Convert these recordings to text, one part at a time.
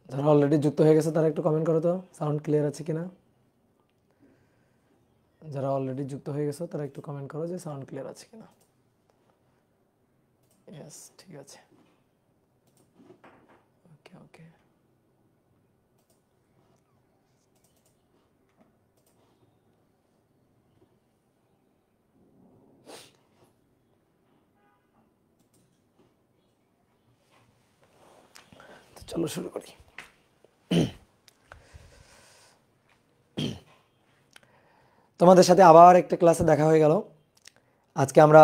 যারা অলরেডি যুক্ত হয়ে গেছে তারা একটু কমেন্ট করো তো সাউন্ড ক্লিয়ার আছে কিনা। যারা অলরেডি যুক্ত হয়ে গেছে তারা একটু কমেন্ট করো যে সাউন্ড ক্লিয়ার আছে কিনা। ইয়েস, ঠিক আছে। ওকে ওকে, চলো শুরু করি। তোমাদের সাথে আবার একটা ক্লাসে দেখা হয়ে গেল। আজকে আমরা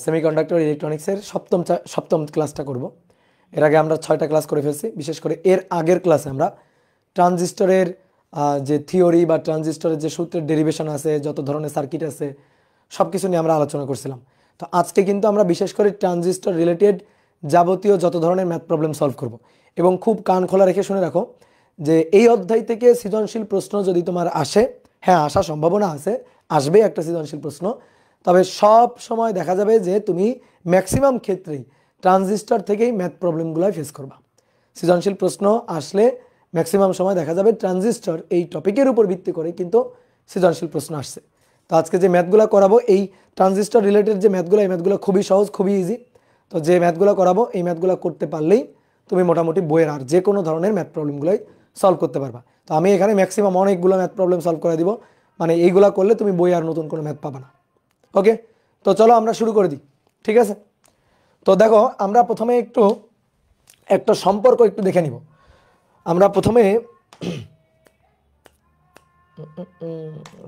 সেমিকন্ডাক্টর ইলেকট্রনিক্সের সপ্তম ক্লাসটা করব। এর আগে আমরা 6টা ক্লাস করে ফেলছি। বিশেষ করে এর আগের ক্লাসে আমরা ট্রানজিস্টরের যে থিওরি বা ট্রানজিস্টরের যে সূত্রের ডেরিভেশন আছে, যত ধরনের সার্কিট আছে, সব কিছু নিয়ে আমরা আলোচনা করছিলাম। তো আজকে কিন্তু আমরা বিশেষ করে ট্রানজিস্টর রিলেটেড যাবতীয় যত ধরনের ম্যাথ প্রবলেম সলভ করব। এবং খুব কান খোলা রেখে শুনে রাখো যে এই অধ্যায় থেকে সৃজনশীল প্রশ্ন যদি তোমার আসে, হ্যাঁ আসার সম্ভাবনা আছে, আসবে একটা সৃজনশীল প্রশ্ন, তবে সব সময় দেখা যাবে যে তুমি ম্যাক্সিমাম ক্ষেত্রেই ট্রানজিস্টর থেকেই ম্যাথ প্রবলেমগুলোই ফেস করবা। সৃজনশীল প্রশ্ন আসলে ম্যাক্সিমাম সময় দেখা যাবে ট্রানজিস্টর এই টপিকের উপর ভিত্তি করে কিন্তু সৃজনশীল প্রশ্ন আসছে। তো আজকে যে ম্যাথগুলো করাবো এই ট্রানজিস্টর রিলেটেড যে ম্যাথগুলো, এই ম্যাথগুলো খুবই সহজ, খুবই ইজি। তো যে ম্যাথগুলো করাবো এই ম্যাথগুলো করতে পারলেই তুমি মোটামুটি বইয়ের আর যে কোনো ধরনের ম্যাথ প্রবলেমগুলোই সলভ করতে পারবা। তো আমি এখানে ম্যাক্সিমাম অনেকগুলো ম্যাথ প্রবলেম সলভ করে দিব, মানে এইগুলো করলে তুমি বই আর নতুন কোনো ম্যাথ পাবা না। ওকে, তো চলো আমরা শুরু করে দিই, ঠিক আছে? তো দেখো আমরা প্রথমে একটা সম্পর্ক একটু দেখে নিব। আমরা প্রথমে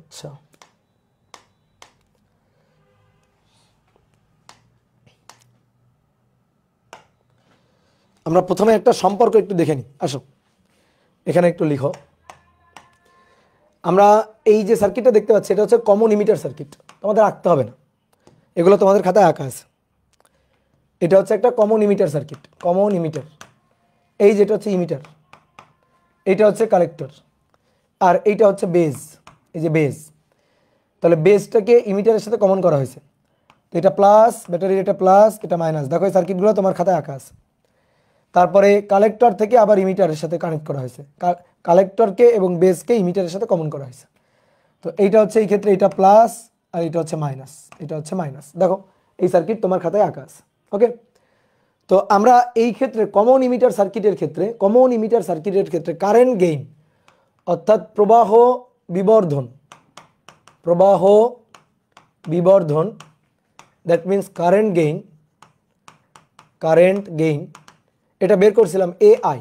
আচ্ছা আমরা প্রথমে একটা সম্পর্ক একটু দেখে নিই। আসো এখানে একটু লিখো। আমরা এই যে সার্কিটটা দেখতে পাচ্ছি এটা হচ্ছে কমন ইমিটার সার্কিট। তোমাদের আঁকতে হবে না, এগুলো তোমাদের খাতায় আঁকা আছে। এটা হচ্ছে একটা common emitter circuit, common emitter. এই যেটা হচ্ছে ইমিটার, এইটা হচ্ছে কালেক্টর, আর এইটা হচ্ছে বেজ। এই যে বেজ, তাহলে বেজটাকে ইমিটারের সাথে কমন করা হয়েছে। তো এটা প্লাস, ব্যাটারির এটা প্লাস, এটা মাইনাস। দেখো এই সার্কিটগুলো তোমার খাতায় আঁকা আছে। তারপরে কালেক্টর থেকে আবার ইমিটারের সাথে কানেক্ট করা হয়েছে, কালেক্টরকে এবং বেজকে ইমিটারের সাথে কমন করা হয়েছে। তো এইটা হচ্ছে এই ক্ষেত্রে এটা প্লাস আর এটা হচ্ছে মাইনাস, এটা হচ্ছে মাইনাস। দেখো এই সার্কিট তোমার খাতায় আঁকা আছে। ওকে, তো আমরা এই ক্ষেত্রে কমন ইমিটার সার্কিটের ক্ষেত্রে কারেন্ট গেইন অর্থাৎ প্রবাহ বিবর্ধন, দ্যাট মিন্স কারেন্ট গেইন, এটা বের করছিলাম এআই।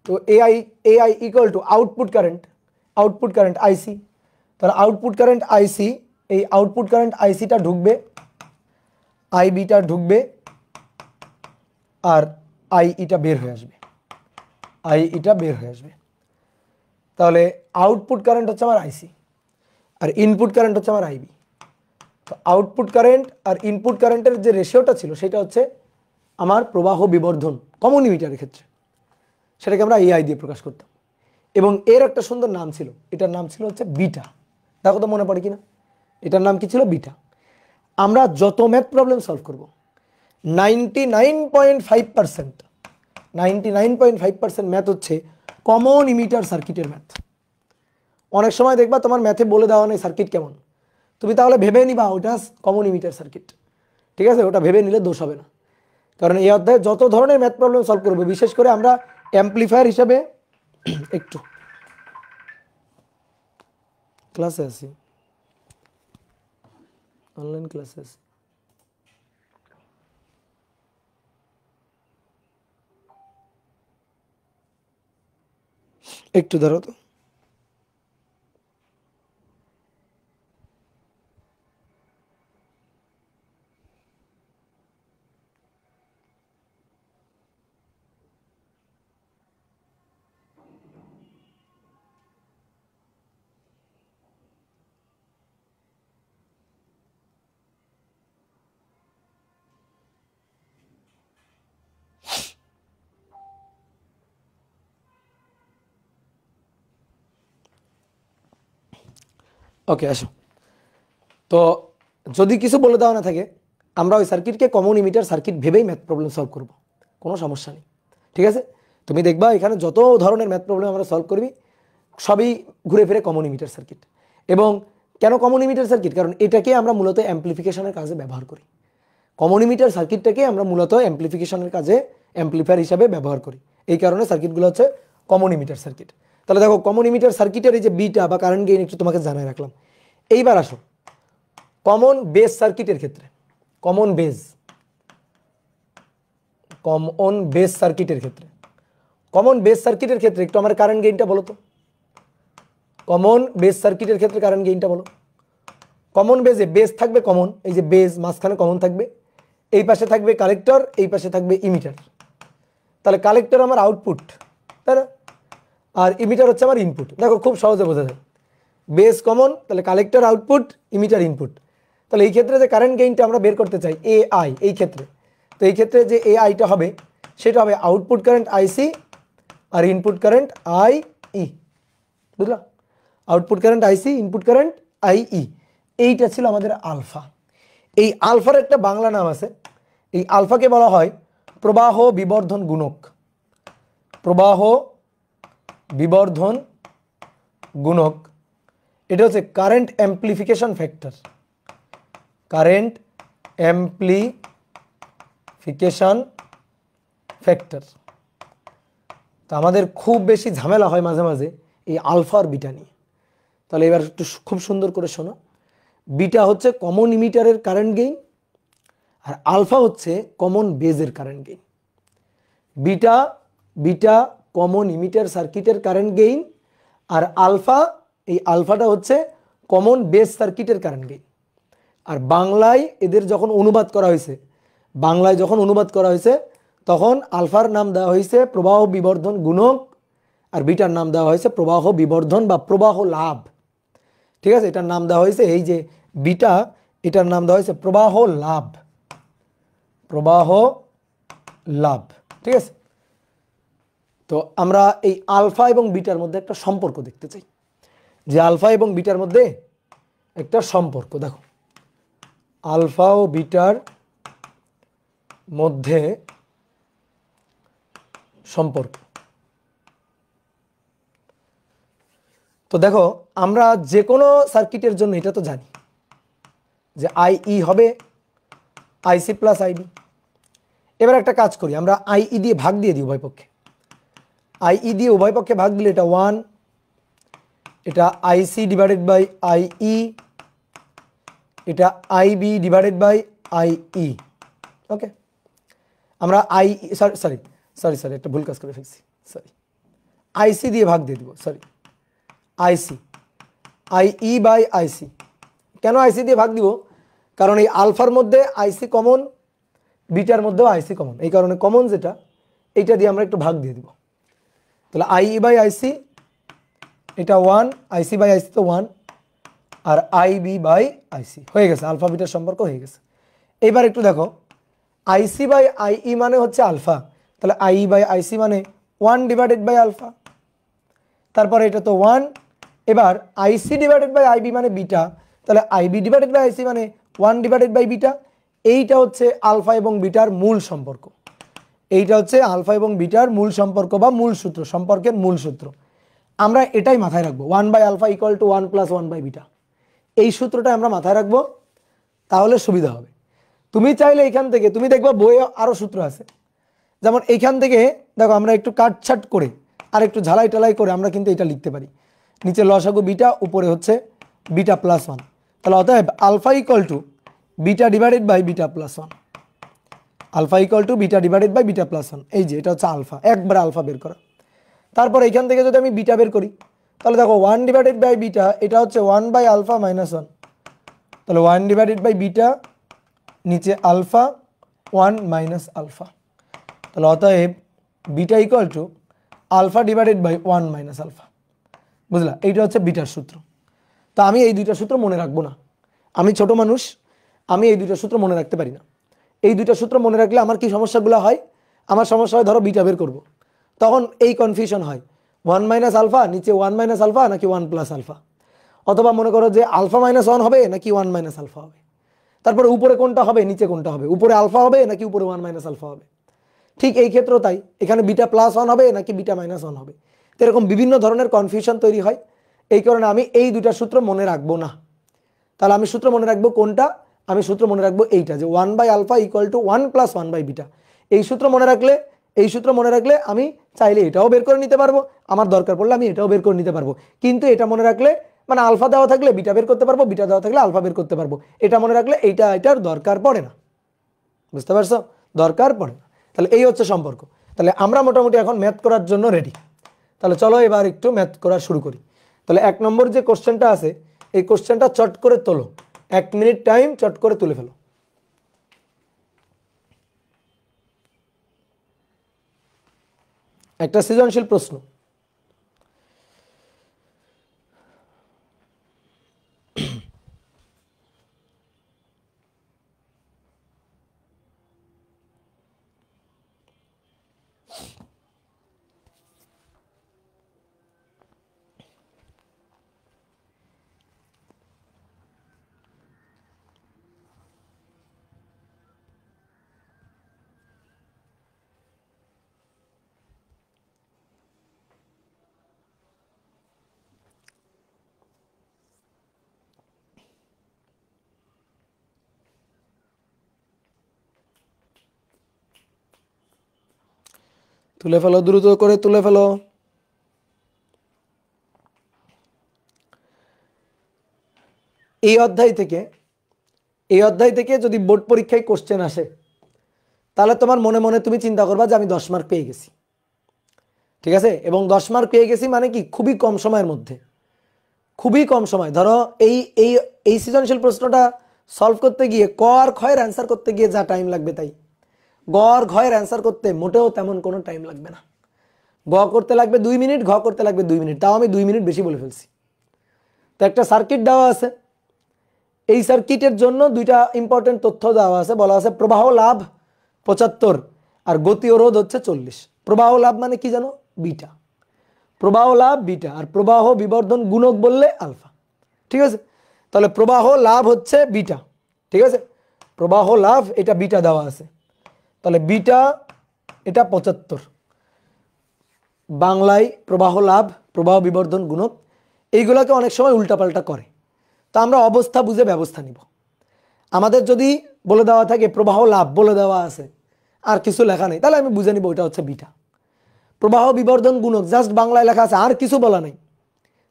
তো AI equal to output current IC. তাহলে আউটপুট কারেন্ট আইসি, এই আউটপুট কারেন্ট আইসিটা ঢুকবে, আইবিটা ঢুকবে, আর আইইটা বের হয়ে আসবে। তাহলে আউটপুট কারেন্ট হচ্ছে আমার আইসি আর ইনপুট কারেন্ট হচ্ছে আমার আইবি। তো আউটপুট কারেন্ট আর ইনপুট কারেন্টের যে রেশিওটা ছিল সেটা হচ্ছে আমার প্রবাহ বিবর্ধন কমন ইমিটারের ক্ষেত্রে, সেটাকে আমরা এআই দিয়ে প্রকাশ করতাম। এবং এর একটা সুন্দর নাম ছিল, এটার নাম ছিল হচ্ছে বিটা। দেখো তো মনে পড়ে কিনা, এটার নাম কি ছিল? বিটা। আমরা যত ম্যাথ প্রবলেম সলভ করব 99.5% ম্যাথ হচ্ছে কমন ইমিটার সার্কিটের ম্যাথ। অনেক সময় দেখবা তোমার ম্যাথে বলে দেওয়া নেই সার্কিট কেমন, তুমি তাহলে ভেবে নিবা ওটা কমন ইমিটার সার্কিট, ঠিক আছে? ওটা ভেবে নিলে দোষ হবে না, কারণ এই অধ্যায়ে যত ধরনের ম্যাথ প্রবলেম সলভ করবো, বিশেষ করে আমরা অ্যাম্পলিফায়ার হিসাবে একটু ক্লাসে আছি, অনলাইন ক্লাসে আছি। একটু ধরো তো। ওকে আসো। তো যদি কিছু বলে দেওয়া না থাকে, আমরা ওই সার্কিটকে কমন ইমিটার সার্কিট ভেবেই ম্যাথ প্রবলেম সলভ করব, কোনো সমস্যা নেই, ঠিক আছে? তো তুমি দেখবা এখানে যত ধরনের ম্যাথ প্রবলেম আমরা সলভ করবি সবই ঘুরে ফিরে কমন ইমিটার সার্কিট। এবং কেন কমন ইমিটার সার্কিট? কারণ এটাকে আমরা মূলত অ্যাম্প্লিফিকেশনের কাজে ব্যবহার করি। কমন ইমিটার সার্কিটটাকে আমরা মূলত অ্যাম্প্লিফিকেশনের কাজে অ্যাম্প্লিফায়ার হিসাবে ব্যবহার করি, এই কারণে সার্কিটগুলো হচ্ছে কমন ইমিটার সার্কিট। তাহলে দেখো কমন ইমিটার সার্কিটের এই যে বিটা বা কারেন্ট গেইন একটু তোমাকে জানাই রাখলাম। এইবার আসো কমন বেস সার্কিটের ক্ষেত্রে, কমন বেস সার্কিটের ক্ষেত্রে, কমন বেস সার্কিটের ক্ষেত্রে একটু আমার কারেন্ট গেইনটা বলো তো। কমন বেস সার্কিটের ক্ষেত্রে কারেন্ট গেইনটা বলো। কমন বেজে বেস থাকবে কমন, এই যে বেস মাঝখানে কমন থাকবে, এই পাশে থাকবে কালেক্টর, এই পাশে থাকবে ইমিটার। তাহলে কালেক্টর আমার আউটপুট, তাই না? আর ইমিটার হচ্ছে আমার ইনপুট। দেখো খুব সহজে বোঝা যায়, বেস কমন, তাহলে কালেক্টর আউটপুট, ইমিটার ইনপুট। তাহলে এই ক্ষেত্রে যে কারেন্ট গেইনটা আমরা বের করতে চাই এ আই, এই ক্ষেত্রে তো এই ক্ষেত্রে যে এ আইটা হবে সেটা হবে আউটপুট কারেন্ট আইসি আর ইনপুট কারেন্ট আই ই। বুঝলা? Output current IC, input current I E. এইটা ছিল আমাদের আলফা। এই আলফার একটা বাংলা নাম আছে, এই আলফাকে বলা হয় প্রবাহ বিবর্ধন গুণক। প্রবাহ বিবর্ধন গুণক, এটা হচ্ছে current amplification factor. Current amplification factor. তা আমাদের খুব বেশি ঝামেলা হয় মাঝে মাঝে এই আলফা আর বিটা নিয়ে। তাহলে এবার একটু খুব সুন্দর করে শোনো, বিটা হচ্ছে কমন ইমিটারের কারেন্ট গেইন আর আলফা হচ্ছে কমন বেজের current gain. Beta common emitter সার্কিটের কারেন্ট গেইন আর আলফা, এই আলফাটা হচ্ছে কমন বেস সার্কিটের কারেন্ট গেইন। আর বাংলায় এদের যখন অনুবাদ করা হয়েছে, তখন আলফার নাম দেওয়া হয়েছে প্রবাহ বিবর্ধন গুণক আর বিটার নাম দেওয়া হয়েছে প্রবাহ বিবর্ধন বা প্রবাহ লাভ। ঠিক আছে, এটার নাম দেওয়া হয়েছে, এই যে বিটা, এটার নাম দেওয়া হয়েছে প্রবাহ লাভ। ঠিক আছে, তো আমরা এই আলফা এবং বিটার মধ্যে একটা সম্পর্ক দেখতে চাই, যে আলফা এবং বিটার মধ্যে একটা সম্পর্ক। দেখো আলফা ও বিটার মধ্যে সম্পর্ক। তো দেখো আমরা যে কোনো সার্কিটের জন্য এটা তো জানি যে আইই হবে আইসি প্লাস আইবি। এবার একটা কাজ করি, আমরা আইই দিয়ে ভাগ দিয়ে দিই উভয় পক্ষে। আইই দিয়ে উভয় পক্ষে ভাগ দিলে এটা 1, এটা আইসি ডিভাইডেড বাই আইই, এটা আইবি ডিভাইডেড বাই আইই। ওকে, আমরা সরি একটা ভুল কাজ করে ফেলছি, সরি, আইসি দিয়ে ভাগ দিয়ে দিব, সরি আইসি, আইই বাই আইসি। কেন আইসি দিয়ে ভাগ দিব? কারণ এই আলফার মধ্যে আইসি কমন, বিটার মধ্যেও আইসি কমন, এই কারণে কমন যেটা এইটা দিয়ে আমরা একটু ভাগ দিয়ে দিব। তাহলে আইই বাই আইসি, এটা 1, আইসি বাই আইসি তো 1, আর আইবি বাই আইসি হয়ে গেছে, আলফা বিটার সম্পর্ক হয়ে গেছে। এইবার একটু দেখো, আইসি বাই আইই মানে হচ্ছে আলফা, তাহলে আইই বাই আইসি মানে 1 ডিভাইডেড বাই আলফা, তারপরে এটা তো 1। এবার আইসি ডিভাইডেড বাই আইবি মানে বিটা, তাহলে আইবি ডিভাইডেড বাই আইসি মানে 1 ডিভাইডেড বাই বিটা। এইটা হচ্ছে আলফা এবং বিটার মূল সম্পর্ক, এইটা হচ্ছে আলফা এবং বিটার মূল সম্পর্ক বা মূল সূত্র, সম্পর্কের মূল সূত্র। আমরা এটাই মাথায় রাখবো, 1 by alpha equal to 1 plus 1 by beta. এই সূত্রটা আমরা মাথায় রাখবো, তাহলে সুবিধা হবে। তুমি চাইলে এখান থেকে, তুমি দেখবা বইয়ে আরও সূত্র আছে, যেমন এইখান থেকে দেখো আমরা একটু কাটছাট করে আর একটু ঝালাই টালাই করে আমরা কিন্তু এটা লিখতে পারি, নিচে লসাগু বিটা, উপরে হচ্ছে বিটা প্লাস 1। তাহলে অতএব alpha equal to beta divided by beta plus 1, alpha equal to beta divided by beta plus 1। এই যে এটা হচ্ছে আলফা, একবার আলফা বের করা। তারপর এখান থেকে যদি আমি বিটা বের করি, তাহলে দেখো 1 ডিভাইডেড বাই বিটা, এটা হচ্ছে 1 বাই আলফা মাইনাস 1, তাহলে 1 ডিভাইডেড বাই বিটা, নিচে আলফা 1 মাইনাস আলফা, তাহলে অতএব beta equal to alpha divided by 1 minus alpha. বুঝলা? এইটা হচ্ছে বিটার সূত্র। তা আমি এই দুইটা সূত্র মনে রাখবো না, আমি ছোট মানুষ, আমি এই দুইটা সূত্র মনে রাখতে পারি না। এই দুইটা সূত্র মনে রাখলে আমার কি সমস্যাগুলো হয়? আমার সমস্যা হয়, ধরো বিটা বের করব, তখন এই কনফিউশন হয় 1 মাইনাস আলফা, নিচে 1 মাইনাস আলফা নাকি 1 প্লাস আলফা, অথবা মনে করো যে আলফা মাইনাস 1 হবে নাকি 1 মাইনাস আলফা হবে, তারপরে উপরে কোনটা হবে নিচে কোনটা হবে, উপরে আলফা হবে নাকি উপরে 1 মাইনাস আলফা হবে। ঠিক এই ক্ষেত্রেও তাই, এখানে বিটা প্লাস ওয়ান হবে নাকি বিটা মাইনাস ওয়ান হবে, তো এরকম বিভিন্ন ধরনের কনফিউশন তৈরি হয়। এই কারণে আমি এই দুইটা সূত্র মনে রাখবো না। তাহলে আমি সূত্র মনে রাখবো কোনটা? আমি সূত্র মনে রাখবো এইটা, যে 1/α = 1 + 1/β। এই সূত্র মনে রাখলে আমি চাইলে এটাও বের করে নিতে পারবো, আমার দরকার পড়লে আমি এটাও বের করে নিতে পারবো। কিন্তু এটা মনে রাখলে মানে আলফা দেওয়া থাকলে বিটা বের করতে পারবো, বিটা দেওয়া থাকলে আলফা বের করতে পারবো। এটা মনে রাখলে এটার দরকার পড়ে না। বুঝতে পারছো? দরকার পড়ে না। তাহলে এই হচ্ছে সম্পর্ক। তাহলে আমরা মোটামুটি এখন ম্যাথ করার জন্য রেডি। তাহলে চলো এবার একটু ম্যাথ করা শুরু করি। তাহলে 1 নম্বর যে কোশ্চেনটা আছে, এই কোশ্চেনটা চট করে তোলো, 1 মিনিট টাইম, চট করে তুলে ফেলো। একটা সৃজনশীল প্রশ্ন। তুলে ফেলো, দ্রুত করে তুলে ফেলো। এই অধ্যায় থেকে যদি বোর্ড পরীক্ষায় কোশ্চেন আসে, তাহলে তোমার মনে মনে তুমি চিন্তা করবা যে আমি 10 মার্ক পেয়ে গেছি। ঠিক আছে? এবং 10 মার্ক পেয়ে গেছি মানে কি, খুবই কম সময়ের মধ্যে, খুবই কম সময়। ধরো এই এই এই সৃজনশীল প্রশ্নটা সলভ করতে গিয়ে ক আর ক্ষয়ের অ্যান্সার করতে গিয়ে যা টাইম লাগবে, তাই গ আর ঘয়ের অ্যান্সার করতে মোটেও তেমন কোনো টাইম লাগবে না। গ করতে লাগবে 2 মিনিট, ঘ করতে লাগবে 2 মিনিট, তাও আমি 2 মিনিট বেশি বলে ফেলছি। তো একটা সার্কিট দেওয়া আছে, এই সার্কিটের জন্য দুইটা ইম্পর্টেন্ট তথ্য দেওয়া আছে। বলা আছে প্রবাহ লাভ 75 আর গতীয় রোধ হচ্ছে 40। প্রবাহ লাভ মানে কি জানো? বিটা। প্রবাহ লাভ বিটা, আর প্রবাহ বিবর্ধন গুণক বললে আলফা। ঠিক আছে? তাহলে প্রবাহ লাভ হচ্ছে বিটা। ঠিক আছে? প্রবাহ লাভ এটা বিটা দেওয়া আছে, তাহলে বিটা এটা 75, বাংলায় প্রবাহ লাভ, প্রবাহ বিবর্ধন গুণক, এইগুলোকে অনেক সময় উল্টাপাল্টা করে। তো আমরা অবস্থা বুঝে ব্যবস্থা নিব। আমাদের যদি বলে দেওয়া থাকে প্রবাহ লাভ বলে দেওয়া আছে, আর কিছু লেখা নেই, তাহলে আমি বুঝে নিব ওটা হচ্ছে বিটা। প্রবাহ বিবর্ধন গুণক জাস্ট বাংলায় লেখা আছে, আর কিছু বলা নেই,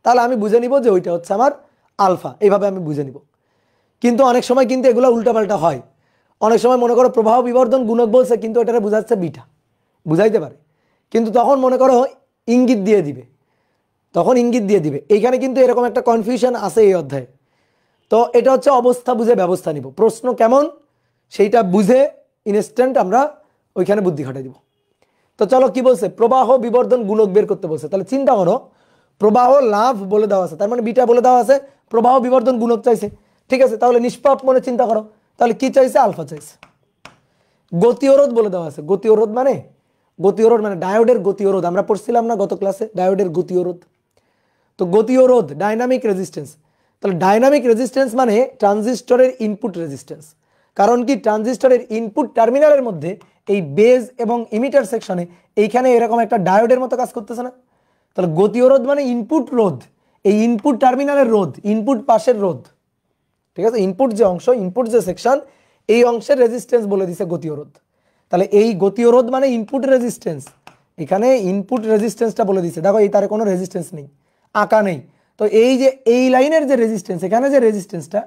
তাহলে আমি বুঝে নিব যে ওইটা হচ্ছে আমার আলফা। এইভাবে আমি বুঝে নিব। কিন্তু অনেক সময় কিন্তু এগুলো উল্টাপাল্টা হয়। অনেক সময় মনে করো প্রবাহ বিবর্ধন গুণক বলছে, কিন্তু এটারে বোঝাচ্ছে বিটা, বুঝাইতে পারে, কিন্তু তখন মনে করো ইঙ্গিত দিয়ে দিবে, এইখানে কিন্তু এরকম একটা কনফিউশন আছে এই অধ্যায়ে। তো এটা হচ্ছে অবস্থা বুঝে ব্যবস্থা নিব। প্রশ্ন কেমন সেইটা বুঝে ইনস্ট্যান্ট আমরা ওইখানে বুদ্ধি খাটাই দিব। তো চলো কি বলছে, প্রবাহ বিবর্ধন গুণক বের করতে বলছে। তাহলে চিন্তা করো, প্রবাহ লাভ বলে দেওয়া আছে, তার মানে বিটা বলে দেওয়া আছে, প্রবাহ বিবর্ধন গুণক চাইছে। ঠিক আছে? তাহলে নিষ্পাপ মনে চিন্তা করো, তাহলে কি চাইছে? আলফা চাইছে। গতিরোধ বলে দেওয়া আছে। গতিরোধ মানে ডায়োডের গতিরোধ, আমরা পড়ছিলাম না গত ক্লাসে, ডায়োডের গতিরোধ। তো গতিরোধ ডাইনামিক রেজিস্ট্যান্স, তাহলে ডাইনামিক রেজিস্ট্যান্স মানে ট্রানজিস্টরের ইনপুট রেজিস্ট্যান্স। কারণ কি, ট্রানজিস্টরের ইনপুট টার্মিনালের মধ্যে এই বেজ এবং ইমিটার সেকশনে এইখানে এরকম একটা ডায়োডের মতো কাজ করতেছে না? তাহলে গতিরোধ মানে ইনপুট রোধ, এই ইনপুট টার্মিনালের রোধ, ইনপুট পাশের রোধ। ঠিক আছে? ইনপুট যে অংশ, ইনপুট যে সেকশন, এই অংশের রেজিস্ট্যান্স বলে দিছে গতিরোধ। তাহলে এই গতিরোধ মানে ইনপুট রেজিস্ট্যান্স, এখানে ইনপুট রেজিস্ট্যান্সটা বলে দিছে। দেখো এই তারে কোনো রেজিস্ট্যান্স নেই, আঁকা নেই। তো এই যে এই লাইনের যে রেজিস্ট্যান্স, এখানে যে রেজিস্ট্যান্সটা,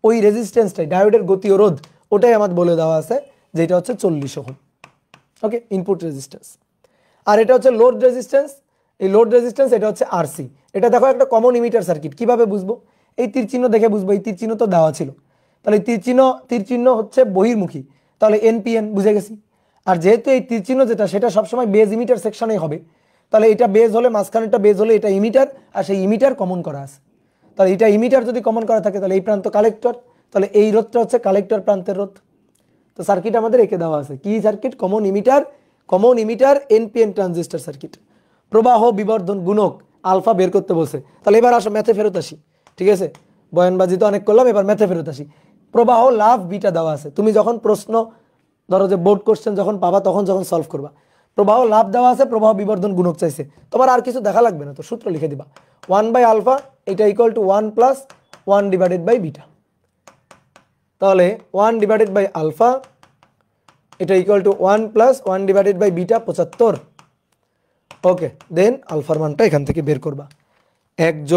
ওই রেজিস্ট্যান্সটাই ডায়োডের গতিরোধ, ওটাই আমার বলে দেওয়া আছে যেটা হচ্ছে 40 ওহম। ওকে, ইনপুট রেজিস্ট্যান্স। আর এটা হচ্ছে লোড রেজিস্ট্যান্স, এই লোড রেজিস্ট্যান্স এটা হচ্ছে আরসি। এটা দেখো একটা কমন ইমিটার সার্কিট, কিভাবে বুঝবো? এই তীর চিহ্ন দেখে বুঝবো, এই তীর চিহ্ন তো দেওয়া ছিল, তাহলে এই তীর চিহ্ন হচ্ছে বহির্মুখী, তাহলে এনপিএন বুঝে গেছি। আর যেহেতু এই তীর চিহ্ন যেটা, সেটা সবসময় বেজ ইমিটার সেকশনেই হবে, তাহলে এটা বেজ হলে মাঝখানেটা বেজ হলে এটা ইমিটার, আর সেই ইমিটার কমন করা আছে। তাহলে এটা ইমিটার যদি কমন করা থাকে, তাহলে এই প্রান্ত কালেক্টর, তাহলে এই রোধটা হচ্ছে কালেক্টর প্রান্তের রোধ। তো সার্কিট আমাদের এঁকে দেওয়া আছে, কি circuit? Common emitter NPN transistor circuit. প্রবাহ বিবর্ধন গুণক আলফা বের করতে বলছে। তাহলে এবার আসো ম্যাথে ফেরত আসি। ঠিক আছে? বয়ানবাজি তো অনেক করলাম, এবার ম্যাথে ফেরত আসি। প্রবাহ লাভ বিটা দেওয়া আছে। তুমি যখন প্রশ্ন ধরো যে বোর্ড কোশ্চেন যখন পাবা তখন যখন সলভ করবা, প্রবাহ লাভ দেওয়া আছে, প্রবাহ বিবর্ধন গুণক চাইছে, তোমার আর কিছু দেখা লাগবে না, তো সূত্র লিখে দিবা 1/α এটা equal to 1 + 1 divided by beta. তাহলে 1 ডিভাইডেড বাই আলফা এটা equal to 1 + 1 divided by beta 75। Okay, then আলফার মানটা এখান থেকে বের করবা, 1 +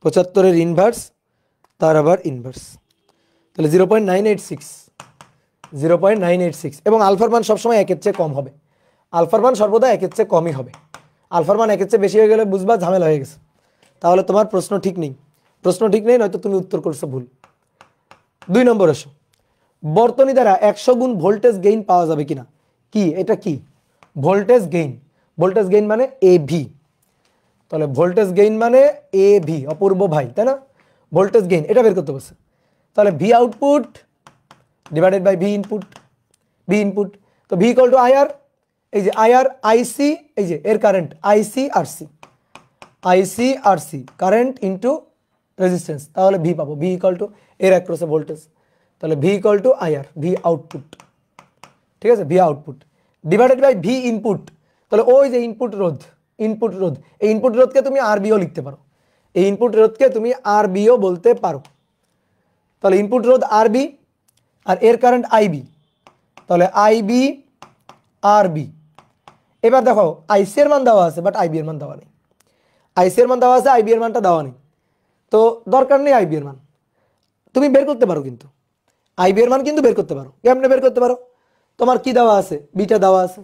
75 ইনভার্স, তার আবার ইনভার্স, তাহলে 0.986 এবং আলফার মান সবসময় 1 এর চেয়ে কম হবে, আলফার মান সর্বদা 1 এর চেয়ে কমই হবে। আলফার মান 1 এর চেয়ে বেশি হয়ে গেলে বুঝবা ঝামেলা হয়ে গেছে, তাহলে তোমার প্রশ্ন ঠিক নেই, নয়তো তুমি উত্তর করছো ভুল। 2 নম্বর আসো, বর্তনী দ্বারা 100 গুণ ভোল্টেজ গেইন পাওয়া যাবে কিনা। কি এটা, কি ভোল্টেজ গেইন, ভোল্টেজ গেইন মানে এভি, তাহলে ভোল্টেজ গেইন মানে এভি, অপূর্ব ভাই, তাই না, ভোল্টেজ গেইন এটা বের করতে বলছে। তাহলে V output divided by V input, তো ভি ইকুয়াল টু আইআর, এই যে আইআর আইসি, এই যে এর current IC RC current into resistance, তাহলে ভি পাবো, ভি ইকুয়াল টু এর অ্যাক্রসে ভোল্টেজ, তাহলে V equal to IR, V output, ঠিক আছে, V output divided by V input, তাহলে ওই যে ইনপুট রোধ, এই ইনপুট রোধকে তুমি আরবিও লিখতে পারো, এই ইনপুট রোধকে তুমি আরবিও বলতে পারো, তাহলে ইনপুট রোধ আরবি আর এর কারেন্ট আইবি, তাহলে আইবি আরবি। এবার দেখো আইসি এর মান দেওয়া আছে বাট আইবি এর মান দেওয়া নেই, আইসি এর মান দেওয়া আছে, আইবি এর মানটা দেওয়া নেই, তো দরকার নেই আইবি এর মান, তুমি বের করতে পারো, কিন্তু আইবি এর মান কিন্তু বের করতে পারো, কেমনে বের করতে পারো, তোমার কি দেওয়া আছে, বিটা দেওয়া আছে,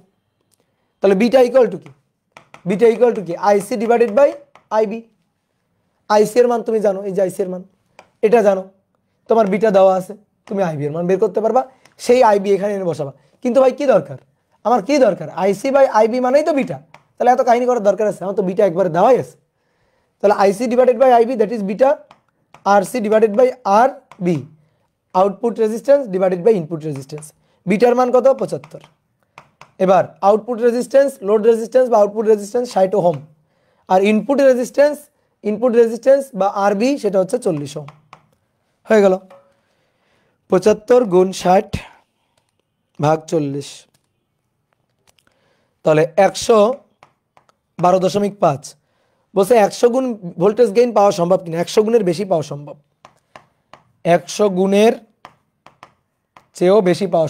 তাহলে বিটা ইকুয়াল টু কি, আইসি ডিভাইডেড বাই আইবি, আইসি এর মান তুমি জানো, এই যে আইসি এর মান এটা জানো, তোমার বিটা দেওয়া আছে, তুমি আইবি এর মান বের করতে পারবা, সেই আইবি এখানে এনে বসাবা। কিন্তু ভাই কি দরকার, আমার কি দরকার, আইসি বাই আইবি মানেই তো বিটা, তাহলে এত কাহিনী করার দরকার আছে, আমার তো বিটা একবারে দেওয়াই আছে, তাহলে IC divided by IB that is beta, RC divided by R B, output resistance divided by input resistance, বিটার মান কত 75। এবার আউটপুট রেজিস্ট্যান্স, লোড রেজিস্ট্যান্স বা আউটপুট রেজিস্ট্যান্স 60 ওহম, আর ইনপুট রেজিস্ট্যান্স বা আরবি সেটা হচ্ছে 40 ওহম, হয়ে গেল 75 গুণ 60 ভাগ 40, তাহলে 112.5 বলছে 100 গুণ ভোল্টেজ গেইন পাওয়া সম্ভব কিনা, 100 গুণের বেশি পাওয়া সম্ভব, 100 গুণের চেয়েও বেশি পাওয়া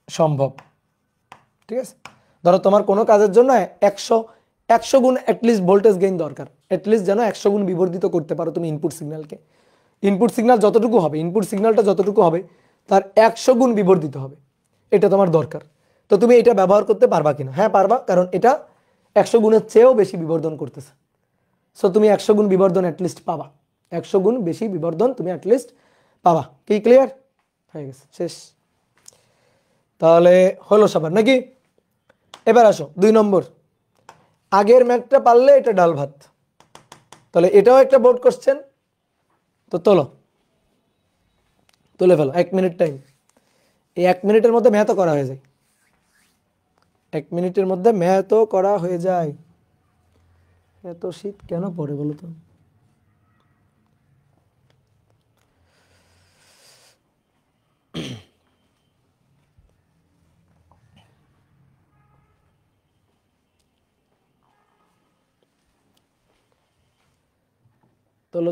সম্ভব, ঠিক আছে। ধরো তোমার কোনো কাজের জন্য 100 গুণ অ্যাটলিস্ট ভোল্টেজ গেইন দরকার, অ্যাটলিস্ট যেন 100 গুণ বিবর্ধিত করতে পারো তুমি ইনপুট সিগন্যালকে, ইনপুট সিগন্যাল যতটুকু হবে, ইনপুট সিগন্যালটা যতটুকু হবে তার 100 গুণ বিবর্ধিত হবে, এটা তোমার দরকার। তো তুমি এটা ব্যবহার করতে পারবা কিনা, হ্যাঁ পারবা, কারণ এটা 100 গুণের চেয়েও বেশি বিবর্ধন করতেছে, সো তুমি 100 গুণ বিবর্ধন অ্যাটলিস্ট পাবা, 100 গুণ বেশি বিবর্ধন তুমি অ্যাটলিস্ট পাবা, কি ক্লিয়ার হয়ে গেছে, শেষ, তাহলে হলো সবার নাকি। এবার আসো 2 নম্বর, আগের ম্যাথটা পারলে এটা ডাল ভাত, তাহলে এটাও একটা বোর্ড কোশ্চেন, তো তুলে ফেলো, 1 মিনিট টাইম, এই 1 মিনিটের মধ্যে ম্যাথও করা হয়ে যায়, 1 মিনিটের মধ্যে ম্যাথও করা হয়ে যায়, এত শীত কেন পড়ে বলো তো,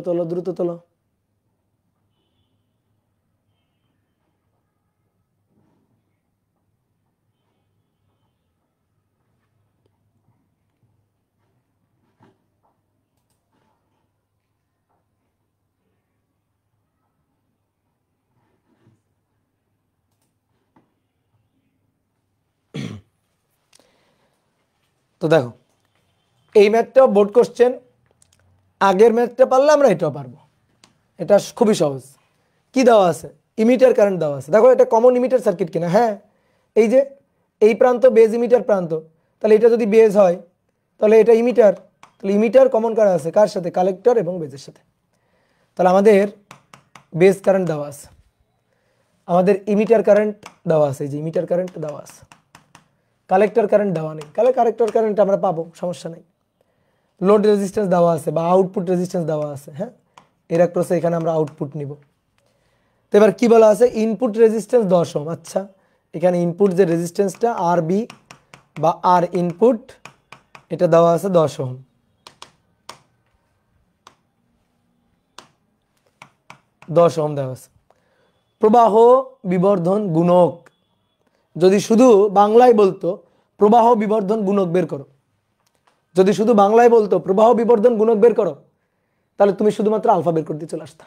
তোলো দ্রুত তোলো। তো দেখো এই ম্যাথটাও বোর্ড কোশ্চেন, আগের ম্যাথটা পারলে আমরা এটাও পারবো, এটা খুবই সহজ। কি দেওয়া আছে, ইমিটার কারেন্ট দেওয়া আছে, দেখো এটা কমন ইমিটার সার্কিট কিনা, হ্যাঁ এই যে এই প্রান্ত বেজ ইমিটার প্রান্ত, তাহলে এটা যদি বেজ হয় তাহলে এটা ইমিটার, তাহলে ইমিটার কমন করা আছে কার সাথে, কালেক্টর এবং বেজের সাথে, তাহলে আমাদের বেজ কারেন্ট দেওয়া আছে, আমাদের ইমিটার কারেন্ট দেওয়া আছে, এই যে ইমিটার কারেন্ট দেওয়া আছে, কালেক্টর কারেন্ট দেওয়া নেই, কালেক্টর কারেন্ট আমরা পাবো, সমস্যা নেই। লোড রেজিস্ট্যান্স দেওয়া আছে বা আউটপুট রেজিস্ট্যান্স দেওয়া আছে। হ্যাঁ, এর ক্রসে এখানে আমরা আউটপুট নিব। তো এবার কি বলা আছে, ইনপুট রেজিস্ট্যান্স 10 ওহম। আচ্ছা, এখানে ইনপুট যে রেজিস্ট্যান্সটা আর বি বা আর ইনপুট, এটা দেওয়া আছে 10 ওহম। 10 ওহম দেওয়া আছে। প্রবাহ বিবর্ধন গুণক, যদি শুধু বাংলায় বলতো প্রবাহ বিবর্ধন গুণক বের করো, যদি শুধু বাংলায় বলতো প্রবাহ বিবর্ধন গুণক বের করো, তাহলে তুমি শুধুমাত্র আলফা বের করতে চলে আসতা।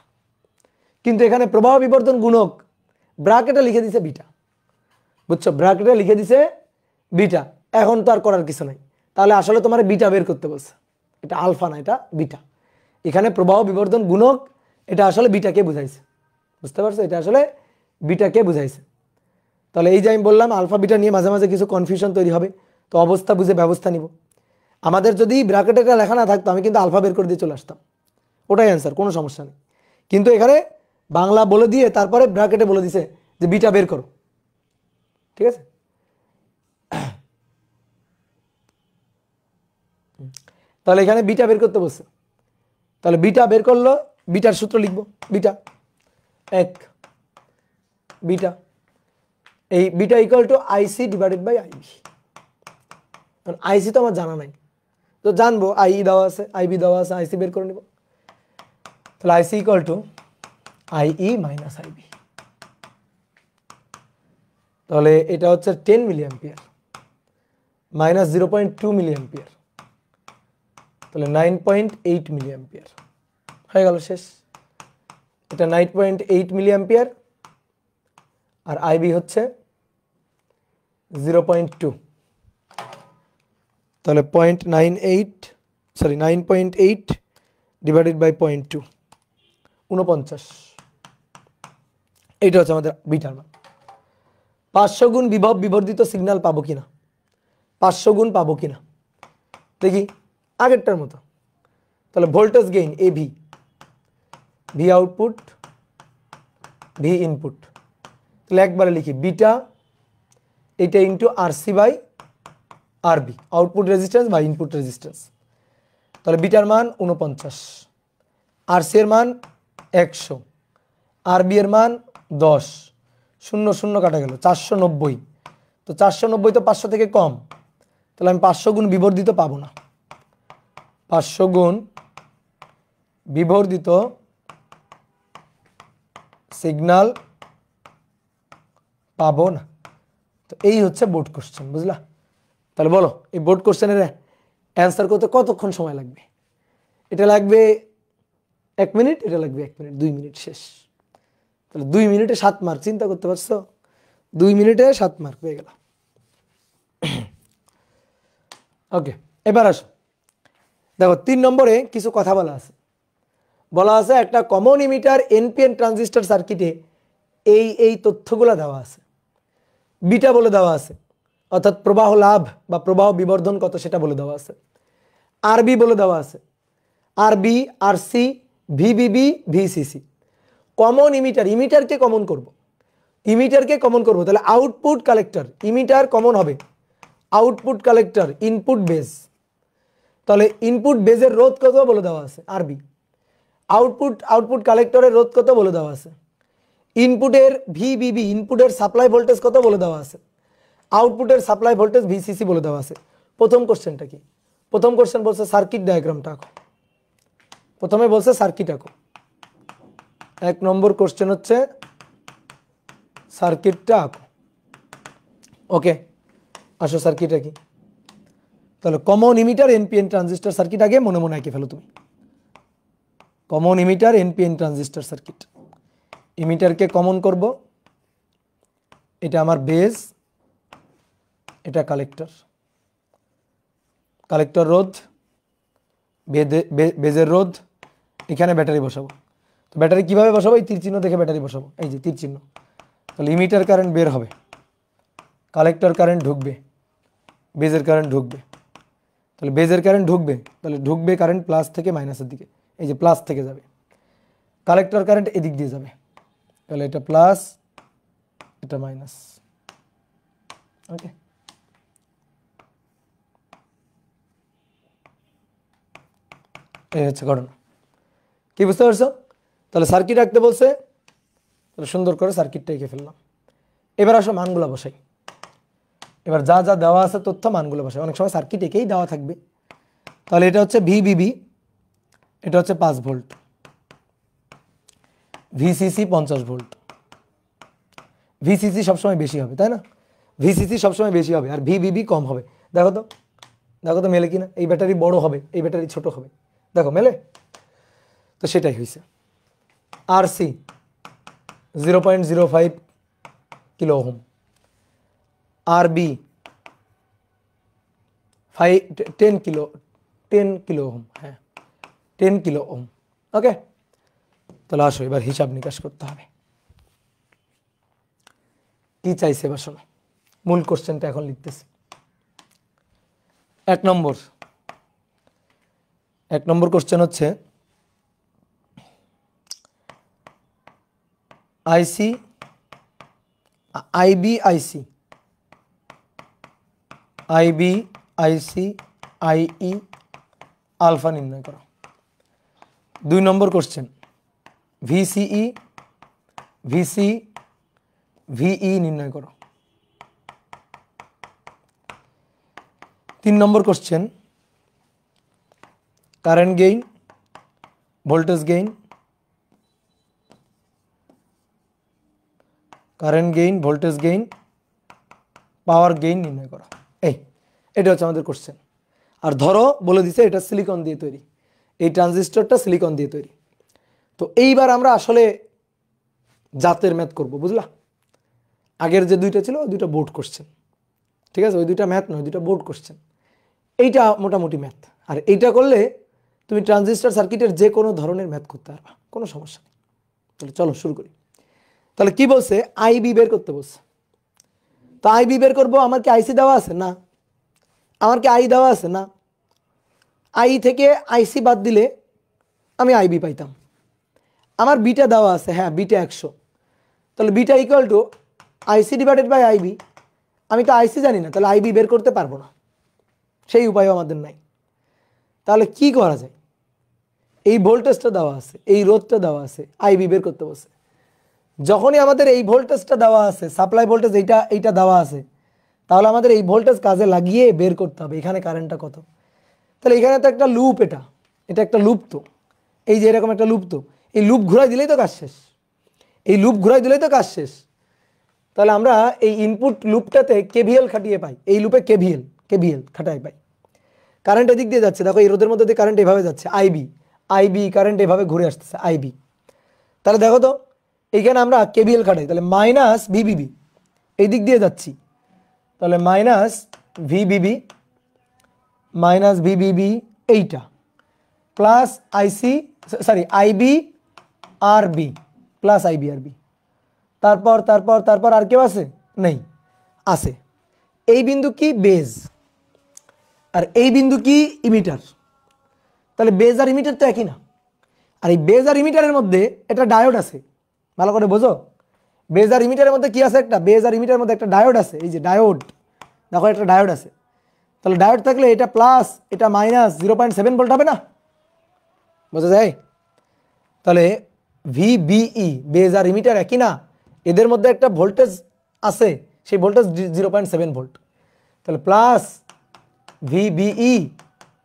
কিন্তু এখানে প্রবাহ বিবর্ধন গুণক ব্র্যাকেটে লিখে দিছে বিটা, বুঝছো, ব্র্যাকেটে লিখে দিছে বিটা। এখন তো আর করার কিছু নাই, তাহলে আসলে তোমার বিটা বের করতে বলছে। এটা আলফা না, এটা বিটা। এখানে প্রবাহ বিবর্ধন গুণক, এটা আসলে বিটাকে বুঝাইছে, বুঝতে পারছো, এটা আসলে বিটাকে বুঝাইছে। তাহলে এই যে আমি বললাম আলফা বিটা নিয়ে মাঝে মাঝে কিছু কনফিউশন তৈরি হবে, তো অবস্থা বুঝে ব্যবস্থা নিব। আমাদের যদি ব্র্যাকেটে এটা লেখা না থাকতো, আমি কিন্তু আলফা বের করে দিয়ে চলে আসতাম, ওটাই অ্যান্সার, কোনো সমস্যা নেই। কিন্তু এখানে বাংলা বলে দিয়ে তারপরে ব্র্যাকেটে বলে দিছে যে বিটা বের করো, ঠিক আছে। তাহলে এখানে বিটা বের করতে বলছে, তাহলে বিটা বের করলো, বিটার সূত্র লিখবো, বিটা এক বিটা, এই beta equal to IC divided by IB. IC তো আমার জানা নাই, তো জানবো আই দেওয়া আছে, আইবি দেওয়া আছে, আইসি বের করে নিব। তাহলে IC equal to IE minus IB. তাহলে এটা হচ্ছে 10 milliampere minus 0.2 milliampere, তাহলে 9.8 মিলি অ্যাম্পিয়ার হয়ে গেল, শেষ। এটা 9.8 মিলি অ্যাম্পিয়ার, আর আইবি হচ্ছে 0.2, তাহলে 9.8 ডিভাইডেড বাই 0.2, 49। এইটা হচ্ছে আমাদের বিটার মান। 500 গুণ বিভব বিবর্ধিত সিগন্যাল পাবো কিনা, 500 গুণ পাবো কিনা দেখি, আগেরটার মতো। তাহলে voltage gain AV, V output, V input, তাহলে একবারে লিখি বিটা এটা into RC by RB, output resistance বা ইনপুট রেজিস্ট্যান্স। তাহলে বিটার মান 49, আরসি এর মান 100, আরবি এর মান 10, 0 0 কাটা গেল 490। তো 490 তো 500 থেকে কম, তাহলে আমি 500 গুণ বিবর্ধিত পাবো না, 500 গুণ বিবর্ধিত সিগন্যাল পাবো না। তো এই হচ্ছে বোর্ড কোশ্চেন, বুঝলা। তাহলে বলো এই বোর্ড কোশ্চেনের অ্যান্সার করতে কতক্ষণ সময় লাগবে? এটা লাগবে 1 মিনিট, এটা লাগবে 1 মিনিট, 2 মিনিট, শেষ। তাহলে 2 মিনিটে 7 মার্ক, চিন্তা করতে পারছো, 2 মিনিটে 7 মার্ক পেয়ে গেল। ওকে, এবার আসো, দেখো 3 নম্বরে কিছু কথা বলা আছে। বলা আছে একটা কমন ইমিটার এনপিএন ট্রানজিস্টর সার্কিটে এই তথ্যগুলো দেওয়া আছে, বিটা বলে দেওয়া আছে, অর্থাৎ প্রবাহ লাভ বা প্রবাহ বিবর্ধন কত সেটা বলে দেওয়া আছে, আরবি বলে দেওয়া আছে, RB, RC, VBB, VCC. Common emitter, ইমিটারকে কমন করব, ইমিটারকে কমন করব, তাহলে আউটপুট কালেক্টর, ইমিটার কমন হবে, আউটপুট কালেক্টর, ইনপুট বেজ। তাহলে ইনপুট বেজের রোধ কত বলে দেওয়া আছে আরবি, আউটপুট কালেক্টরের রোধ কত বলে দেওয়া আছে, ইনপুটের ভিবিবি, ইনপুটের সাপ্লাই ভোল্টেজ কত বলে দেওয়া আছে, আউটপুটের সাপ্লাই ভোল্টেজ ভিসিসি বলে দেওয়া আছে। প্রথম কোশ্চেনটা কি? প্রথম কোশ্চেন বলছে সার্কিট ডায়াগ্রামটা আঁকো, প্রথমে বলছে সার্কিট আঁকো। 1 নম্বর কোশ্চেন হচ্ছে সার্কিটটা আঁকো। ওকে, আসো সার্কিট আঁকি। তাহলে common emitter NPN transistor circuit আগে মনে মনে এঁকে ফেলো তুমি। Common emitter NPN transistor circuit, ইমিটারকে কমন করব, এটা আমার বেজ, এটা কালেক্টর, কালেক্টর রোধ, বেজের রোধ, এখানে ব্যাটারি বসাবো। তো ব্যাটারি কিভাবে বসাবো? এই তীর চিহ্ন দেখে ব্যাটারি বসাবো, এই যে তীর চিহ্ন। তাহলে ইমিটার কারেন্ট বের হবে, কালেক্টর কারেন্ট ঢুকবে, বেজের কারেন্ট ঢুকবে। তাহলে বেজের কারেন্ট ঢুকবে, তাহলে ঢুকবে কারেন্ট প্লাস থেকে মাইনাসের দিকে, এই যে প্লাস থেকে যাবে। কালেক্টর কারেন্ট এদিক দিয়ে যাবে, তাহলে এটা প্লাস, এটা মাইনাস। ওকে, এই হচ্ছে ঘটনা। কি বুঝতে পারছো? তাহলে সার্কিট আঁকতে বলছে, তাহলে সুন্দর করে সার্কিটটা এঁকে ফেললাম। এবার আসো মানগুলো বসাই। এবার যা যা দেওয়া আছে তথ্য মানগুলো বসাই। অনেক সময় সার্কিট এঁকেই দেওয়া থাকবে। তাহলে এটা হচ্ছে ভিবিবি, এটা হচ্ছে 5 ভোল্ট, ভিসিসি 50 ভোল্ট। ভিসিসি সবসময় বেশি হবে, তাই না? ভিসিসি সবসময় বেশি হবে আর ভিবিবি কম হবে। দেখো তো, দেখো তো মেলে কিনা? এই ব্যাটারি বড় হবে, এই ব্যাটারি ছোট হবে, দেখো মেলে? তো সেটাই হয়েছে। আর সি 0.05 কিলো ওহম, আর বি 10 কিলো ওহম, হ্যাঁ 10 কিলো ওহম। ওকে, তাহলে আসো এবার হিসাব নিকাশ করতে হবে। কি চাইছে এবার শোনো, মূল কোশ্চেনটা এখন লিখতেছি। 1 নম্বর কোশ্চেন হচ্ছে আইসি আইবি আইসি আইই আলফা নির্ণয় করো। 2 নম্বর কোশ্চেন ভিসিই ভিই নির্ণয় করো। 3 number question current gain, voltage gain, power gain নির্ণয় করো। এটা হচ্ছে আমাদের কোশ্চেন। আর ধরো বলে দিছে এটা সিলিকন দিয়ে তৈরি, এই ট্রানজিস্টরটা সিলিকন দিয়ে তৈরি। তো এইবার আমরা আসলে জাতের ম্যাথ করব, বুঝলা? আগের যে 2টা ছিল ওই 2টা বোর্ড কোশ্চেন, ঠিক আছে? ওই 2টা ম্যাথ নয়, 2টা বোর্ড কোশ্চেন। এইটা মোটামুটি ম্যাথ। আর এইটা করলে তুমি ট্রানজিস্টর সার্কিটের যে কোনো ধরনের ম্যাথ করতে পারবা, কোনো সমস্যা নেই। তাহলে চলো শুরু করি। তাহলে কি বলছে? আইবি বের করতে বলছে। তো আইবি বের করবো, আমার কি আইসি দেওয়া আছে? না। আমার কি আই দেওয়া আছে? না। আই থেকে আইসি বাদ দিলে আমি আইবি পাইতাম। আমার বিটা দেওয়া আছে, হ্যাঁ বিটা 100, তাহলে beta equal to IC divided by IB. আমি তো আইসি জানি না, তাহলে আইবি বের করতে পারবো না, সেই উপায়ও আমাদের নাই। তাহলে কি করা যায়? এই ভোল্টেজটা দেওয়া আছে, এই রোধটা দেওয়া আছে, আইবি বের করতে বলছে। যখনই আমাদের এই ভোল্টেজটা দেওয়া আছে, সাপ্লাই ভোল্টেজ এইটা দেওয়া আছে, তাহলে আমাদের এই ভোল্টেজ কাজে লাগিয়ে বের করতে হবে এখানে কারেন্টটা কত। তাহলে এখানে তো একটা লুপ, এটা একটা লুপ। তো এই যে এরকম একটা লুপ, তো এই লুপ ঘুরাই দিলেই তো কাজ শেষ, এই লুপ ঘুরাই দিলেই তো কাজ শেষ। তাহলে আমরা এই ইনপুট লুপটাতে কেভিএল খাটিয়ে পাই, এই লুপে কেভিএল খাটাই পাই। কারেন্ট এদিক দিয়ে যাচ্ছে, দেখো এই রোদের মধ্যে দিয়ে কারেন্ট এভাবে যাচ্ছে, আইবি কারেন্ট এভাবে ঘুরে আসতেছে, আইবি। তাহলে দেখো তো এইখানে আমরা কেভিএল খাটাই, তাহলে মাইনাস ভিবিবি এই দিক দিয়ে যাচ্ছি, তাহলে মাইনাস ভিবিবি এইটা প্লাস আইবি আরবি প্লাস আইবি আরবি। তারপর আর কেউ আছে? নেই। আছে। এই বিন্দু কি? বেজ। আর এই বিন্দু কি? ইমিটার। তাহলে বেজ আর ইমিটার তো একই না। আর এই বেজ আর ইমিটারের মধ্যে একটা ডায়োড আছে, ভালো করে বোঝো। বেজ আর ইমিটারের মধ্যে কি আছে? বেজ আর ইমিটারের মধ্যে একটা ডায়োড আছে। এই যে ডায়োড, দেখো একটা ডায়োড আছে। তাহলে ডায়োড থাকলে এটা প্লাস এটা মাইনাস 0.7 ভোল্ট হবে না? বোঝা যায়? তাহলে ভিবিই বেজ আর ইমিটার একই না, এদের মধ্যে একটা ভোল্টেজ আছে, সেই ভোল্টেজ 0.7 ভোল্ট। তাহলে প্লাস ভিবিই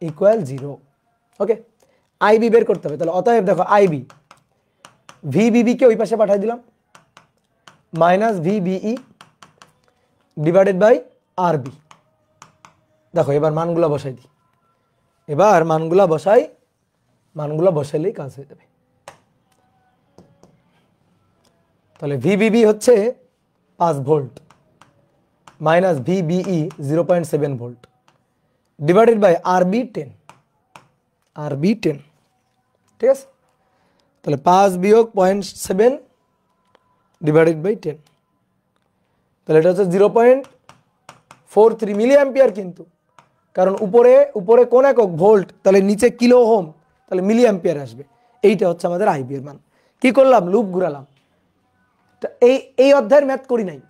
ইকুয়াল 0। ওকে, আইবি বের করতে হবে। তাহলে অতএব দেখো আইবি ভিবিবিকে ওই পাশে পাঠিয়ে দিলাম, মাইনাস ভিবিই ডিভাইডেড বাই আরবি। দেখো এবার মানগুলা বসাই দিই, মানগুলা বসাইলেই কাজ হয়ে যাবে। তাহলে ভিবিবি হচ্ছে 5 volt minus VBE 0.7 volt divided by RB 10, ঠিক আছে? তাহলে 5 বিয়োগ 0.7 ডিভাইডেড বাই 10, তাহলে এটা হচ্ছে 0.43 মিলি অ্যাম্পিয়ার। কিন্তু কারণ উপরে কোন একক? ভোল্ট, তাহলে নিচে কিলো ওহম, তাহলে মিলি অ্যাম্পিয়ার আসবে। এইটা হচ্ছে আমাদের আইবি এর মান। কি করলাম? লুপ ঘুরালাম। এই অধ্যায়ের ম্যাথ করি নাই,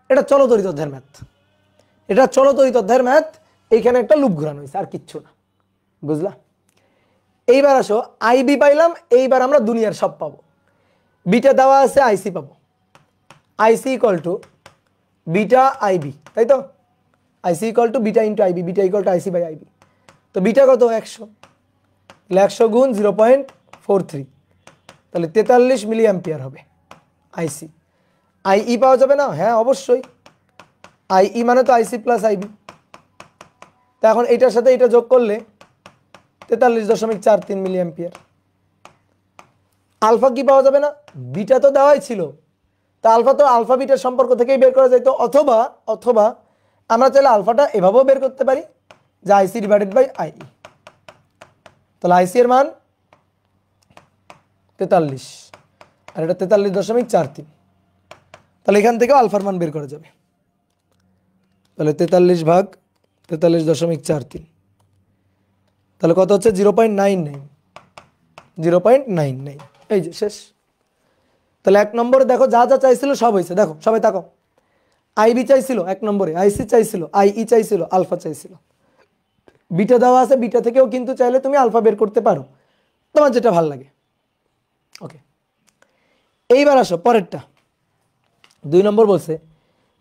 এটা চলতরিত অধ্যায়ের ম্যাথ, এইখানে একটা লুপ ঘুরানো হয়েছে, আর কিচ্ছু না, বুঝলা? এইবার আসো আইবি পাইলাম, এইবার আমরা দুনিয়ার সব পাবো। বিটা দেওয়া আছে, আইসি পাবো। IC equal to beta IB, তাই তো? IC equal to beta into IB, beta equal to IC by IB. তো বিটা কত? 100, 100 গুণ 0.43, তাহলে 43 মিলি অ্যাম্পিয়ার হবে আইসি। আইই পাওয়া যাবে না? হ্যাঁ অবশ্যই, আইই মানে তো আইসি প্লাস আইবি। তো এখন এটার সাথে এটা যোগ করলে 43.43 মিলি অ্যাম্পিয়ার। আলফা কি পাওয়া যাবে না? বিটা তো দেওয়াই ছিল, তা আলফা তো আলফা বিটার সম্পর্ক থেকেই বের করা যায়। তো অথবা অথবা আমরা চাইলে আলফাটা এভাবেও বের করতে পারি, যে আইসি ডিভাইডেড বাই আইই। তাহলে আইসি এর মান 43 আর এটা 43.43, তাহলে এখান থেকেও আলফার মান বের করা যাবে। তাহলে 43 ভাগ 43.43, তাহলে কত হচ্ছে? 0.99, 0.99। এই যে শেষ। তাহলে 1 নম্বরে দেখো যা যা চাইছিল সব হয়েছে। দেখো সবাই তাকাও, আইবি চাইছিল 1 নম্বরে, আইসি চাইছিল, আইই চাইছিল, আলফা চাইছিল। বিটা দেওয়া আছে, বিটা থেকেও কিন্তু চাইলে তুমি আলফা বের করতে পারো, তোমার যেটা ভালো লাগে। ওকে, এইবার আসো পরেরটা। 2 নম্বর বলছে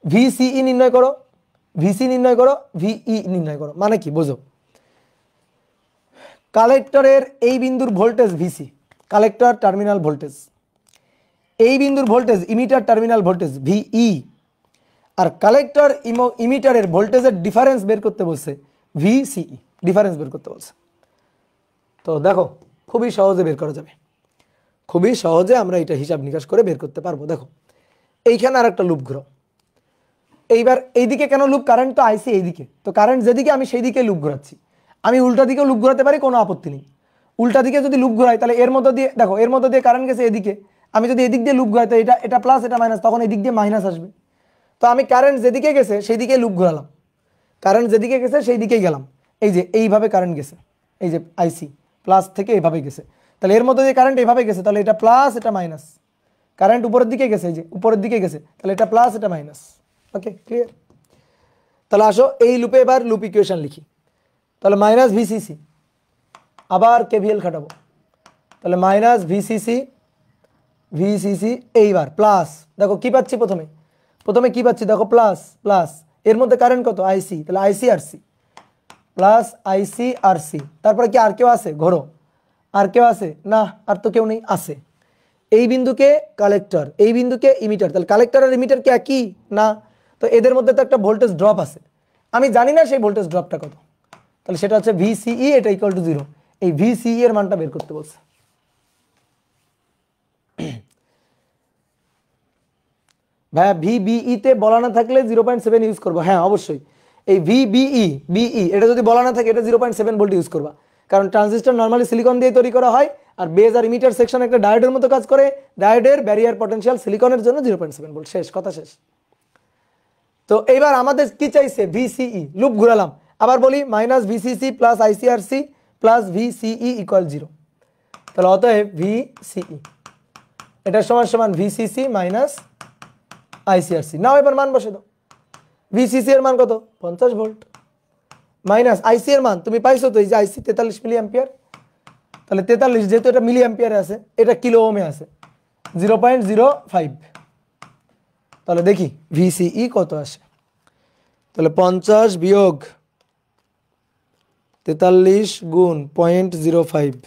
ভিসিই নির্ণয় করো, ভিসি নির্ণয় করো, ভিই নির্ণয় করো। মানে কি বোঝো? কালেক্টরের এই বিন্দুর voltage VC, collector terminal voltage. এই বিন্দুর voltage emitter terminal voltage VE, আর কালেক্টর ইমিটারের ভোল্টেজের ডিফারেন্স বের করতে বলছে ভিসিই, ডিফারেন্স বের করতে বলছে। তো দেখো খুবই সহজে বের করা যাবে, খুবই সহজে আমরা এটা হিসাব নিকাশ করে বের করতে পারবো। দেখো এইখানে আর একটা লুপ ঘোরাও। এইবার এইদিকে কেন লুপ? কারেন্ট তো আইসি এইদিকে, তো কারেন্ট যেদিকে আমি সেই দিকে লুপ ঘোরাচ্ছি। আমি উল্টা দিকেও লুপ ঘোরাতে পারি, কোনো আপত্তি নেই। উল্টা দিকে যদি লুপ ঘোরাই তাহলে এর মধ্যে দিয়ে দেখো, এর মধ্যে দিয়ে কারেন্ট গেছে এদিকে, আমি যদি এদিক দিয়ে লুপ ঘোরাই তো এটা এটা প্লাস এটা মাইনাস, তখন এদিক দিয়ে মাইনাস আসবে। তো আমি কারেন্ট যেদিকে গেছে সেই দিকে লুপ ঘোরালাম, কারেন্ট যেদিকে গেছে সেই দিকেই গেলাম। এই যে এইভাবে কারেন্ট গেছে, এই যে আইসি প্লাস থেকে এভাবে গেছে, তাহলে এর মধ্যে দিয়ে কারেন্ট এভাবে গেছে, তাহলে এটা প্লাস এটা মাইনাস। কারেন্ট উপরের দিকে গেছে, এই যে উপরের দিকে গেছে, তাহলে এটা প্লাস এটা মাইনাস। Okay clear? তাহলে আসো এই লুপে এবার লুপ ইকুয়েশন লিখি। তাহলে মাইনাস ভিসিসি, আবার কেভিএল খাটাবো, তাহলে মাইনাস ভিসিসি, ভিসিসি এইবার প্লাস। দেখো কি পাচ্ছি? প্রথমে প্রথমে কি পাচ্ছি? দেখো প্লাস প্লাস, এর মধ্যে কারেন্ট কত? আইসি, তাহলে আইসি আর সি প্লাস আইসি আর সি। তারপরে কি আর কেউ আছে? ঘোরো, আর কেউ আছে? না, আর তো কেউ নেই। আছে এই বিন্দুকে কালেক্টর, এই বিন্দুকে ইমিটার, তাহলে কালেক্টর আর ইমিটার কি একই? না, তো এদের মধ্যে তো একটা ভোল্টেজ ড্রপ আছে, আমি জানি না সেই ভোল্টেজ ড্রপটা কত, তাহলে সেটা হচ্ছে ভিসিই, এটা ইকুয়াল টু 0। এই ভিসিই এর মানটা বের করতে বলছে। ভাইয়া ভিবিই তে বলা না থাকলে 0.7 ইউজ করবো। হ্যাঁ অবশ্যই, এই ভিবিই বিই এটা যদি বলা না থাকে এটা 0.7 ভোল্ট ইউজ করবা, কারণ ট্রানজিস্টর নর্মালি সিলিকন দিয়ে তৈরি করা হয়, আর বেজ আর ইমিটার সেকশন একটা ডায়োডের মতো কাজ করে। ডায়োডের ব্যারিয়ার পটেনশিয়াল সিলিকনের জন্য 0.7 ভোল্ট। শেষ কথা, শেষ। তো এইবার আমাদের কি চাইছে? ভিসিই। লুপ ঘুরালাম, আবার বলি minus VCC plus ICRC plus VCE equal 0। তাহলে অতএব ভিসিই এটা সমান সমান ভিসিসি মাইনাস আইসিআরসি। নাও এবার মান বসে দাও। ভিসিসি এর মান কত? 50 ভোল্ট, মাইনাস আইসি এর মান তুমি পাইছো তো, এই যে আইসি 43 মিলি অ্যাম্পিয়ার। তাহলে 43 যেহেতু এটা মিলি অ্যাম্পিয়ারে আছে, এটা কিলো ওহমে আছে, 0.05। তাহলে দেখি ভিসিই কত আসে। তাহলে 50 বিয়োগ 43 গুণ 0.05,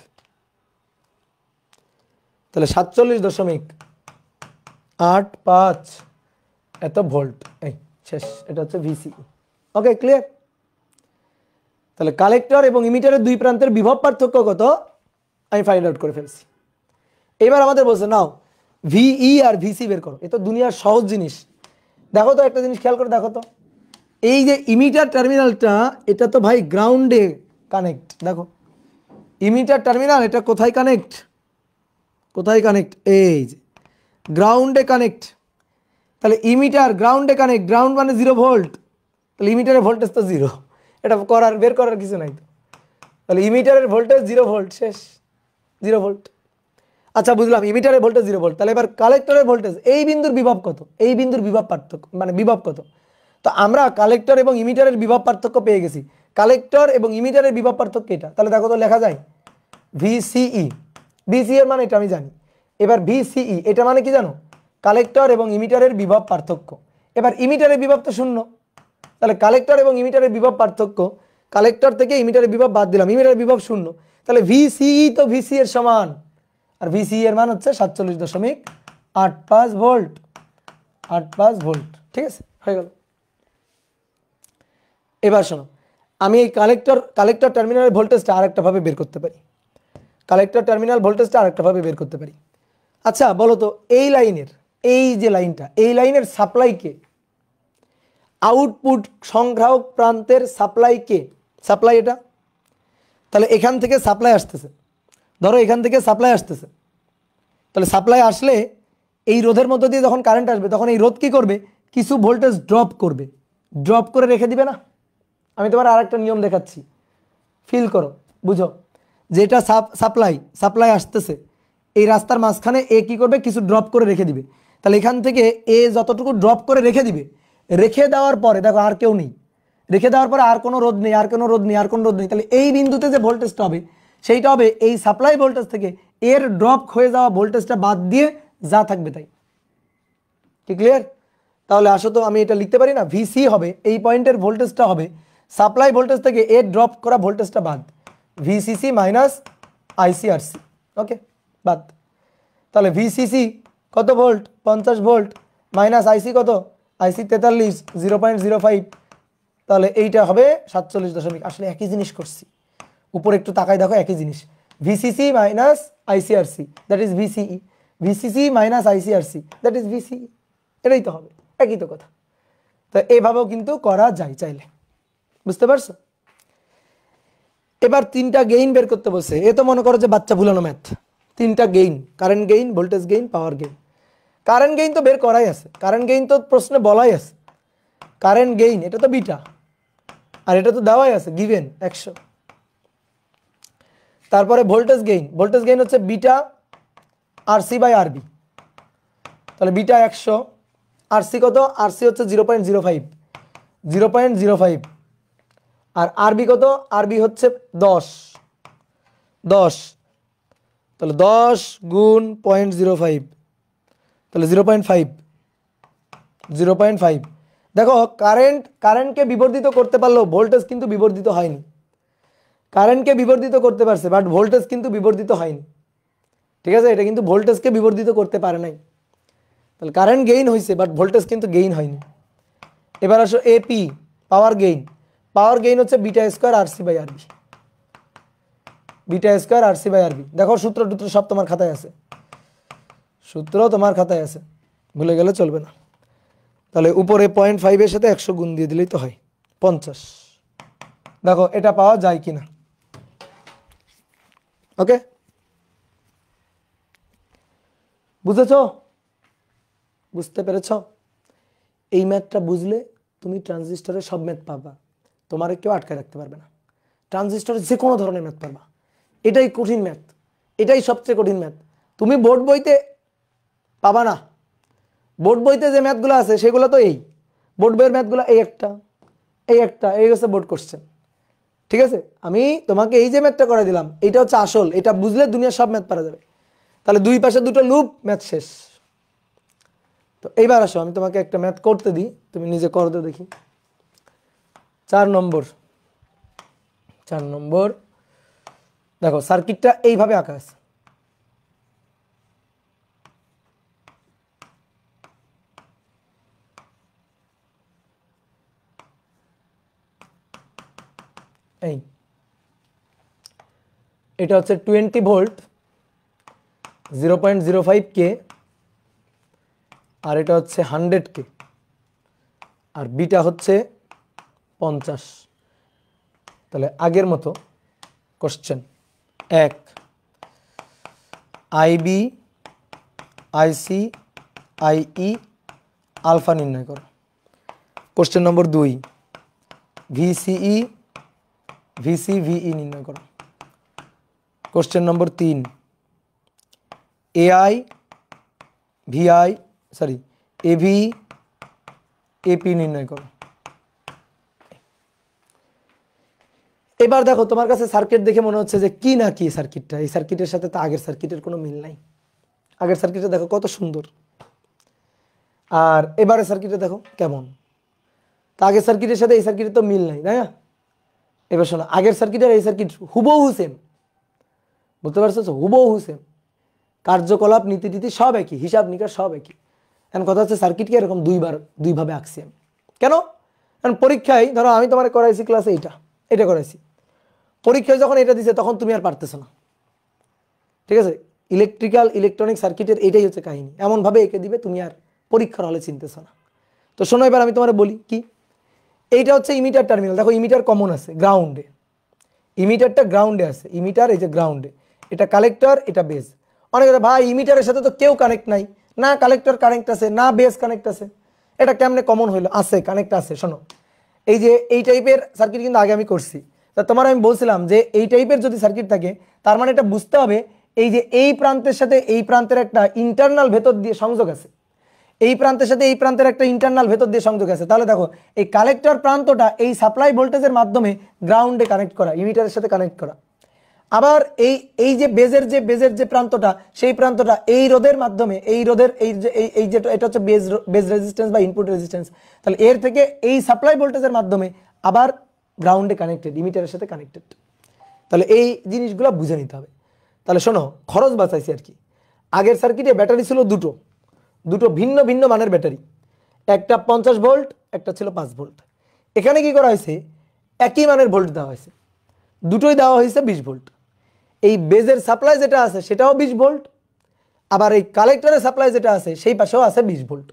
তাহলে 47.85 এত ভোল্ট। এই শেষ, এটা হচ্ছে ভিসিই। Okay clear? তাহলে কালেক্টর এবং ইমিটারের দুই প্রান্তের বিভব পার্থক্য কত আমি ফাইন্ড আউট করে ফেলছি। এবার আমাদের বলছে নাও ভিই আর ভিসি বের করো। এ তো দুনিয়ার সহজ জিনিস। দেখো তো একটা জিনিস খেয়াল করে দেখো তো, এই যে ইমিটার টার্মিনালটা এটা তো ভাই গ্রাউন্ডে কানেক্ট। দেখো ইমিটার টার্মিনাল এটা কোথায় কানেক্ট? কোথায় কানেক্ট? এই যে গ্রাউন্ডে কানেক্ট। তাহলে ইমিটার গ্রাউন্ডে কানেক্ট, গ্রাউন্ড মানে 0 ভোল্ট, তাহলে ইমিটারের ভোল্টেজ তো 0। এটা বের করার কিছু নাই তো। তাহলে ইমিটারের ভোল্টেজ 0 ভোল্ট, শেষ, 0 ভোল্ট। আচ্ছা বুঝলাম, ইমিটারের ভোল্টেজ 0 ভোল্ট। তাহলে এবার কালেক্টরের ভোল্টেজ, এই বিন্দুর বিভব কত? এই বিন্দুর বিভব পার্থক্য মানে বিভব কত? তো আমরা কালেক্টর এবং ইমিটারের বিভব পার্থক্য পেয়ে গেছি। কালেক্টর এবং ইমিটারের বিভব পার্থক্য এটা, তাহলে দেখো তো লেখা যায় ভিসিই, ভিসি এর মানে এটা আমি জানি। এবার ভিসিই এটা মানে কি জানো? কালেক্টর এবং ইমিটারের বিভব পার্থক্য। এবার ইমিটারের বিভব তো শূন্য, তাহলে কালেক্টর এবং ইমিটারের বিভব পার্থক্য, কালেক্টর থেকে ইমিটারের বিভব বাদ দিলাম, ইমিটারের বিভব শূন্য, তাহলে ভিসিই তো ভিসি এর সমান, আর ভিসি এর মান হচ্ছে 47.85 ভোল্ট, 85 ভোল্ট। ঠিক আছে, হয়ে গেল। এবার শোনো, আমি এই কালেক্টর টার্মিনাল ভোল্টেজটা আরেকটা ভাবে বের করতে পারি, কালেক্টর টার্মিনাল ভোল্টেজটা আরেকটা ভাবে বের করতে পারি। আচ্ছা বলো তো, এই লাইনের, এই যে লাইনটা, এই লাইনের সাপ্লাই কে? আউটপুট সংগ্রাহক প্রান্তের সাপ্লাই কে? সাপ্লাই এটা, তাহলে এখান থেকে সাপ্লাই আসতেছে, ধরো এখান থেকে সাপ্লাই আসতেছে, তাহলে সাপ্লাই আসলে এই রোধের মধ্য দিয়ে যখন কারেন্ট আসবে তখন এই রোধ কি করবে? কিছু ভোল্টেজ ড্রপ করবে, ড্রপ করে রেখে দিবে না? আমি তোমার আরেকটা নিয়ম দেখাচ্ছি, ফিল করো, বুঝো। যেটা সাপ্লাই আসতেছে, এই রাস্তার মাঝখানে এ কি করবে? কিছু ড্রপ করে রেখে দিবে। তাহলে এখান থেকে এ যতটুকু ড্রপ করে রেখে দিবে, রেখে দেওয়ার পরে দেখো আর কেউ নেই, রেখে দেওয়ার পরে আর কোনো রোধ নেই, আর কোনো রোধ নেই, আর কোনো রোধ নেই, তাহলে এই বিন্দুতে যে ভোল্টেজটা হবে সেইটা হবে এই সাপ্লাই ভোল্টেজ থেকে এর ড্রপ হয়ে যাওয়া ভোল্টেজটা বাদ দিয়ে যা থাকবে তাই। কি ক্লিয়ার? তাহলে আসো তো আমি এটা লিখতে পারি না, ভিসি হবে এই পয়েন্টের ভোল্টেজটা হবে সাপ্লাই ভোল্টেজ থেকে এর ড্রপ করা ভোল্টেজটা বাদ, ভিসিসি মাইনাস আইসিআরসি। ওকে, বাদ। তাহলে ভিসিসি কত ভোল্ট? 50 ভোল্ট, মাইনাস আইসি কত? আইসি 43, 0.05, তাহলে এইটা হবে 47 আসলে একই জিনিস করছি, উপরে একটু তাকাই দেখো একই জিনিস, VCC minus ICRC that is VCE, VCC minus ICRC that is VCE, এটাই তো হবে, একই তো কথা। তো এইভাবেও কিন্তু করা যায় চাইলে, বুঝতে পারছো? এবার তিনটা গেইন বের করতে বলছে, এ তো মনে করো যে বাচ্চা ভুলানো ম্যাথ। তিনটা gain, current gain, voltage gain, power gain. Current gain তো বের করাই আছে, কারেন্ট গেইন তো প্রশ্নে বলাই আছে, কারেন্ট গেইন এটা তো বিটা, আর এটা তো দেওয়াই আছে গিভেন 100। তারপরে ভোল্টেজ গেইন হচ্ছে বিটা আরসি বাই আরবি, তাহলে বিটা 100, আরসি কত? আরসি হচ্ছে 0.05, 0.05, আর আরবি কত? আরবি হচ্ছে 10, তাহলে 10 গুণ 0.05, তাহলে 0.5। দেখো কারেন্টকে বিবর্ধিত করতে পারলেও ভোল্টেজ কিন্তু বিবর্ধিত হয়নি, কারেন্টকে বিবর্ধিত করতে পারছে বাট ভোল্টেজ কিন্তু বিবর্ধিত হয়নি। ঠিক আছে, এটা কিন্তু ভোল্টেজকে বিবর্ধিত করতে পারে নাই, তাহলে কারেন্ট গেইন হয়েছে বাট ভোল্টেজ কিন্তু গেইন হয়নি। এবার আসো এপি, পাওয়ার গেইন হচ্ছে বিটা স্কোয়ার আরসি বাই আরবি, বিটা স্কোয়ার আরসি বাই আরবি। দেখো সূত্র সব তোমার খাতায় আছে, সূত্র তোমার খাতায় আছে, ভুলে গেলে চলবে না। তাহলে উপরে 0.5 এর সাথে 100 গুণ দিয়ে দিলেই তো হয় 50। দেখো এটা পাওয়া যায় কিনা। ওকে, বুঝেছো? বুঝতে পেরেছ? এই ম্যাথটা বুঝলে তুমি ট্রানজিস্টরের সব ম্যাথ পাবা, তোমার কেউ আটকে রাখতে পারবে না, ট্রানজিস্টরের যে কোনো ধরনের ম্যাথ পাবা। এটাই কঠিন ম্যাথ, এটাই সবচেয়ে কঠিন ম্যাথ, তুমি বোর্ড বইতে পাবা না। বোর্ড বইতে যে ম্যাথগুলো আছে সেগুলো তো এই বোর্ড বইয়ের ম্যাথগুলো, এই হচ্ছে বোর্ড কোশ্চেন। ঠিক আছে, আমি তোমাকে এই যে ম্যাথটা করে দিলাম এটা হচ্ছে আসল, এটা বুঝলে দুনিয়ার সব ম্যাথ পারা যাবে। তাহলে দুই পাশে দুটো লুপ, ম্যাথ শেষ। তো এইবার আসো আমি তোমাকে একটা ম্যাথ করতে দিই, তুমি নিজে করতে দেখি। 4 নম্বর দেখো, সার্কিটটা এইভাবে আঁকা আছে, এই এটা হচ্ছে 20 ভোল্ট 0.05 কে, আর এটা হচ্ছে 100 কে, আর বিটা হচ্ছে 50। তাহলে আগের মতো question 1, IB, IC, IE, alpha নির্ণয় করো। কোশ্চেন নম্বর 2, ভিসিই, ভিসিভিই নির্ণয় করো। কোশ্চেন নম্বর 3, এআই, এভি, এপি নির্ণয় করো। এবার দেখো তোমার কাছে সার্কিট দেখে মনে হচ্ছে যে কি না কি সার্কিটটা, এই সার্কিটের সাথে তো আগের সার্কিটের কোনো মিল নাই। আগের সার্কিটে দেখো কত সুন্দর, আর এবারে সার্কিটে দেখো কেমন। তা আগের সার্কিটের সাথে এই সার্কিটের তো মিল নাই, তাই না? এবার শোনো, আগের সার্কিট আর এই সার্কিট হুবহু সেম, বুঝতে পারছো? হুবহু সেম, কার্যকলাপ নীতি নীতি সব একই, হিসাব নিকাশ সব একই। এখন কথা হচ্ছে সার্কিটকে এরকম দুইভাবে আঁকছি আমি। কেন? কারণ পরীক্ষায় ধরো আমি তোমার করাইছি ক্লাসে এটা করাইছি, পরীক্ষায় যখন এটা দিছে তখন তুমি আর পারতেছো না, ঠিক আছে? ইলেকট্রনিক সার্কিটের এটাই হচ্ছে কাহিনী, এমনভাবে এঁকে দিবে তুমি আর পরীক্ষার হলে চিনতেছো না। তো শোনো, এবার আমি তোমার বলি কি, এইটা হচ্ছে ইমিটার টার্মিনাল। দেখো ইমিটার কমন আছে গ্রাউন্ডে, ইমিটারটা গ্রাউন্ডে আছে, ইমিটার এই যে গ্রাউন্ডে, এটা কালেক্টর, এটা বেস। অনেকে ভাই ইমিটারের সাথে তো কেউ কানেক্ট নাই, না কালেক্টর কানেক্ট আছে না বেস কানেক্ট আছে, এটা কেমনে কমন হইলো? আছে, কানেক্ট আছে। শোনো, এই যে এই টাইপের সার্কিট কিন্তু আগে আমি করছি, তা তোমার আমি বলছিলাম যে এই টাইপের যদি সার্কিট থাকে তার মানে এটা বুঝতে হবে এই যে এই প্রান্তের সাথে এই প্রান্তের একটা ইন্টারনাল ভেতর দিয়ে সংযোগ আছে, এই প্রান্তের সাথে এই প্রান্তের একটা ইন্টারনাল ভেতর দিয়ে সংযোগ আছে। তাহলে দেখো এই কালেক্টর প্রান্তটা এই সাপ্লাই ভোল্টেজের মাধ্যমে গ্রাউন্ডে কানেক্ট করা, ইমিটারের সাথে কানেক্ট করা। আবার এই এই যে বেজের যে প্রান্তটা, সেই প্রান্তটা এই রোধের মাধ্যমে, এই রোধের এই যে এটা হচ্ছে বেজ রেজিস্ট্যান্স বা ইনপুট রেজিস্ট্যান্স, তাহলে এর থেকে এই সাপ্লাই ভোল্টেজের মাধ্যমে আবার গ্রাউন্ডে কানেক্টেড, ইমিটারের সাথে কানেক্টেড। তাহলে এই জিনিসগুলো বুঝে নিতে হবে। তাহলে শোনো, খরচ বাঁচাইছি আর কি। আগের সার্কিটে ব্যাটারি ছিল দুটো ভিন্ন ভিন্ন মানের ব্যাটারি, একটা 50 ভোল্ট, একটা ছিল 5 ভোল্ট। এখানে কি করা হয়েছে, একই মানের ভোল্ট দেওয়া হয়েছে, দুটোই দেওয়া হয়েছে 20 ভোল্ট। এই বেজের সাপ্লাই যেটা আছে সেটাও 20 ভোল্ট, আবার এই কালেক্টরের সাপ্লাই যেটা আছে সেই পাশেও আছে 20 ভোল্ট।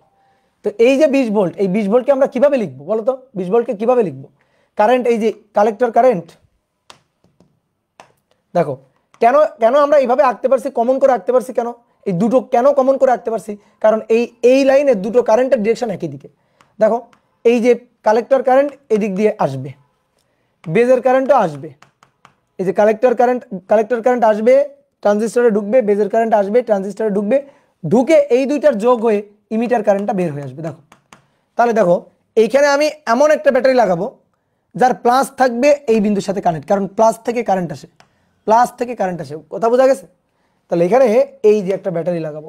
তো এই যে 20 ভোল্ট, এই 20 ভোল্টকে আমরা কিভাবে লিখবো বলো তো? 20 ভোল্টকে কিভাবে লিখবো? কারেন্ট, এই যে কালেক্টর কারেন্ট, দেখো কেন কেন আমরা এইভাবে আঁকতে পারছি, কমন করে আঁকতে পারছি কেন? এই দুটো কেন কমন করে আঁকতে পারছি? কারণ এই লাইনে দুটো কারেন্টের ডিরেকশন একই দিকে। দেখো এই যে কালেক্টর কারেন্ট এদিক দিয়ে আসবে, বেজের কারেন্টও আসবে। এই যে কালেক্টর কারেন্ট আসবে, ট্রানজিস্টরে ঢুকবে, বেজের কারেন্ট আসবে, ট্রানজিস্টরে ঢুকবে, ঢুকে এই দুইটার যোগ হয়ে ইমিটার কারেন্টটা বের হয়ে আসবে। দেখো তাহলে দেখো এইখানে আমি এমন একটা ব্যাটারি লাগাবো যার প্লাস থাকবে এই বিন্দুর সাথে কানেক্ট, কারণ প্লাস থেকে কারেন্ট আসে, কথা বোঝা গেছে? তাহলে এখানে এই যে একটা ব্যাটারি লাগাবো,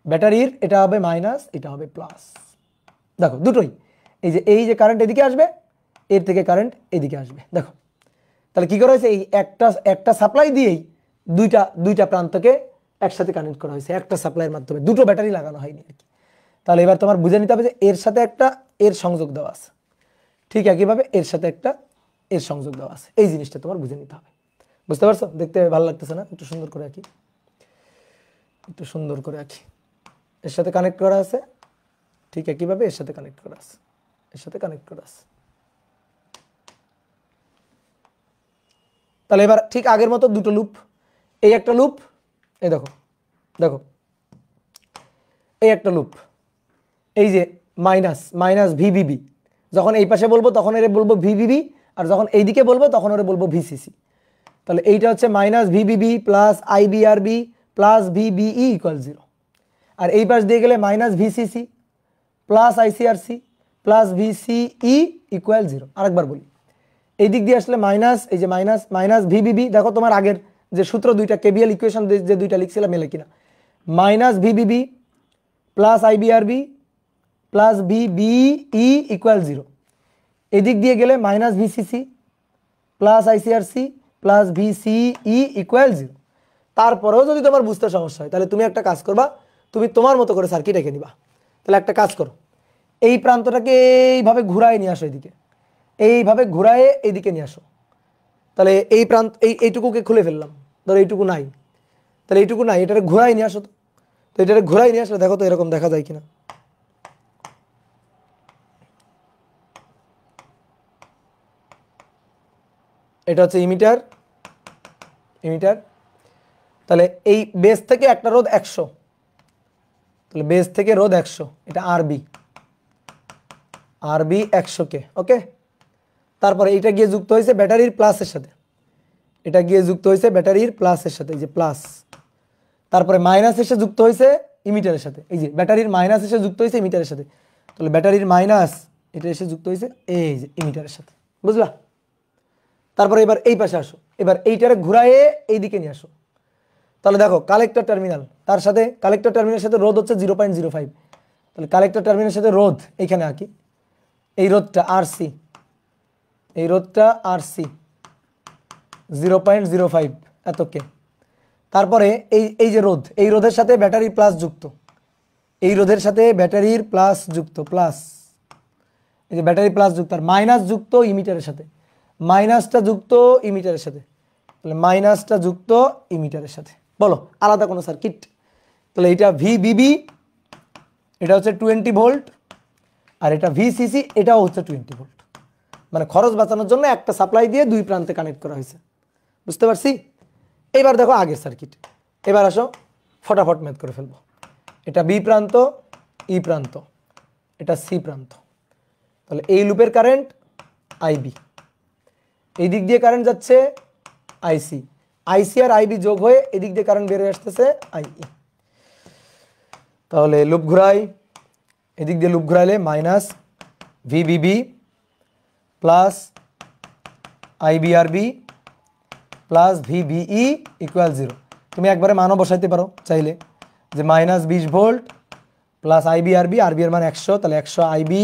ব্যাটারির এটা হবে মাইনাস, এটা হবে প্লাস। দেখো দুটোই, এই যে কারেন্ট এদিকে আসবে, এর থেকে কারেন্ট এদিকে আসবে। দেখো তাহলে কি করা হয়েছে, এই একটা সাপ্লাই দিয়েই দুইটা প্রান্তকে একসাথে কানেক্ট করা হয়েছে, একটা সাপ্লাইয়ের মাধ্যমে, দুটো ব্যাটারি লাগানো হয়নি আর কি। তাহলে এবার তোমার বুঝে নিতে হবে যে এর সাথে একটা এর সংযোগ দেওয়া আছে, ঠিক একইভাবে এর সাথে একটা এর সংযোগ দেওয়া আছে। এই জিনিসটা তোমার বুঝে নিতে হবে। বুঝতে পারছো? দেখতে ভালো লাগতেছে না? একটু সুন্দর করে আঁকি, এর সাথে কানেক্ট করা আছে, ঠিক একইভাবে এর সাথে কানেক্ট করা আছে, তাহলে এবার ঠিক আগের মতো দুটো লুপ, এই একটা লুপ, এই দেখো এই একটা লুপ, এই যে মাইনাস ভিবিবি, যখন এই পাশে বলবো তখন এর বলবো ভিবিবি, আর যখন এইদিকে বলবো তখন ওরে বলবো ভিসিসি। তাহলে এইটা হচ্ছে minus VBB plus IBRB plus VBE equal 0, আর এই পাশ দিয়ে গেলে minus VCC plus ICRC plus VCE equal 0। আরেকবার বলি, এই দিক দিয়ে আসলে মাইনাস, এই যে মাইনাস ভিবিবি, দেখো তোমার আগের যে সূত্র দুইটা কেবিএল ইকুয়েশন যে দুইটা লিখছিলাম মেলে কিনা, minus VBB plus IBRB plus VBE equal 0। এই দিক দিয়ে গেলে minus VCC plus ICRC plus VCE equal 0। তারপরেও যদি তোমার বুঝতে সমস্যা হয় তাহলে তুমি একটা কাজ করবা, তুমি তোমার মতো করে সার্কিট এঁকে নিবা। তাহলে একটা কাজ করো, এই প্রান্তটাকে এইভাবে ঘুরায় নিয়ে আসো, এইভাবে ঘুরায় এইদিকে নিয়ে আসো। তাহলে এই প্রান্ত এইটুকুকে খুলে ফেললাম, ধরো এইটুকু নাই, তাহলে এইটুকু নাই, এটাকে ঘুরাই নিয়ে আসো। তো এটাকে ঘুরাই নিয়ে আসলে দেখো তো এরকম দেখা যায় কিনা। এটা হচ্ছে ইমিটার, তাহলে এই বেস থেকে একটা রোধ 100, তাহলে বেস থেকে রোধ 100, এটা আরবি 100K, ওকে। তারপরে এটা গিয়ে যুক্ত হয়েছে ব্যাটারির প্লাসের সাথে, এই যে প্লাস, তারপরে মাইনাস এসে যুক্ত হয়েছে ইমিটারের সাথে, এই যে ব্যাটারির মাইনাস এসে যুক্ত হয়েছে ইমিটারের সাথে, তাহলে ব্যাটারির মাইনাস এটা এসে যুক্ত হয়েছে এই যে ইমিটারের সাথে, বুঝলা? তারপরে এবার এই পাশে আসো, এবার এইটারে ঘুরায়ে এই দিকে নিয়ে আসো। তাহলে দেখো কালেক্টর টার্মিনাল, তার সাথে কালেক্টর টার্মিনালের সাথে রোধ হচ্ছে 0.05। তাহলে কালেক্টর টার্মিনালের সাথে রোধ এইখানে আঁকি, এই রোধটা আরসি, এই রোধটা আরসি 0.05 এত কে। তারপরে এই যে রোধ, এই রোধের সাথে ব্যাটারি প্লাস যুক্ত, এই রোধের সাথে ব্যাটারির প্লাস যুক্ত, প্লাস এই যে ব্যাটারি প্লাস যুক্ত আর মাইনাস যুক্ত ইমিটারের সাথে, মাইনাসটা যুক্ত ইমিটারের সাথে, তাহলে মাইনাসটা যুক্ত ইমিটারের সাথে। বলো আলাদা কোনো সার্কিট? তাহলে এটা ভিবিবি, এটা হচ্ছে 20 ভোল্ট, আর এটা ভিসিসি, এটাও হচ্ছে 20 ভোল্ট। মানে খরচ বাঁচানোর জন্য একটা সাপ্লাই দিয়ে দুই প্রান্তে কানেক্ট করা হয়েছে, বুঝতে পারছি? এবার দেখো আগের সার্কিট, এবার আসো ফটাফট ম্যাথ করে ফেলবো। এটা বি প্রান্ত, ই প্রান্ত, এটা সি প্রান্ত। তাহলে এই লুপের কারেন্ট আইবি, এই দিক দিয়ে কারেন্ট যাচ্ছে আইসি, আইসি আর আইবি যোগ হয়ে এদিক দিয়ে কারেন্ট বের হয়ে আসতেছে আইই। তাহলে লুপ ঘুরাই, এদিক দিয়ে লুপ ঘুরাইলে minus VBB plus IBRB plus VBE equal 0। তুমি একবারে মানও বসাইতে পারো চাইলে, যে মাইনাস 20 ভোল্ট প্লাস আইবিআরবি, আরবি এর মান 100, তাহলে 100 আইবি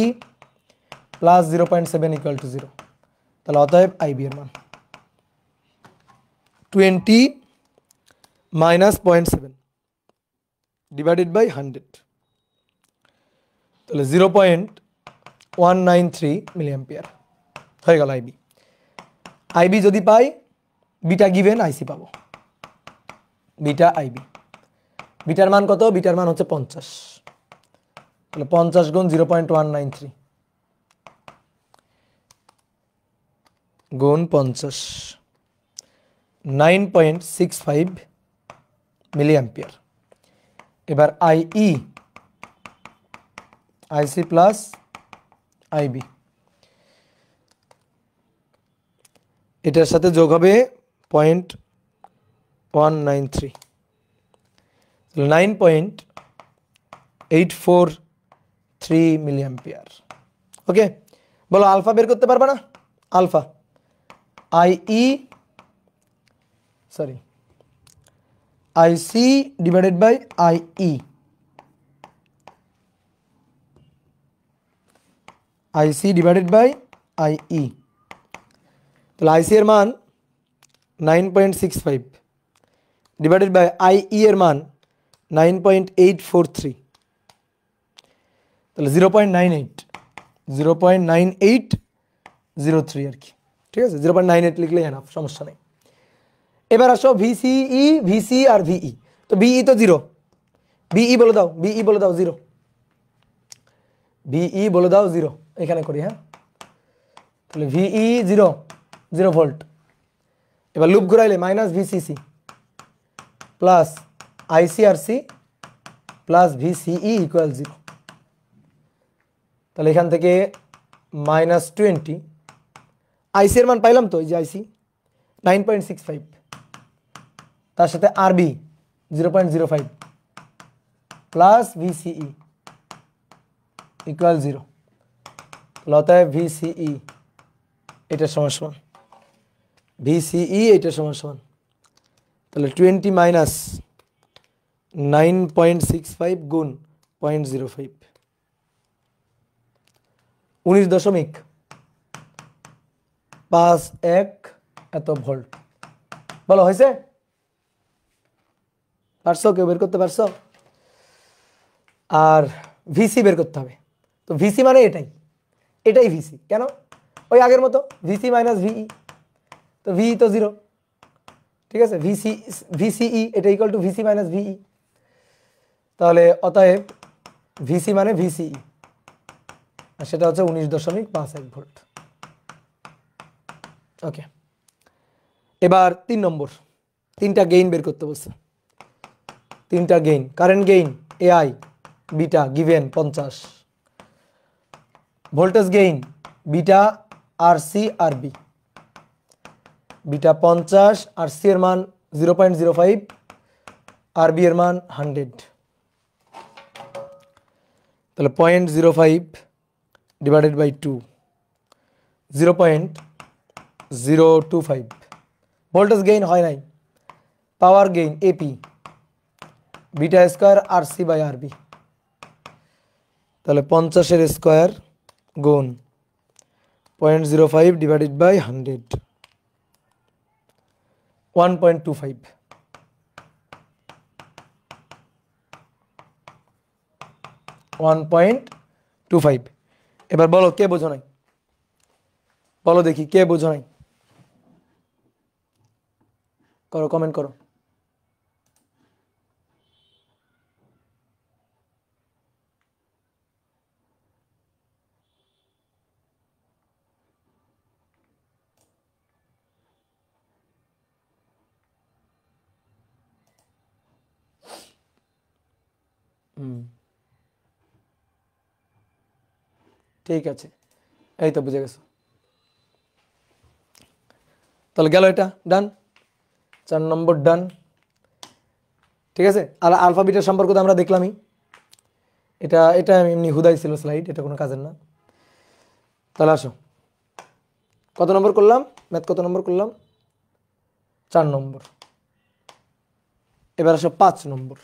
প্লাস 0.7 ইকুয়াল টু 0। তাহলে অতএব আইবি এর মান 20 মাইনাস 0.7 ডিভাইডেড বাই 100, তাহলে 0.193 মিলি অ্যাম্পিয়ার হয়ে গেল আইবি। আইবি যদি পাই, বিটা গিভেন আইসি পাবো, বিটা আইবি। বিটার মান কত? বিটার মান হচ্ছে 50, তাহলে 50 গুণ 0.193 গুণ 50, 9.65 মিলি অ্যাম্পিয়ার। এবার আইই, আইসি প্লাস আইবি, এটার সাথে যোগ হবে 0.193, 9.843 মিলি অ্যাম্পিয়ার। ওকে, বলো আলফা বের করতে পারবে না? Alpha IE sorry IC divided by IE, IC divided by IE. তাহলে আইসি এর মান 9.65 ডিভাইডেড বাই আইই এর মান 9.843, তাহলে 0.9803 আর কি, ঠিক আছে? 0.98 লিখলে এনাফ, সমস্যা নেই। এবার আসো ভিসিই, ভিসি আর ভিই। তো ভিই তো 0, ভিই বলে দাও, ভিই বলে দাও 0, ভিই বলে দাও 0, এখানে করি। হ্যাঁ, তাহলে ভিই 0 ভোল্ট। এবার লুপ ঘুরাইলে minus VCC plus ICRC plus VCE equal 0। তাহলে এখান থেকে -20, আইসি এর মান পাইলাম তো, এই যে আইসি 9.65, তার সাথে আরবি 0.05 প্লাস ভিসিই ইকুয়াল 0। অতএব ভিসিই এটা সমান সমান, ভিসিই এটা সমান সমান, তাহলে 20 মাইনাস 9.65 গুণ 0.05, 19.51 এত ভোল্ট। বলো হয়েছে? পারছো? কেউ বের করতে পারছো? আর ভিসি বের করতে হবে। তো ভিসি মানে এটাই, এটাই ভিসি। কেন? ওই আগের মতো ভিসি মাইনাস ভিই, তো ভি তো 0, ঠিক আছে? ভিসিই এটা ইকুয়াল টু ভিসি মাইনাস ভিই। তাহলে অতএব ভিসি মানে ভিসিই, আর সেটা হচ্ছে 19.51 ভোল্ট। ওকে, এবার 3 নম্বর, 3টা গেইন বের করতে বলছে। 3টা gain, current gain AI beta given 50, voltage gain beta RC আরবি, বিটা 50, আরসি এর মান 0.05, আরবি এর মান 100, তাহলে 0.05 ডিভাইডেড বাই 2, 0.193 025 ভোল্টেজ গেইন হয় নাই, power gain AP beta square RC by RB, তাহলে 50-এর স্কোয়ার গুণ 0.05 ডিভাইডেড বাই 100 1.25 1.25। এবার বলো কে বোঝো নাই, বলো দেখি কে বোঝো নাই, করো কমেন্ট করো। ঠিক আছে, এই তো বুঝে গেছো। তাহলে গেল এটা ডান, 4 নম্বর ডান। ঠিক আছে, আর আলফা বিটার সম্পর্ক তো আমরা দেখলামই, এটা এটা এমনি হুদাই ছিল স্লাইড, এটা কোনো কাজের না। তাহলে আসো, কত নম্বর করলাম ম্যাথ, কত নম্বর করলাম? 4 নম্বর। এবার আসো 5 নম্বর।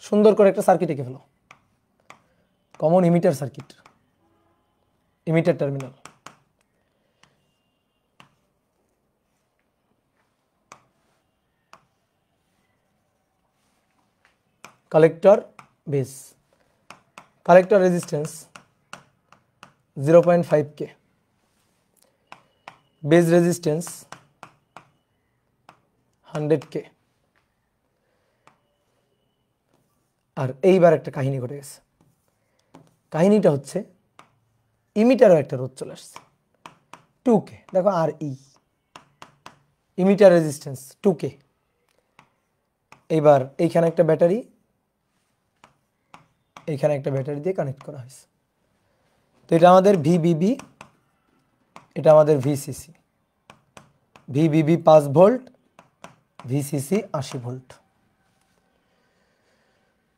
সুন্দর করে একটা সার্কিট এঁকে ফেলো, common emitter circuit, emitter terminal. Collector base, collector resistance 0.5K, base resistance 100K। আর এইবার একটা কাহিনী ঘটে গেছে, কাহিনীটা হচ্ছে ইমিটারও একটা রোধ চলে আসছে 2K। দেখো আর ইমিটার রেজিস্ট্যান্স 2K। এইবার এইখানে একটা ব্যাটারি, এইখানে একটা ব্যাটারি দিয়ে কানেক্ট করা হয়েছে। তো এটা আমাদের ভিবিবি, এটা আমাদের ভিসিসি। ভিবিবি 5 volt, VCC 80 volt.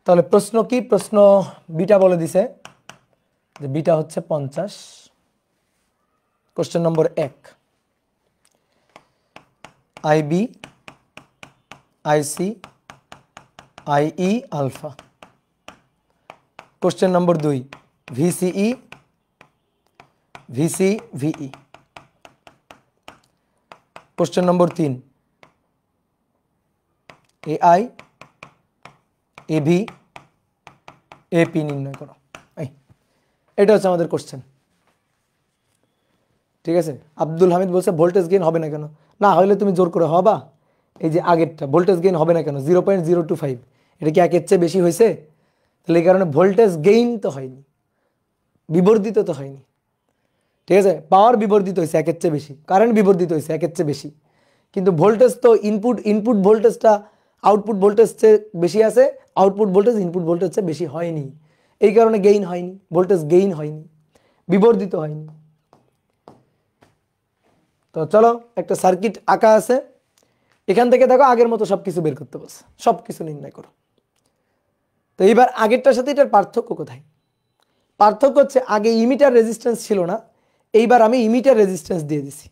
তাহলে প্রশ্ন কি? প্রশ্ন বিটা বলে দিছে যে বিটা হচ্ছে 50। Question number 1, IB, IC, IE alpha. Question নম্বর 2, ভিসিই, ভিসি ভিই। কোশ্চেন নম্বর 3, এআই, এবি, এপি নির্ণয় করো। এটা হচ্ছে আমাদের কোশ্চেন। ঠিক আছে, আব্দুল হামিদ বলছে ভোল্টেজ গেইন হবে না কেন? না হইলে তুমি জোর করে হবা। এই যে আগেরটা ভোল্টেজ গেইন হবে না কেন, 0.025, এটা কি একের চেয়ে বেশি হয়েছে? তাহলে এই কারণে ভোল্টেজ গেইন তো হয়নি, বিবর্ধিত তো হয়নি। ঠিক আছে, পাওয়ার বিবর্ধিত হয়েছে একের চেয়ে বেশি, কারেন্ট বিবর্ধিত হয়েছে একের চেয়ে বেশি, কিন্তু ভোল্টেজ তো ইনপুট ভোল্টেজটা আউটপুট ভোল্টেজ চেয়ে বেশি আছে, আউটপুট ভোল্টেজ ইনপুট ভোল্টেজ চেয়ে বেশি হয়নি। এই কারণে গেইন হয়নি, ভোল্টেজ গেইন হয়নি, বিবর্ধিত হয়নি। তো চলো একটা সার্কিট আঁকা আছে, এখান থেকে দেখো আগের মতো সবকিছু বের করতে বলছে, সবকিছু নির্ণয় করো। তো এইবার আগেরটার সাথে এটার পার্থক্য কোথায়? পার্থক্য হচ্ছে আগে ইমিটার রেজিস্ট্যান্স ছিল না, এইবার আমি ইমিটার রেজিস্ট্যান্স দিয়ে দিছি,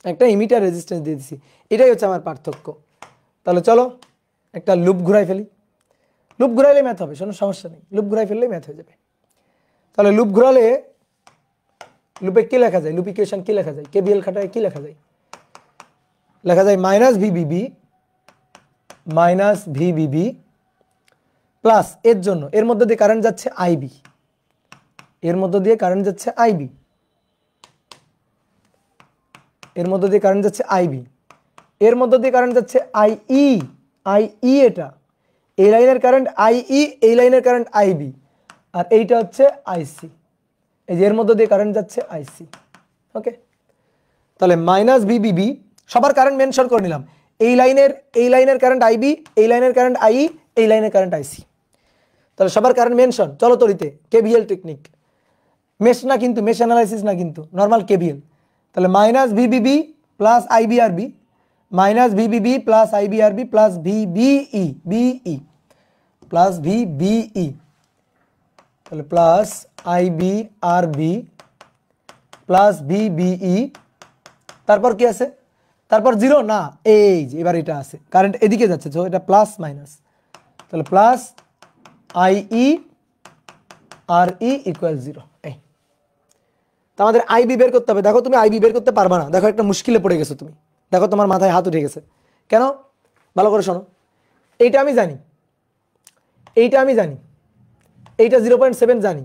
একটা ইমিটার রেজিস্ট্যান্স দিয়ে দিছি, এটাই হচ্ছে আমার পার্থক্য। তাহলে চলো একটা লুপ ঘুরাই ফেলি, লুপ ঘুরাইলে ম্যাথ হবে, কোনো সমস্যা নেই, লুপ ঘুরাই ফেললেই ম্যাথ হয়ে যাবে। তাহলে লুপ ঘুরালে লুপে কি লেখা যায়, লুপ ইকুয়েশন কি লেখা যায়, কেভিএল খাটায় কি লেখা যায়? লেখা যায় মাইনাস ভিবিবি প্লাস এর জন্য, এর মধ্যে দিয়ে কারেন্ট যাচ্ছে আইবি, এর মধ্যে দিয়ে কারেন্ট যাচ্ছে আইবি, এর মধ্যে দিয়ে কারেন্ট যাচ্ছে আইবি, এর মধ্যে দিয়ে কারেন্ট যাচ্ছে আইই, এটা এই লাইনের কারেন্ট আইই, এই লাইনের কারেন্ট আইবি, আর এইটা হচ্ছে আইসি, এই যে এর মধ্যে দিয়ে কারেন্ট যাচ্ছে আইসি। ওকে, তাহলে মাইনাস ভিবিবি, সবার কারেন্ট মেনশন করে নিলাম, এই লাইনের কারেন্ট আইবি, এই লাইনের কারেন্ট আইই, এই লাইনের কারেন্ট আইসি। তাহলে সবার কারেন্ট মেনশন, চলো তরিতে কেভিএল টেকনিক, মেশ না কিন্তু, মেশ অ্যানালাইসিস না কিন্তু, নর্মাল কেভিএল। তাহলে minus VBB plus IBRB, minus VBB plus IBRB plus BE plus VBE, তাহলে প্লাস আইবিআরবি প্লাস ভিবিই, তারপর কি আছে, তারপর 0 না, এই যে এবার এটা আছে, কারেন্ট এদিকে যাচ্ছে, তো এটা প্লাস মাইনাস, তাহলে প্লাস আইই আর ই ইকুয়াল 0। এই তো আমাদের আইবি বের করতে হবে। দেখো তুমি আইবি বের করতে পারবা না, দেখো একটা মুশকিলে পড়ে গেছো তুমি, দেখো তোমার মাথায় হাত উঠে গেছে কেন, ভালো করে শোনো। এইটা আমি জানি, এইটা আমি জানি, এইটা 0.7 জানি,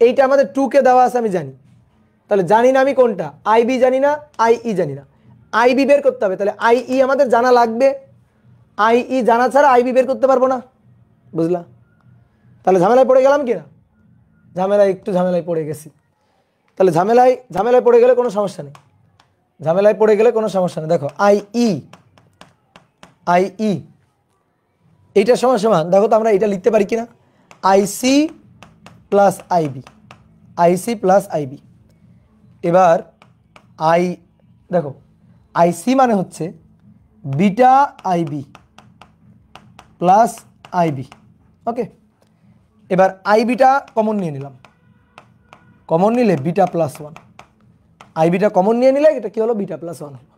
এইটা আমাদের 2কে দেওয়া আছে আমি জানি, তাহলে জানি না আমি কোনটা, আইবি জানি না, আইই জানি না, আইবি বের করতে হবে, তাহলে আইই আমাদের জানা লাগবে, আইই জানা ছাড়া আইবি বের করতে পারবো না, বুঝলা? তাহলে ঝামেলায় পড়ে গেলাম কি না, একটু ঝামেলায় পড়ে গেছি। তাহলে ঝামেলায় পড়ে গেলে কোনো সমস্যা নেই, ঝামেলায় পড়ে গেলে কোনো সমস্যা নেই। দেখো আইই এইটা সমান সমান, দেখো তো আমরা এটা লিখতে পারি কিনা, IC plus IB, IC plus IB. এবার দেখো আইসি মানে হচ্ছে beta IB plus IB, okay. এবার আইবিটা কমন নিয়ে নিলাম, কমন নিলে বিটা প্লাস 1, আইবিটা কমন নিয়ে নিলে এটা কি হলো, বিটা প্লাস 1 হলো,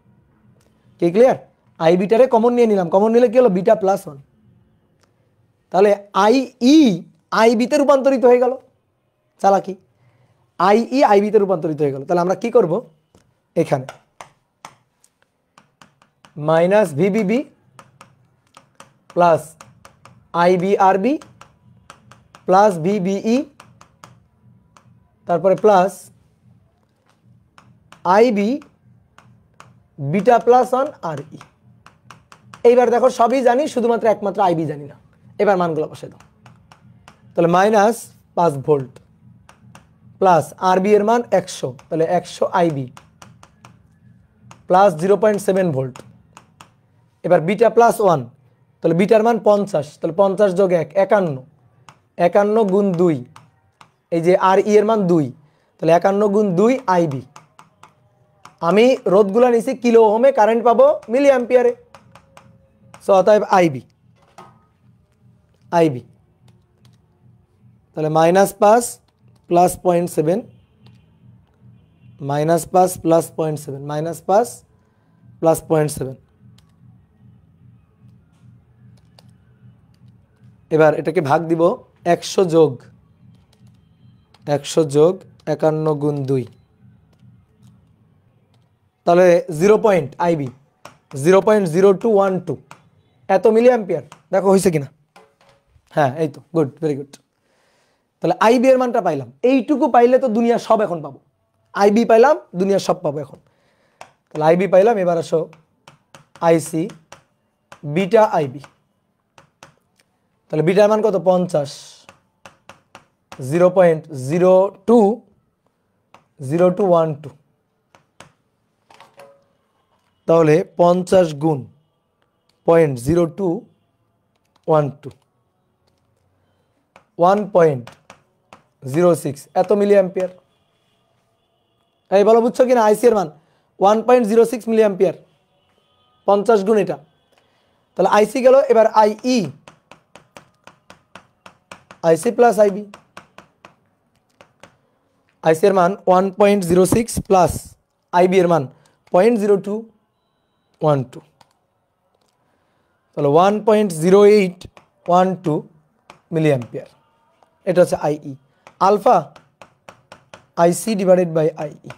কি ক্লিয়ার? আইবিটারে কমন নিয়ে নিলাম, কমন নিলে কি হলো, বিটা প্লাস 1, তাহলে আইবিতে রূপান্তরিত হয়ে গেল, চালাকি, আইবিতে রূপান্তরিত হয়ে গেল। তাহলে আমরা কি করব, এখানে minus VBB plus IBRB plus VBE, তারপরে plus IB beta plus 1 R E. এইবার দেখো সবই জানি, শুধুমাত্র একমাত্র আইবি জানি না, এবার মানগুলো বসে দাও। তাহলে মাইনাস 5 ভোল্ট প্লাস আরবি এর মান 100, তাহলে 100 আইবি প্লাস 0.7 ভোল্ট। এবার বিটা প্লাস 1, তাহলে বিটার মান 50, তাহলে 50 যোগ 1 51, 51 গুণ 2, এই যে আর ই এর মান 2, তাহলে 51 গুণ 2 আইবি। আমি রোধগুলা নিছি কিলো ওহমে, কারেন্ট পাবো মিলি অ্যাম্পিয়ারে, সো অতএব আইবি তাহলে -5 প্লাস 0.7, -5 প্লাস 0.7, -5 প্লাস 0.7। এবার এটাকে ভাগ দিব, 100 যোগ 51 গুণ 2, তাহলে 0 আইবি 0.0212, এত মিলি অ্যাম্পিয়ার। দেখো হয়েছে কিনা, হ্যাঁ এই তো, গুড, ভেরি গুড। তাহলে আইবি এর মানটা পাইলাম, এইটুকু পাইলে তো দুনিয়ার সব এখন পাবো, আইবি পাইলাম, দুনিয়ার সব পাবো এখন। তাহলে আইবি পাইলাম, এবার আসো আইসি বিটা আইবি, তাহলে বিটার মান কত, 50, 0.0212, তাহলে 50 গুণ 0.0212, 1.06, এত মিলি অ্যাম্পিয়ার। এই বলো বুঝছো কিনা, আইসি এর মান 1.06 মিলি অ্যাম্পিয়ার, 50 গুণ এটা, তাহলে আইসি গেল। এবার আইসি প্লাস আইবি, আইসি এর মান 1.06 প্লাস আইবি এর মান 0.0212, তাহলে 1.0812 মিলি অ্যাম্পিয়ার। এটা হচ্ছে IE, alpha IC divided by IE,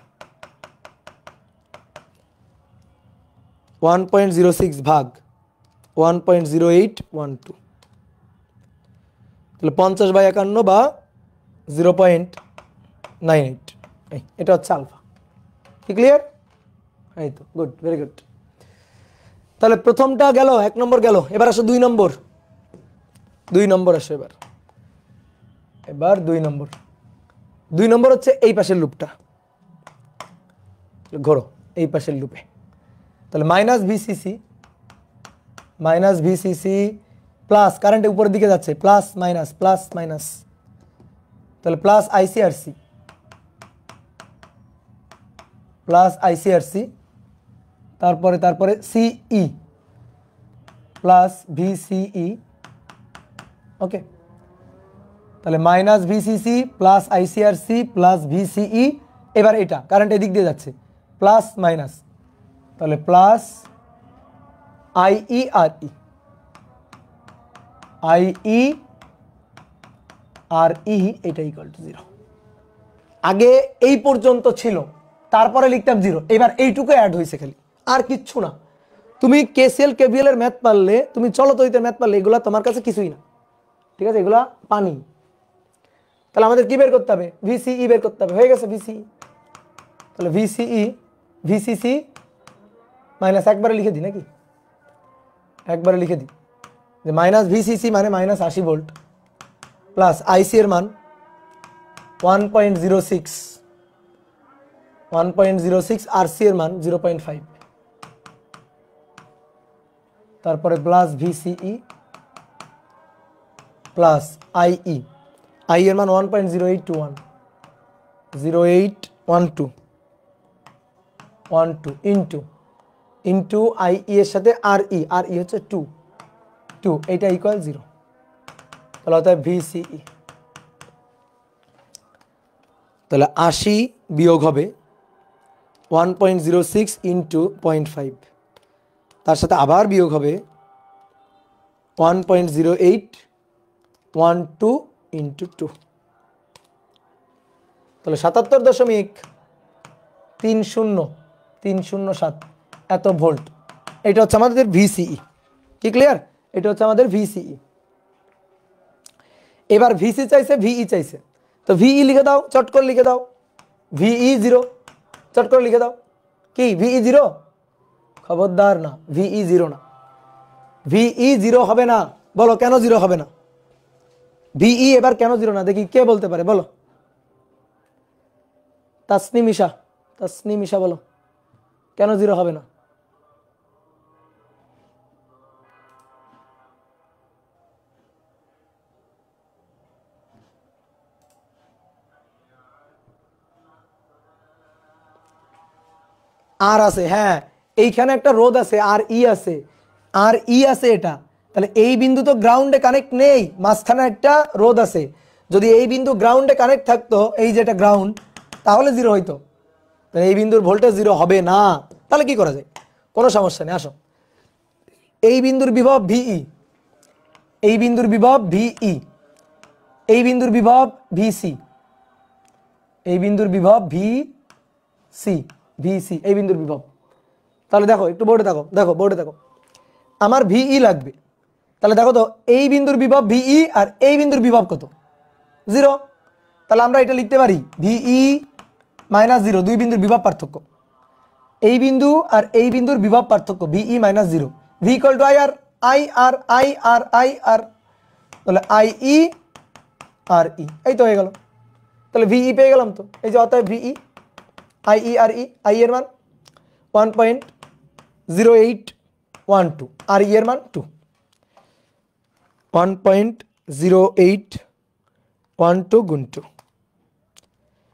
1.06 ভাগ 1.0812, তাহলে 50/51 বা 0.98, এটা হচ্ছে আলফা। কি ক্লিয়ার? এই তো, গুড, ভেরি গুড। তাহলে প্রথমটা গেল, 1 নম্বর গেল। এবার আসো 2 নম্বর, 2 নম্বর আসো এবার 2 নম্বর। 2 নম্বর হচ্ছে এই পাশের লুপটা, ঘোরো এই পাশের লুপে। তাহলে মাইনাস ভিসিসি প্লাস, কারেন্টের উপরের দিকে যাচ্ছে, প্লাস মাইনাস, তাহলে প্লাস আইসিআরসি, তারপরে সিই প্লাস ভিসিই, ওকে। তাহলে minus VCC plus ICRC plus VCE এবার এটা কারেন্ট এদিক দিয়ে যাচ্ছে প্লাস মাইনাস, তাহলে প্লাস আইই আর ই, আইই আর ই এটা ইকুয়াল টু 0। আগে এই পর্যন্ত ছিল, তারপরে লিখতাম 0, এবার এইটুকু অ্যাড হয়েছে খালি, আর কিচ্ছু না। তুমি কেসিএল কেভিএল এর ম্যাথ পারলে, তুমি চলতরিতের ম্যাথ পারলে, এগুলা তোমার কাছে কিছুই না, ঠিক আছে, এগুলা পানি। তাহলে আমাদের কি বের করতে হবে? ভিসিই বের করতে হবে। হয়ে গেছে ভিসিই। তাহলে ভিসিই ভিসিসি মাইনাস একবারে লিখে দিই নাকি, একবারে লিখে দিই যে মাইনাস ভিসিসি মানে মাইনাস 80 ভোল্ট প্লাস আইসি এর মান 1.06, 1.06, আরসি এর মান 0.5, তারপরে প্লাস ভিসিই প্লাস আইই, আই এর মান 1.0821, 0812 ইন্টু আইই এর সাথে আর ই হচ্ছে 2, এটা ইকুয়াল 0। তাহলে অর্থাৎ ভিসিই, তাহলে 80 বিয়োগ হবে 1.06 ইন্টু 0.5, তার সাথে আবার বিয়োগ হবে 1.0812 ইন্টু 2, তাহলে 77.307 এত ভোল্ট। এটা হচ্ছে আমাদের ভিসিই। কি ক্লিয়ার? এটা হচ্ছে আমাদের ভিসিই। এবার ভিসি চাইছে, ভিই চাইছে, তো ভিই লিখে দাও, চট করে লিখে দাও, ভিই 0, চট করে লিখে দাও। কি ভিই 0? খবরদার না, ভিই 0 না, ভিই 0 হবে না। বলো কেন 0 হবে না? ভিই এবার কেন 0 না দেখি, কে বলতে পারে বলো? তাসনিমিশা বলো কেন 0 হবে না? আর আছে, হ্যাঁ এইখানে একটা রোধ আছে, আর ই আছে, এটা। তাহলে এই বিন্দু তো গ্রাউন্ডে কানেক্ট নেই, মাঝখানে একটা রোধ আছে। যদি এই বিন্দু গ্রাউন্ডে কানেক্ট থাকতো, এই যেটা গ্রাউন্ড, তাহলে 0 হইতো। তাহলে এই বিন্দুর ভোল্টেজ 0 হবে না। তাহলে কি করা যায়? কোনো সমস্যা নেই, আসো। এই বিন্দুর বিভব ভিই, এই বিন্দুর বিভব ভিই, এই বিন্দুর বিভব ভিসি, এই বিন্দুর বিভব ভিসি, এই বিন্দুর বিভব। তাহলে দেখো একটু বোর্ডে দেখো, বোর্ডে দেখো, আমার ভিই লাগবে। তাহলে দেখো তো এই বিন্দুর বিভব ভিই আর এই বিন্দুর বিভব কত? 0। তাহলে আমরা এটা লিখতে পারি ভিই মাইনাস 0, দুই বিন্দুর বিভব পার্থক্য। এই বিন্দু আর এই বিন্দুর বিভব পার্থক্য VE minus 0, V equal to I R. তাহলে আইই আর ই, এই তো হয়ে গেল। তাহলে ভিই পেয়ে গেলাম তো, এই যে অতএব ভিই আইই আর ই, আই এর মান 1.0812 আর ই এর মান 2, 1.0812 গুণ 2,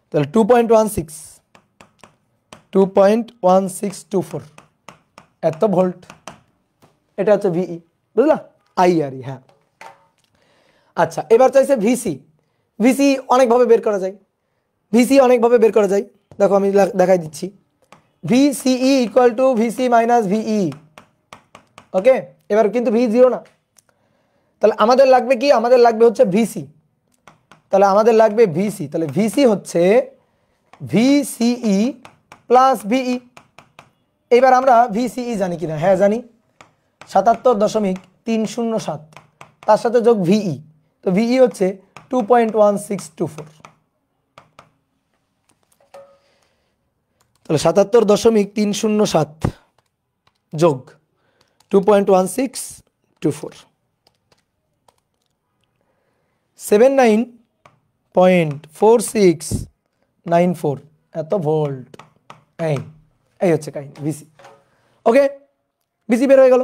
তাহলে 2.1624 এত ভোল্ট। এটা হচ্ছে ভিই, বুঝলা? আই আর ই, হ্যাঁ। আচ্ছা, এবার চাইছে ভিসি। ভিসি অনেকভাবে বের করা যায়, দেখো আমি দেখাই দিচ্ছি। VCE equal to VC minus VE. Okay, এবার কিন্তু ভি 0 না। তাহলে আমাদের লাগবে কি? আমাদের লাগবে হচ্ছে ভিসি। তাহলে আমাদের লাগবে ভিসি, তাহলে ভিসি হচ্ছে ভিসিই প্লাস ভিই। এবার আমরা ভিসিই জানি কিনা? হ্যাঁ জানি, 77.307, তার সাথে যোগ ভিই, তো ভিই হচ্ছে 2.1624। তাহলে 77.307 যোগ 2.1624, 79.4694 এত ভোল্ট। এই হচ্ছে কাহিনী ভিসি। ওকে, ভিসি বের হয়ে গেল।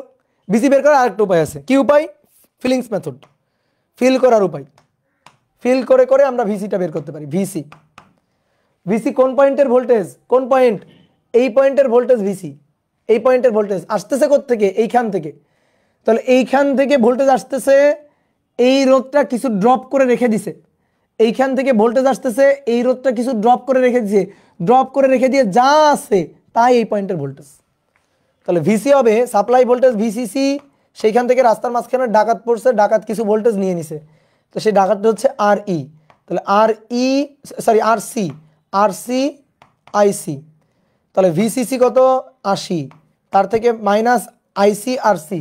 ভিসি বের করার আরেকটা উপায় আছে। কি উপায়? ফিলিংস মেথড, ফিল করার উপায়। ফিল করে করে আমরা ভিসিটা বের করতে পারি। ভিসি কোন পয়েন্টের ভোল্টেজ? কোন পয়েন্ট? এই পয়েন্টের ভোল্টেজ ভিসি। এই পয়েন্টের ভোল্টেজ আসতেছে কোত্থেকে? এইখান থেকে। তাহলে এইখান থেকে ভোল্টেজ আসতেছে, এই রোধটা কিছু ড্রপ করে রেখে দিছে। এইখান থেকে ভোল্টেজ আসতেছে, এই রোধটা কিছু ড্রপ করে রেখে দিছে। ড্রপ করে রেখে দিয়ে যা আছে তাই এই পয়েন্টের ভোল্টেজ। তাহলে ভিসি হবে সাপ্লাই ভোল্টেজ ভিসিসি, সেইখান থেকে রাস্তার মাঝখানে ডাকাত পড়ছে, ডাকাত কিছু ভোল্টেজ নিয়ে নিছে, তো সেই ডাকাতটা হচ্ছে আর ই। তাহলে আর ই সরি আর সি, আর সি আইসি। তাহলে ভিসিসি কত 80, তার থেকে মাইনাস আইসি আর সি।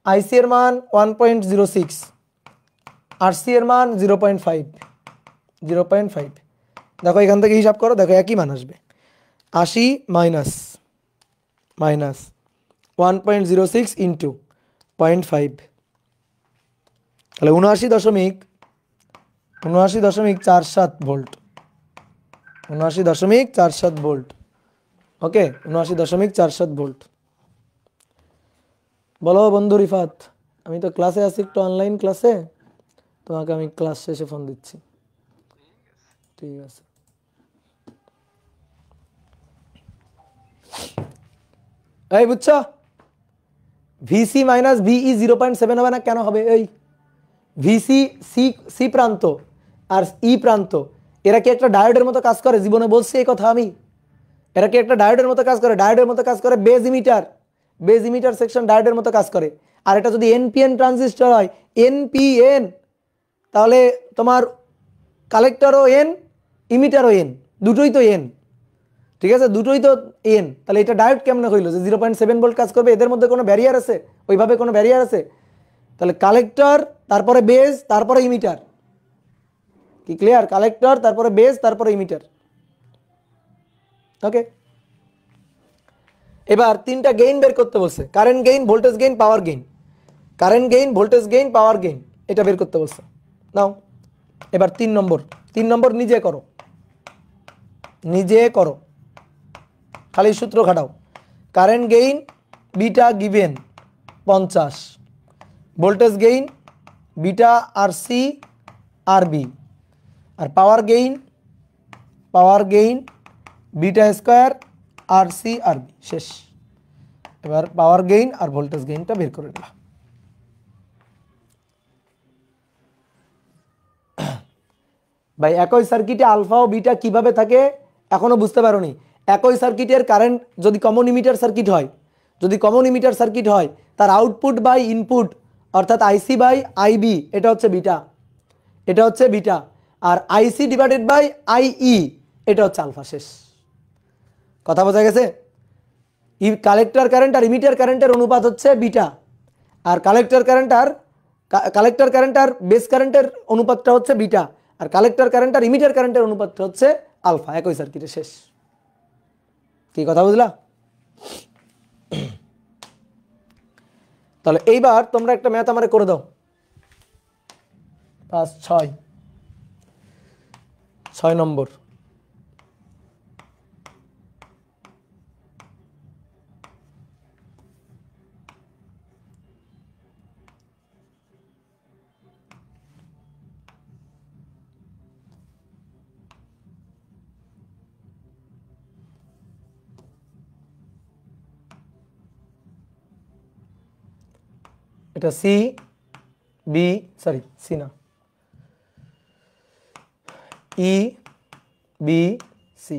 আইসি এর মান 1.06, আর সি এর মান 0.5, 0.5। দেখো এখান থেকে হিসাব করো, দেখো একই মান আসবে। 80 মাইনাস মাইনাস 1.06 ইন্টু 0.5, তাহলে 79.47 ভোল্ট, 79.47 ভোল্ট। ওকে, 79.47 ভোল্ট। বলো বন্ধু রিফাত, আমি তো ক্লাসে আছি, একটু অনলাইন ক্লাসে, তোমাকে আমি ক্লাস শেষে ফোন দিচ্ছি। ঠিক আছে। এই বুঝছো, ভিসি মাইনাস ভিই 0.7 হবে না? কেন হবে? এই ভিসি সি, সি প্রান্ত আর ই প্রান্ত, এরা কি একটা ডায়োডের মতো কাজ করে? জীবনে বলছি এই কথা আমি, এরা কি একটা ডায়োডের মতো কাজ করে? ডায়োডের মতো কাজ করে base emitter, base emitter section ডায়োডের মতো কাজ করে। আর এটা যদি এনপিএন ট্রানজিস্টর হয়, এনপিএন, তাহলে তোমার কালেক্টরও এন, ইমিটারও এন, দুটোই তো এন। ঠিক আছে, দুটোই তো এন। তাহলে এটা ডায়োড কেমনে হইলো যে 0.7 ভোল্ট কাজ করবে? এদের মধ্যে কোনো ব্যারিয়ার আছে? ওইভাবে কোনো ব্যারিয়ার আছে? তাহলে কালেক্টর, তারপরে বেজ, তারপরে ইমিটার। কি ক্লিয়ার? কালেক্টর, তারপরে বেজ, তারপরে ইমিটার। ওকে, এবার তিনটা গেইন বের করতে বলছে, current gain, voltage gain, power gain. Current gain, voltage gain, power gain, এটা বের করতে বলছে। নাও এবার 3 নম্বর, 3 নম্বর নিজে করো, নিজে করো, খালি সূত্র খাটাও। Current gain beta given 50, voltage gain beta R C R B, আর power gain, power gain beta square R C R B. শেষ। এবার পাওয়ার গেইন আর ভোল্টেজ গেইনটা বের করে নিলাম। ভাই একই সার্কিটে আলফা ও বিটা কিভাবে থাকে এখনো বুঝতে পারোনি? একই সার্কিটের কারেন্ট যদি কমন ইমিটার সার্কিট হয়, যদি কমন ইমিটার সার্কিট হয়, তার আউটপুট বাই ইনপুট অর্থাৎ আইসি বাই আইবি, এটা হচ্ছে বিটা, এটা হচ্ছে বিটা। আর আইসি ডিভাইডেড বাই আইই, এটা হচ্ছে আলফা। শেষ। কথা বোঝা গেছে? কালেক্টর কারেন্ট আর ইমিটার কারেন্টের অনুপাত হচ্ছে বিটা, আর কালেক্টর কারেন্ট আর বেস কারেন্টের অনুপাতটা হচ্ছে বিটা, আর কালেক্টর কারেন্ট আর ইমিটার কারেন্টের অনুপাতটা হচ্ছে আলফা। একই সার্কিটে। শেষ। কি কথা বুঝলা? তাহলে এইবার তোমরা একটা ম্যাথ আমারে করে দাও। 5, 6 নম্বর। এটা সি বি, সরি সি না, E B C.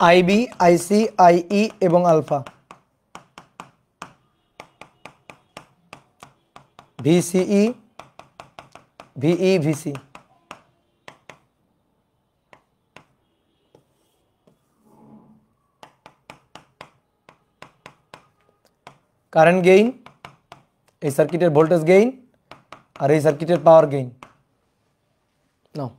IB, IC, IE এবং alpha, VCE, VE, VC. Current gain, এই সার্কিটের ভোল্টেজ গেইন, আর এই সার্কিটের পাওয়ার গেইন। নাও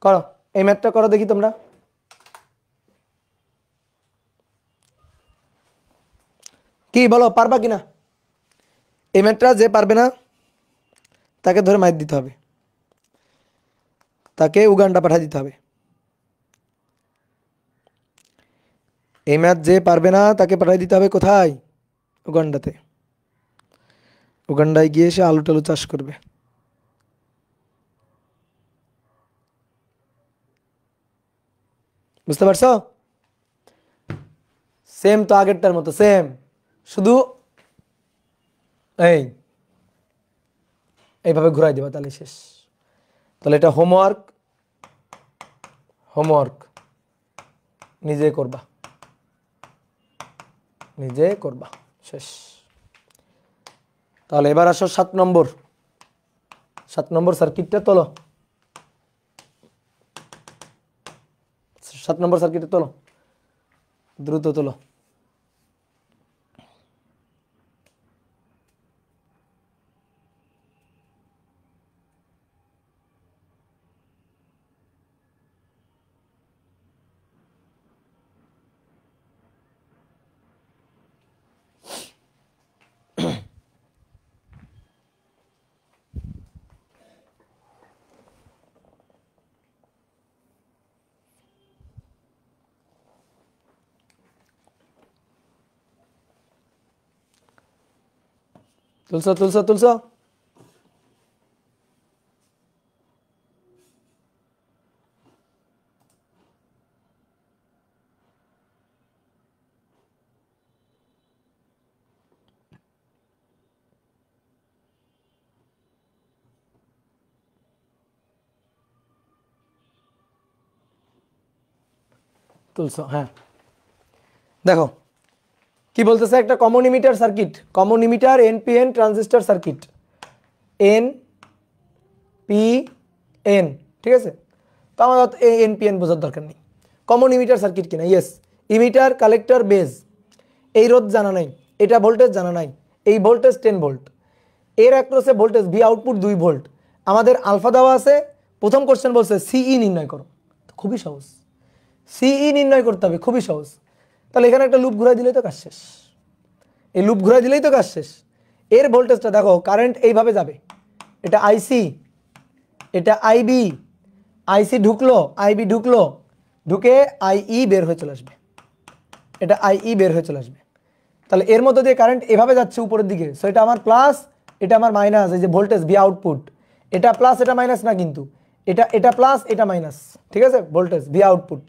করো, এই ম্যাথটা করো দেখি তোমরা। কি বলো, পারবা কিনা? এই ম্যাথটা যে পারবে না তাকে ধরে মাইর দিতে হবে, তাকে উগান্ডা পাঠিয়ে দিতে হবে। এই ম্যাথ যে পারবে না তাকে পাঠিয়ে দিতে হবে কোথায়? উগান্ডাতে। উগান্ডায় গিয়ে সে আলু টালু চাষ করবে। বুঝতে পারছো? সেম তো আগেরটার মতো, সেম, শুধু এই এইভাবে ঘুরাই দেবা, তাহলে শেষ। তাহলে এটা হোমওয়ার্ক, হোমওয়ার্ক নিজে করবা, নিজে করবা, শেষ। তাহলে এবার আসো 7 নম্বর, 7 নম্বর সার্কিটটা তোলো, 7 নম্বর সার্কিটে তোলো, দ্রুত তোলো। তুলছো তুলছো তুলছো? তুলছো, হ্যাঁ। দেখো কি বলতেছে, একটা common emitter circuit, common emitter NPN transistor circuit, N P N, ঠিক আছে? তো আমাদের এনপিএন বোঝার দরকার নেই। কমন ইমিটার সার্কিট কিনা? ইয়েস। Emitter, collector, base. এই রোধ জানা নাই, এটা ভোল্টেজ জানা নাই, এই ভোল্টেজ 10 ভোল্ট, এর অ্যাক্রসে ভোল্টেজ ভি আউটপুট 2 ভোল্ট। আমাদের আলফা দেওয়া আছে। প্রথম কোশ্চেন বলছে সিই নির্ণয় করো, খুবই সহজ। সিই নির্ণয় করতে হবে, খুবই সহজ। তাহলে এখানে একটা লুপ ঘুরাই দিলেই তো কাজ শেষ, এই লুপ ঘুরাই দিলেই তো কাজ শেষ। এর ভোল্টেজটা দেখো, কারেন্ট এইভাবে যাবে, এটা আইসি, এটা আইবি, আইসি ঢুকলো, আইবি ঢুকলো, ঢুকে আইই বের হয়ে চলে আসবে, এটা আইই বের হয়ে চলে আসবে। তাহলে এর মধ্যে দিয়ে কারেন্ট এভাবে যাচ্ছে উপরের দিকে, সো এটা আমার প্লাস, এটা আমার মাইনাস। এই যে ভোল্টেজ ভি আউটপুট, এটা প্লাস এটা মাইনাস না, কিন্তু এটা প্লাস এটা মাইনাস, ঠিক আছে? ভোল্টেজ ভি আউটপুট,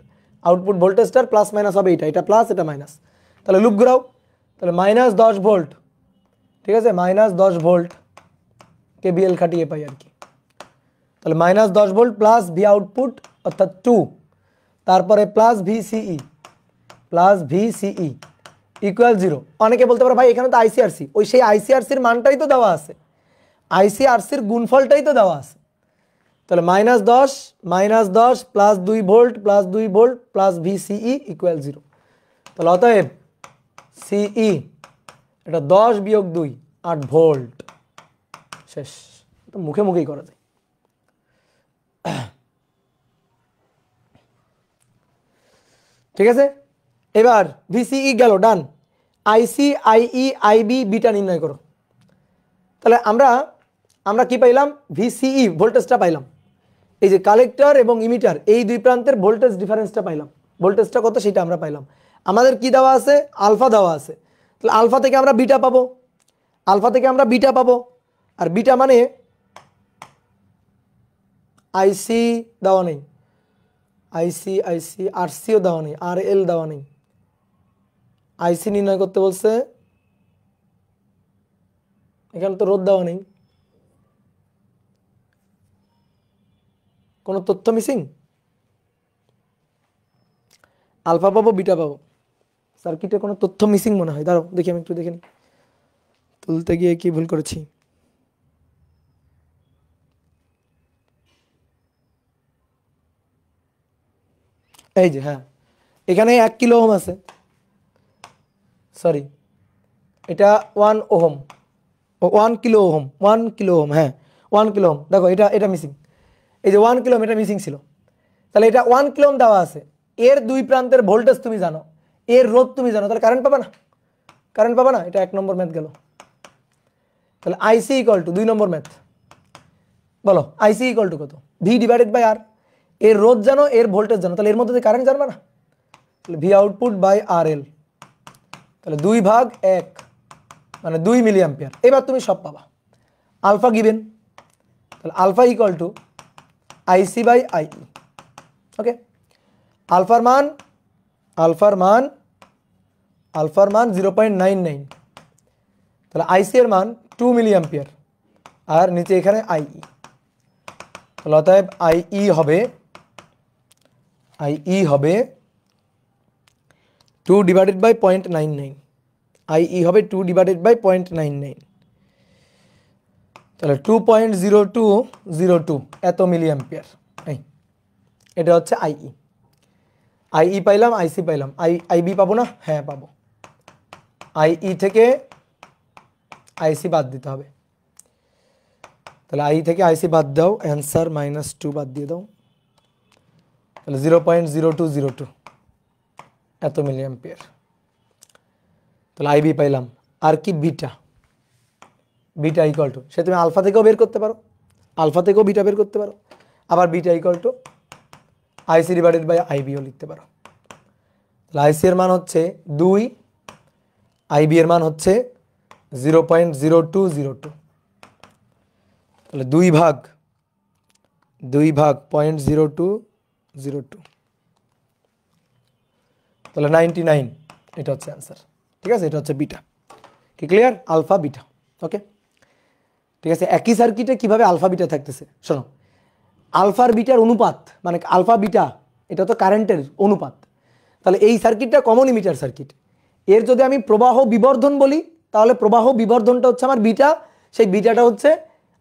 আউটপুট ভোল্টেজটার প্লাস মাইনাস হবে, এটা প্লাস এটা মাইনাস। তাহলে লুপ ঘুরাও, তাহলে মাইনাস 10 ভোল্ট, ঠিক আছে? মাইনাস 10 ভোল্ট কেবিএল খাটিয়ে পাই আর কি। তাহলে minus 10 volt plus V output অর্থাৎ 2, তারপরে plus VCE, plus VCE equal 0। অনেকে বলতে পারে ভাই এখানে তো আইসিআরসি, ওই সেই আইসিআরসির মানটাই তো দেওয়া আছে, আইসিআরসির গুণফলটাই তো দেওয়া আছে। তাহলে minus 10 plus 2 volt plus 2 volt plus VCE equal 0। তাহলে অতএব সিই এটা 10 বিয়োগ 2 8 ভোল্ট, শেষ। তো মুখে মুখেই করা যায়। ঠিক আছে, এবার ভিসিই গেল, ডান। আইসি, আইই, আইবি, বিটা নির্ণয় করো। তাহলে আমরা কি পাইলাম? ভিসিই ভোল্টেজটা পাইলাম, এই যে কালেক্টর এবং ইমিটার এই দুই প্রান্তের ভোল্টেজ ডিফারেন্সটা পাইলাম, ভোল্টেজটা কত সেটা আমরা পাইলাম। আমাদের কি দেওয়া আছে? আলফা দেওয়া আছে। তাহলে আলফা থেকে আমরা বিটা পাবো, আলফা থেকে আমরা বিটা পাবো, আর বিটা মানে আইসি দেওয়া নেই, আইসি আরসিও দেওয়া নেই, আর এল দেওয়া নেই। আইসি নির্ণয় করতে বলছে, এখানে তো রোধ দেওয়া নেই, কোনো তথ্য মিসিং। আলফা পাবো বিটা পাবো, সার্কিটে কোনো তথ্য মিসিং মনে হয়। দাঁড়াও দেখি, আমি একটু দেখে নিই তুলতে গিয়ে কি ভুল করেছি। এই যে হ্যাঁ, এখানে 1 কিলো ওহম আছে, সরি এটা 1 ohm, 1 kilo ohm, 1 kilo ohm, হ্যাঁ 1 কিলো ওহম। দেখো এটা মিসিং, এই যে 1 কিলো ওহম এটা মিসিং ছিল। তাহলে এটা 1 কিলো ওহম দেওয়া আছে, এর দুই প্রান্তের ভোল্টেজ তুমি জানো, এর রোধ তুমি জানো, তাহলে কারেন্ট পাবা না? কারেন্ট পাবা না? এটা 1 নম্বর ম্যাথ গেল। তাহলে আইসি ইকুয়াল টু 2 নম্বর ম্যাথ, বলো আইসি ইকুয়াল টু কত? ভি ডিভাইডেড বাই আর, এর রোধ জানো, এর ভোল্টেজ জানো, তাহলে এর মধ্যে কারেন্ট জানবা না? তাহলে ভি আউটপুট বাই আর এল, তাহলে 2/1 মানে 2 মিলি অ্যাম্পিয়ার। এবার তুমি সব পাবা। আলফা গিভেন, তাহলে alpha equal to IC by IE. Okay, আলফার মান, আলফার মান, আলফার মান 0.99, তাহলে আইসি এর মান 2 মিলি অ্যাম্পিয়ার, আর নিচে এখানে আইই। তাহলে অতএব আইই হবে, আইই হবে 2 ডিভাইডেড বাই 0.99, আইই হবে 2 ডিভাইডেড বাই 0.99, তাহলে 2.0202 এত মিলি অ্যাম্পিয়ার। এই এটা হচ্ছে আইই। আইই পাইলাম, আইসি পাইলাম, আইবি পাবো না? হ্যাঁ পাবো। আইই থেকে আইসি বাদ দিতে হবে, তাহলে আই থেকে আইসি বাদ দাও, অ্যান্সার -2 বাদ দিয়ে দাও, তাহলে 0.0202 এত মিলি অ্যাম্পিয়ার। তাহলে আইবি পাইলাম। আর কি? বিটা, বিটা ইকুয়াল টু, সে তুমি আলফা থেকেও বের করতে পারো, আলফা থেকেও বিটা বের করতে পারো, আবার beta equal to IC divided by আইবিও লিখতে পারো। তাহলে আইসি এর মান হচ্ছে 2, আইবি এর মান হচ্ছে 0.0202, তাহলে 2/2 0.0202, তাহলে 99, এটা হচ্ছে অ্যান্সার। ঠিক আছে, এটা হচ্ছে বিটা। কি ক্লিয়ার? Alpha beta. ওকে, ঠিক আছে। একই সার্কিটে কিভাবে আলফা বিটা থাকতেছে শোনো। আলফার বিটার অনুপাত মানে আলফা বিটা, এটা তো কারেন্টের অনুপাত। তাহলে এই সার্কিটটা কমন ইমিটার সার্কিট, এর যদি আমি প্রবাহ বিবর্ধন বলি, তাহলে প্রবাহ বিবর্ধনটা হচ্ছে আমার বিটা, সেই বিটাটা হচ্ছে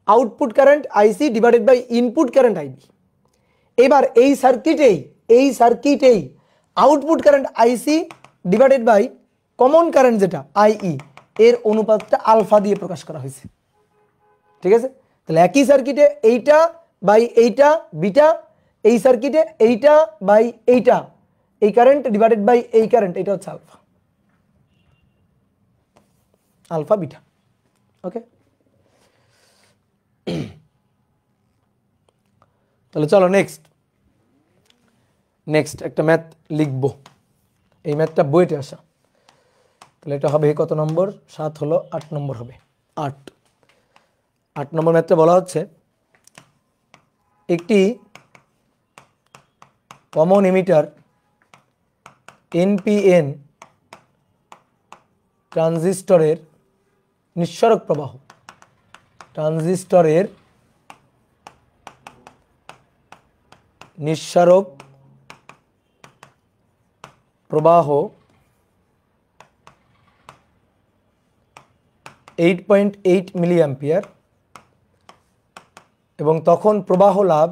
output current IC divided by input current IB. এবার এই সার্কিটেই output current IC divided by common current যেটা আইই, এর অনুপাতটা আলফা দিয়ে প্রকাশ করা হয়েছে। ঠিক আছে, তাহলে একই সার্কিটে এইটা বাই এইটা বিটা, এই সার্কিটে এইটা বাই এইটা এই কারেন্ট ডিভাইডেড বাই এই কারেন্ট, এটা হচ্ছে আলফা, আলফা বিটা। ওকে, তাহলে চলো নেক্সট একটা ম্যাথ লিখবো। এই ম্যাথটা বইতে আসা, তাহলে এটা হবে কত নম্বর? 7 হলো 8 নম্বর হবে। 8 নম্বর ম্যাথটা বলা হচ্ছে একটি কমন এমিটার এনপিএন ট্রানজিস্টরের নিঃসরক প্রবাহ, ট্রানজিস্টরের নিঃসরক প্রবাহ 8.8 মিলি অ্যাম্পিয়ার এবং তখন প্রবাহ লাভ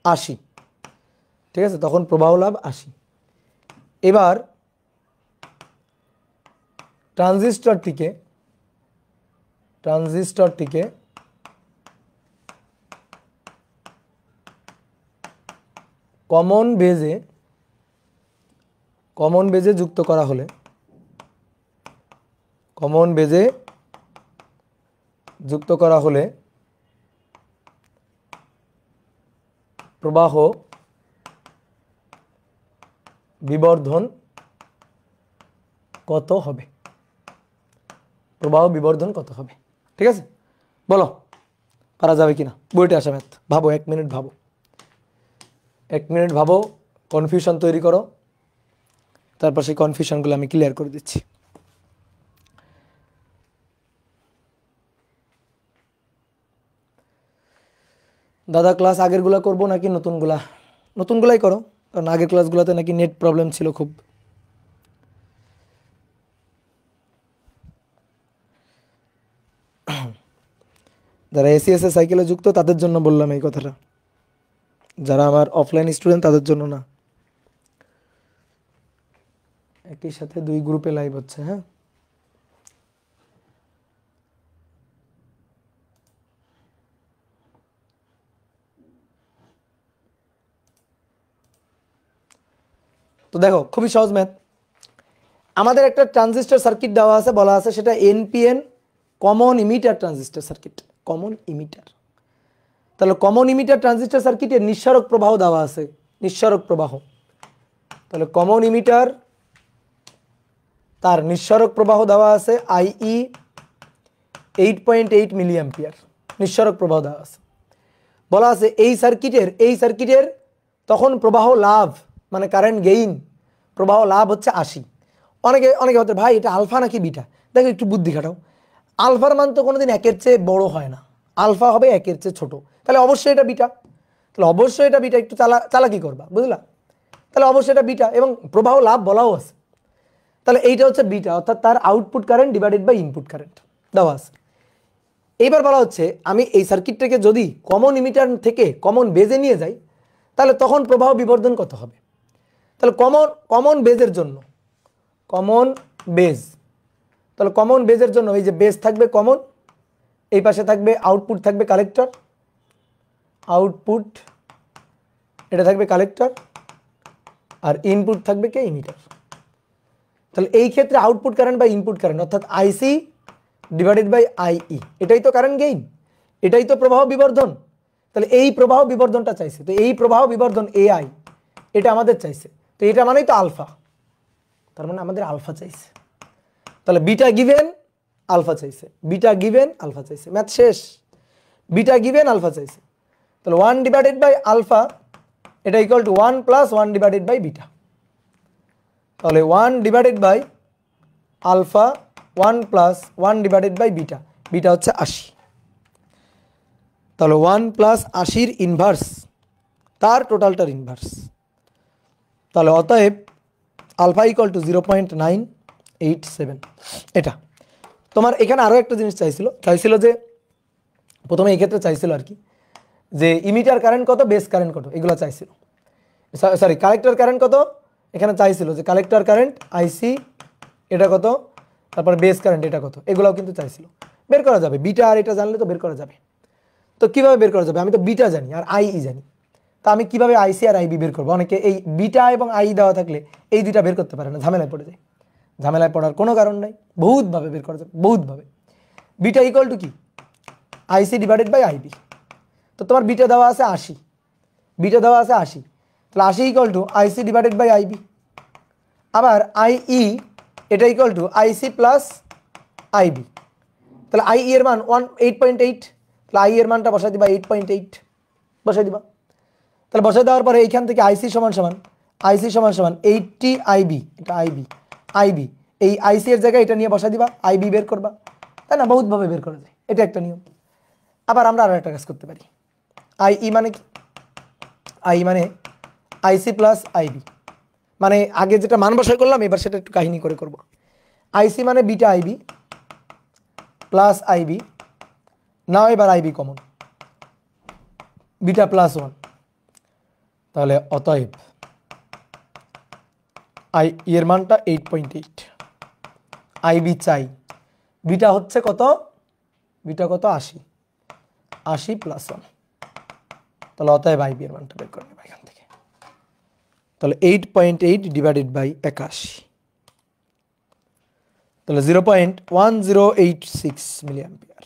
80। ঠিক আছে, তখন প্রবাহ লাভ 80। এবার ট্রানজিস্টরটিকে কমন বেজে যুক্ত করা হলে, প্রবাহ বিবর্ধন কত হবে? প্রবাহ বিবর্ধন কত হবে? ঠিক আছে, বলো পারা যাবে কিনা? বইটা আসা ম্যাথ, ভাবো 1 মিনিট ভাবো, 1 মিনিট ভাবো, কনফিউশন তৈরি করো, তারপর সেই কনফিউশনগুলো আমি ক্লিয়ার করে দিচ্ছি। দাদা ক্লাস আগেরগুলা করবো নাকি নতুনগুলাই করো, কারণ আগের ক্লাসগুলোতে নাকি নেট প্রবলেম ছিল খুব। যারা এসিএস এ সাইকেলে যুক্ত তাদের জন্য বললাম এই কথাটা, যারা আমার অফলাইন স্টুডেন্ট তাদের জন্য না। একই সাথে 2 গ্রুপে লাইভ হচ্ছে। হ্যাঁ, তো দেখো খুবই সহজ ম্যাথ। আমাদের একটা ট্রানজিস্টর সার্কিট দেওয়া আছে, বলা আছে সেটা NPN common emitter transistor circuit, common emitter. তাহলে কমন ইমিটার ট্রানজিস্টর সার্কিটের নিঃসারক প্রবাহ দেওয়া আছে, নিঃসারক প্রবাহ। তাহলে কমন ইমিটার তার নিঃসারক প্রবাহ দেওয়া আছে আইই 8.8 মিলি অ্যাম্পিয়ার, নিঃসারক প্রবাহ দেওয়া আছে। বলা আছে এই সার্কিটের তখন প্রবাহ লাভ মানে কারেন্ট গেইন, প্রবাহ লাভ হচ্ছে 80। অনেকে হতে ভাই এটা আলফা নাকি বিটা, দেখো একটু বুদ্ধি খাটাও। আলফার মান তো কোনোদিন একের চেয়ে বড় হয় না, আলফা হবে একের চেয়ে ছোট, তাহলে অবশ্যই এটা বিটা। তাহলে অবশ্যই এটা বিটা, একটু চালাকি করবা, বুঝলা? তাহলে অবশ্যই এটা বিটা, এবং প্রবাহ লাভ বলাও আছে। তাহলে এইটা হচ্ছে বিটা, অর্থাৎ তার output current divided by input current দেওয়া আছে। এইবার বলা হচ্ছে আমি এই সার্কিটটাকে যদি কমন ইমিটার থেকে কমন বেজে নিয়ে যাই, তাহলে তখন প্রবাহ বিবর্ধন কত হবে? তাহলে কমন বেজের জন্য, কমন বেজ, তাহলে কমন বেজের জন্য এই যে বেজ থাকবে কমন, এই পাশে থাকবে আউটপুট, থাকবে কালেক্টর, আউটপুট এটা থাকবে কালেক্টর, আর ইনপুট থাকবে কে? ইমিটার। তাহলে এই ক্ষেত্রে আউটপুট কারেন্ট বা ইনপুট কারেন্ট অর্থাৎ আইসি ডিভাইডেড বাই আইই, এটাই তো কারেন্ট গেইন, এটাই তো প্রবাহ বিবর্ধন। তাহলে এই প্রবাহ বিবর্ধনটা চাইছে, তো এই প্রবাহ বিবর্ধন এআই এটা আমাদের চাইছে, তো এটা মানেই তো আলফা, তার মানে আমাদের আলফা চাইছে। তাহলে বিটা গিভেন আলফা চাইছে, বিটা গিভেন আলফা চাইছে, ম্যাথ শেষ। বিটা গিভেন আলফা চাইছে, তাহলে 1 ডিভাইডেড বাই আলফা এটা equal to 1 plus 1 divided by beta. তাহলে 1 divided by alpha 1 plus 1 divided by beta, beta হচ্ছে 80। তাহলে 1 প্লাস 80-র ইনভার্স, তার টোটালটার ইনভার্স। তাহলে অতএব আলফা ইকুয়াল টু 0.987। এটা তোমার এখানে আরও একটা জিনিস চাইছিল যে প্রথমে এই ক্ষেত্রে চাইছিল আর কি, যে ইমিটার কারেন্ট কত, বেস কারেন্ট কত, এগুলো চাইছিল। সরি, কালেক্টর কারেন্ট কত, এখানে চাইছিল যে কালেক্টর কারেন্ট আইসি এটা কত, তারপর বেস কারেন্ট এটা কত, এগুলোও কিন্তু চাইছিল। বের করা যাবে, বিটা আর এটা জানলে তো বের করা যাবে। তো কিভাবে বের করা যাবে? আমি তো বিটা জানি আর আইই জানি, তা আমি কিভাবে আইসি আর আইবি বের করবো? অনেকে এই বিটা এবং আই দেওয়া থাকলে এই দুইটা বের করতে পারে না, ঝামেলায় পড়ে যায়। ঝামেলায় পড়ার কোনো কারণ নাই, বহুতভাবে বের করা যাবে, বহুতভাবে। বিটা ইকুয়াল টু কি? IC divided by IB. তো তোমার বিটা দেওয়া আছে 80, বিটা দেওয়া আছে 80, তাহলে 80 equal to IC divided by IB. আবার আইই এটা equal to IC plus IB. তাহলে আইই এর মান 8.8, তাহলে আই এর মানটা বসাই দিবা 8.8 বসাই দিবা। তাহলে বসাই দেওয়ার পরে এইখান থেকে আইসি সমান সমান 80 আইবি, এটা আইবি এই আইসি এর জায়গায় এটা নিয়ে বসাই দিবা, আইবি বের করবা, তাই না? বহুতভাবে বের করা যায়, এটা একটা নিয়ম। আবার আমরা আরও একটা কাজ করতে পারি, আইই মানে কি? আই মানে আইসি প্লাস আইবি, মানে আগে যেটা মান বসাই করলাম এবার সেটা একটু কাহিনী করে করব। আইসি মানে বিটা আইবি প্লাস আইবি, নাও এবার আইবি কমন, বিটা প্লাস 1। তাহলে অতএব আই এর মানটা 8.8, আইবি চাই, বিটা হচ্ছে কত? বিটা কত? 80 প্লাস 1। তাহলে অতএব আইবি এর মানটা বের করে নেব এখান থেকে। তাহলে 8.8 ডিভাইডেড বাই 81, তাহলে 0.1086 মিলি অ্যাম্পিয়ার।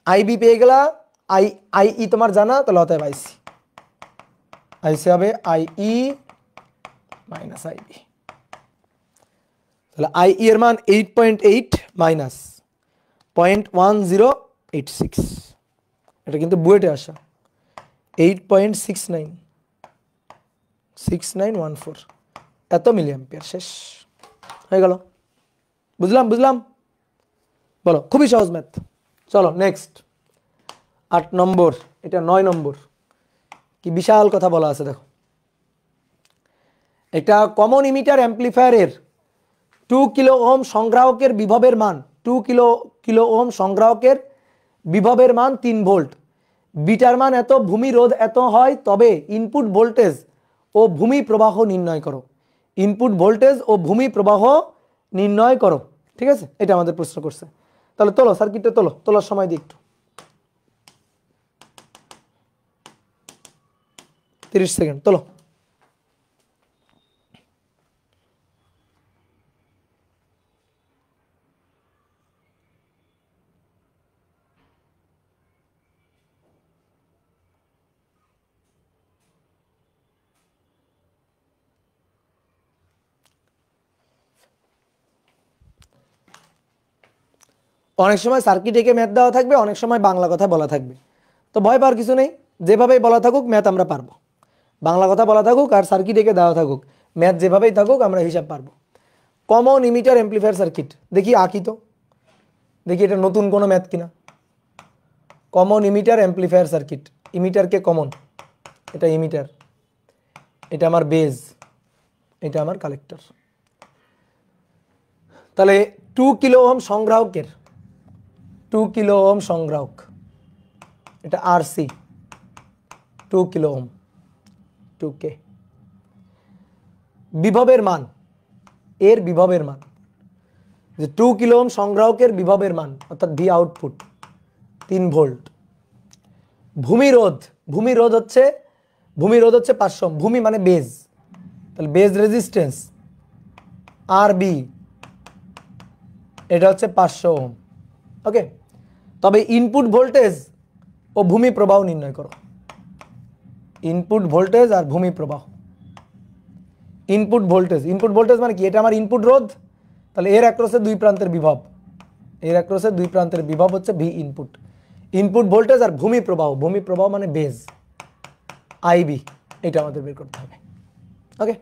আইবি পেয়ে গেলা, আইই তোমার জানা, তাহলে অতএব আইসি হবে আইই মাইনাস আইবি। তাহলে আইই এর মান 8.8 মাইনাস 0.1086, এটা কিন্তু বুয়েটে আসা, 8.6914 এত মিলি অ্যাম্পিয়ার। শেষ হয়ে গেল, বুঝলাম? বলো, খুবই সহজ ম্যাথ। চলো নেক্সট 8 নম্বর, এটা 9 নম্বর, কি বিশাল কথা বলা আছে দেখো। একটা কমন ইমিটার অ্যাম্প্লিফায়ারের 2 কিলো ওহম সংগ্রাহকের বিভবের মান, 2 কিলো ওহম সংগ্রাহকের বিভবের মান 3 ভোল্ট, বিটার মান এত, ভূমি রোধ এত হয়, তবে ইনপুট ভোল্টেজ ও ভূমি প্রবাহ নির্ণয় করো। ইনপুট ভোল্টেজ ও ভূমি প্রবাহ নির্ণয় করো, ঠিক আছে? এটা আমাদের প্রশ্ন করছে। তাহলে তোলো সার্কিটটা, তোলার সময় দিই একটু, 30 সেকেন্ড তোলো। অনেক সময় সার্কিট এঁকে ম্যাথ দেওয়া থাকবে, অনেক সময় বাংলা কথা বলা থাকবে। তো ভয় পাওয়ার কিছু নেই, যেভাবেই বলা থাকুক ম্যাথ আমরা পারবো। বাংলা কথা বলা থাকুক আর সার্কিট এঁকে দেওয়া থাকুক, ম্যাথ যেভাবেই থাকুক আমরা হিসাব পারবো। কমন ইমিটার অ্যাম্প্লিফায়ার সার্কিট দেখি আঁকি তো, দেখি এটা নতুন কোনো ম্যাথ কিনা। কমন ইমিটার অ্যাম্প্লিফায়ার সার্কিট, ইমিটারকে কমন, এটা ইমিটার, এটা আমার বেজ, এটা আমার কালেক্টর। তাহলে 2 কিলো ওহম সংগ্রাহকের, 2 কিলো ওহম সংগ্রাহক, এটা আরসি 2 কিলো ওহম, 2K। বিভবের মান, এর বিভবের মান, যে 2 কিলো ওহম সংগ্রাহকের বিভবের মান অর্থাৎ ভি আউটপুট 3 ভোল্ট। ভূমিরোধ, ভূমিরোধ হচ্ছে 500 ওহম, ভূমি মানে বেজ, তাহলে বেজ রেজিস্ট্যান্স আরবি, এটা হচ্ছে 500 ওহম। ওকে, তবে ইনপুট ভোল্টেজ ও ভূমি প্রবাহ নির্ণয় করো। ইনপুট ভোল্টেজ আর ভূমি প্রবাহ। ইনপুট ভোল্টেজ, ইনপুট ভোল্টেজ মানে কি? এটা আমার ইনপুট রোধ, তাহলে এর অ্যাক্রসে 2 প্রান্তের বিভব, এর অ্যাক্রসে 2 প্রান্তের বিভব হচ্ছে ভি ইনপুট। ইনপুট ভোল্টেজ আর ভূমি প্রবাহ, ভূমি প্রবাহ মানে বেজ আইবি, এটা আমাদের বের করতে হবে। ওকে,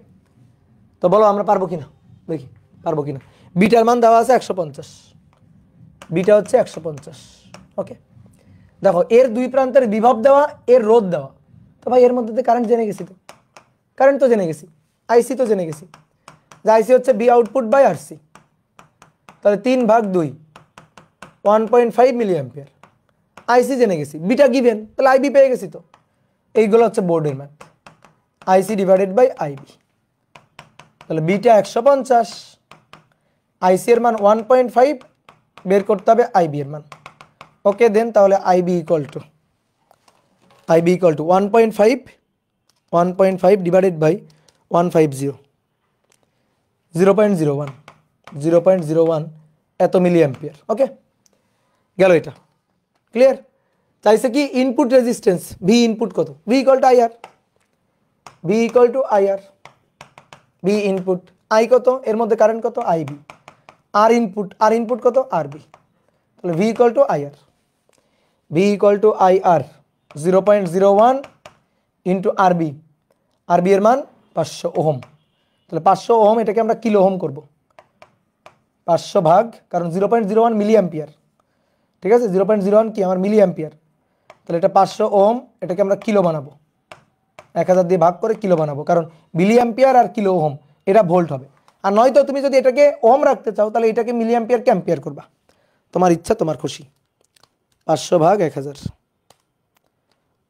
তো বলো আমরা পারবো কিনা, দেখি পারবো কিনা। বিটার মান দেওয়া আছে 150, বিটা হচ্ছে 150। ওকে, দেখো এর 2 প্রান্তের বিভব দেওয়া, এর রোধ দেওয়া, তো ভাই এর মধ্যে কারেন্ট জেনে গেছি, তো কারেন্ট তো জেনে গেছি, আইসি তো জেনে গেছি, যে আইসি হচ্ছে বি আউটপুট বাই আরসি, তাহলে 3/2 1.5 মিলি অ্যাম্পিয়ার। আইসি জেনে গেছি, বিটা গিভেন, তাহলে আইবি পেয়ে গেছি। তো এইগুলো হচ্ছে বোর্ডের math, IC divided by IB. তাহলে বিটা 150, আইসি এর মান 1.5, বের করতে হবে আইবি এর মান। ওকে দেন, তাহলে IB equal to 1.5 divided by 150, 0.01 এত মিলি অ্যাম্পিয়ার। ওকে, গেল এটা, ক্লিয়ার। চাইছে কি ইনপুট রেজিস্ট্যান্স, ভি ইনপুট কত, V equal to IR, V equal to IR, V input I কত, এর মধ্যে কারেন্ট কত আইবি, আর ইনপুট কত আরবি, তাহলে V equal to IR, V equal to IR 0.01 into আরবি, আরবি এর মান 500 ওহম, তাহলে 500 ওহম এটাকে আমরা কিলো ওহম করব, 500 ভাগ, কারণ 0.01 মিলি অ্যাম্পিয়ার, ঠিক আছে, 0.01 কি আমার মিলি অ্যাম্পিয়ার, তাহলে এটা 500 ওহম, এটাকে আমরা কিলো বানাবো, 1000 দিয়ে ভাগ করে কিলো বানাবো, কারণ মিলি অ্যাম্পিয়ার আর কিলো ওহম এটা ভোল্ট হবে। আর নয়তো তুমি যদি এটাকে ওহম রাখতে চাও তাহলে এটাকে মিলি অ্যাম্পিয়ারকে অ্যাম্পিয়ার করবা, তোমার ইচ্ছা তোমার খুশি। 500 ভাগ 1000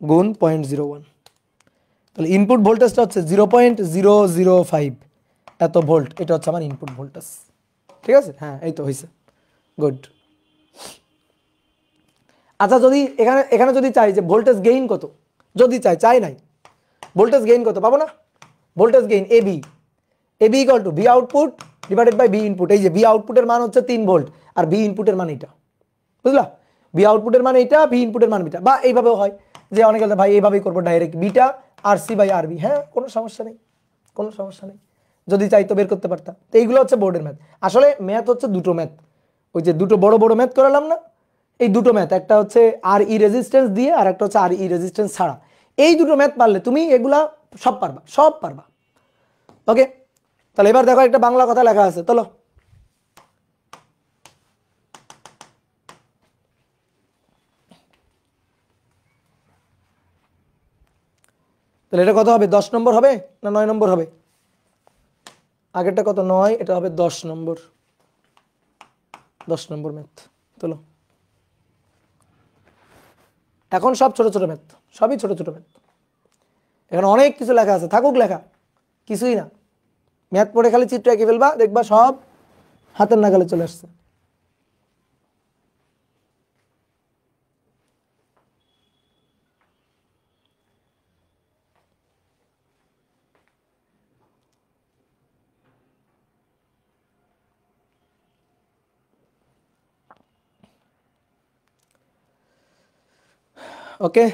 গুণ 0.01, তাহলে ইনপুট ভোল্টেজটা হচ্ছে 0.005 এত ভোল্ট, এটা হচ্ছে আমার ইনপুট ভোল্টেজ। ঠিক আছে, হ্যাঁ এই তো হয়েছে, গুড। আচ্ছা, যদি এখানে যদি চাই যে ভোল্টেজ গেইন কত, যদি চাই নাই, ভোল্টেজ গেইন কত পাবো না, voltage gain AV, AV equal to V output divided by V input. এই যে ভি আউটপুটের মান হচ্ছে 3 ভোল্ট আর ভি ইনপুটের মান এটা, বুঝলা, ভি আউটপুটের মান এটা, ভি ইনপুটের মান বিটা, বা এইভাবেও হয় যে অনেকে ভাই এইভাবেই করবো direct, beta R C by RB, হ্যাঁ কোনো সমস্যা নেই, কোনো সমস্যা নেই, যদি চাই তো বের করতে পারতাম। তো এইগুলো হচ্ছে বোর্ডের ম্যাথ। আসলে ম্যাথ হচ্ছে দুটো ম্যাথ, ওই যে দুটো বড় বড় ম্যাথ করালাম না, এই দুটো ম্যাথ, একটা হচ্ছে আর ই রেজিস্ট্যান্স দিয়ে আর একটা হচ্ছে আর ই রেজিস্ট্যান্স ছাড়া। এই দুটো ম্যাথ পারলে তুমি এগুলা সব পারবা, সব পারবা। ওকে, তাহলে এবার দেখো একটা বাংলা কথা লেখা আছে, চলো তাহলে এটা কত হবে, 10 নম্বর হবে না 9 নম্বর হবে? আগেরটা কত 9, এটা হবে 10 নম্বর, 10 নম্বর ম্যাথ। চলো, এখন সব ছোট ছোট ম্যাথ, সবই ছোট ছোট ম্যাথ, এখানে অনেক কিছু লেখা আছে, থাকুক লেখা, কিছুই না, ম্যাথ পড়ে খালি চিত্র এঁকে ফেলবা, দেখবা সব হাতের নাগালে চলে আসছে। ওকে,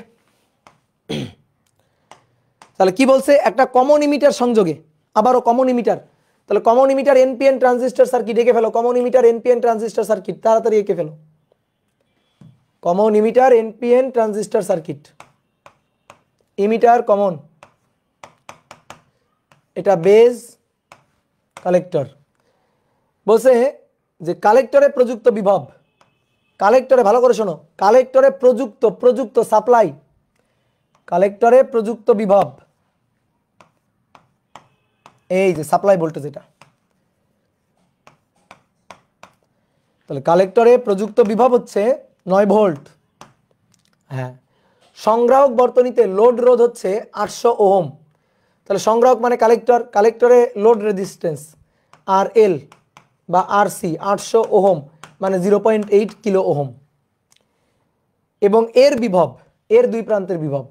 তাহলে কি বলছে, একটা কমন ইমিটার সংযোগে, আবারও কমন ইমিটার, তাহলে common emitter NPN transistor circuit এঁকে ফেলো, common emitter NPN transistor circuit তাড়াতাড়ি এঁকে ফেলো। Common emitter NPN transistor circuit, emitter common, এটা বেজ কালেক্টর। বলছে যে কালেক্টরে প্রযুক্ত বিভব, কালেক্টরে ভালো করে শোনো, কালেক্টরে প্রযুক্ত সাপ্লাই, কালেক্টরে প্রযুক্ত বিভব, এই যে সাপ্লাই ভোল্টেজ এটা, তাহলে কালেক্টরে প্রযুক্ত বিভব হচ্ছে 9 ভোল্ট। হ্যাঁ, সংগ্রাহক বর্তনীতে লোড রোধ হচ্ছে 800 ওহম। তাহলে সংগ্রাহক মানে কালেক্টর, কালেক্টরে লোড রেজিস্ট্যান্স আর এল বা আর সি 800 ওহম মানে 0.8 কিলো ওহম। এবং এর বিভব, এর দুই প্রান্তের বিভব,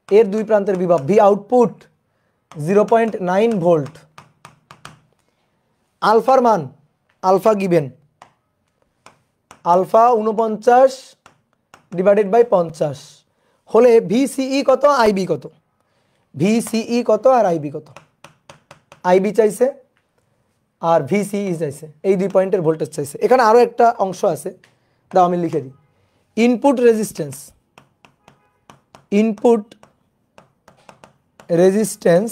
এর দুই প্রান্তের বিভব ভি আউটপুট 0.9 ভোল্ট। আলফার মান, alpha given alpha 49 divided by 50 হলে ভিসিই কত, আইবি কত, ভিসিই কত আর আইবি কত, আইবি চাইছে আর ভিসিই চাইছে, এই দুই পয়েন্টের ভোল্টেজ চাইছে। এখানে আরও একটা অংশ আছে, দাও আমি লিখে দিই। Input resistance, input resistance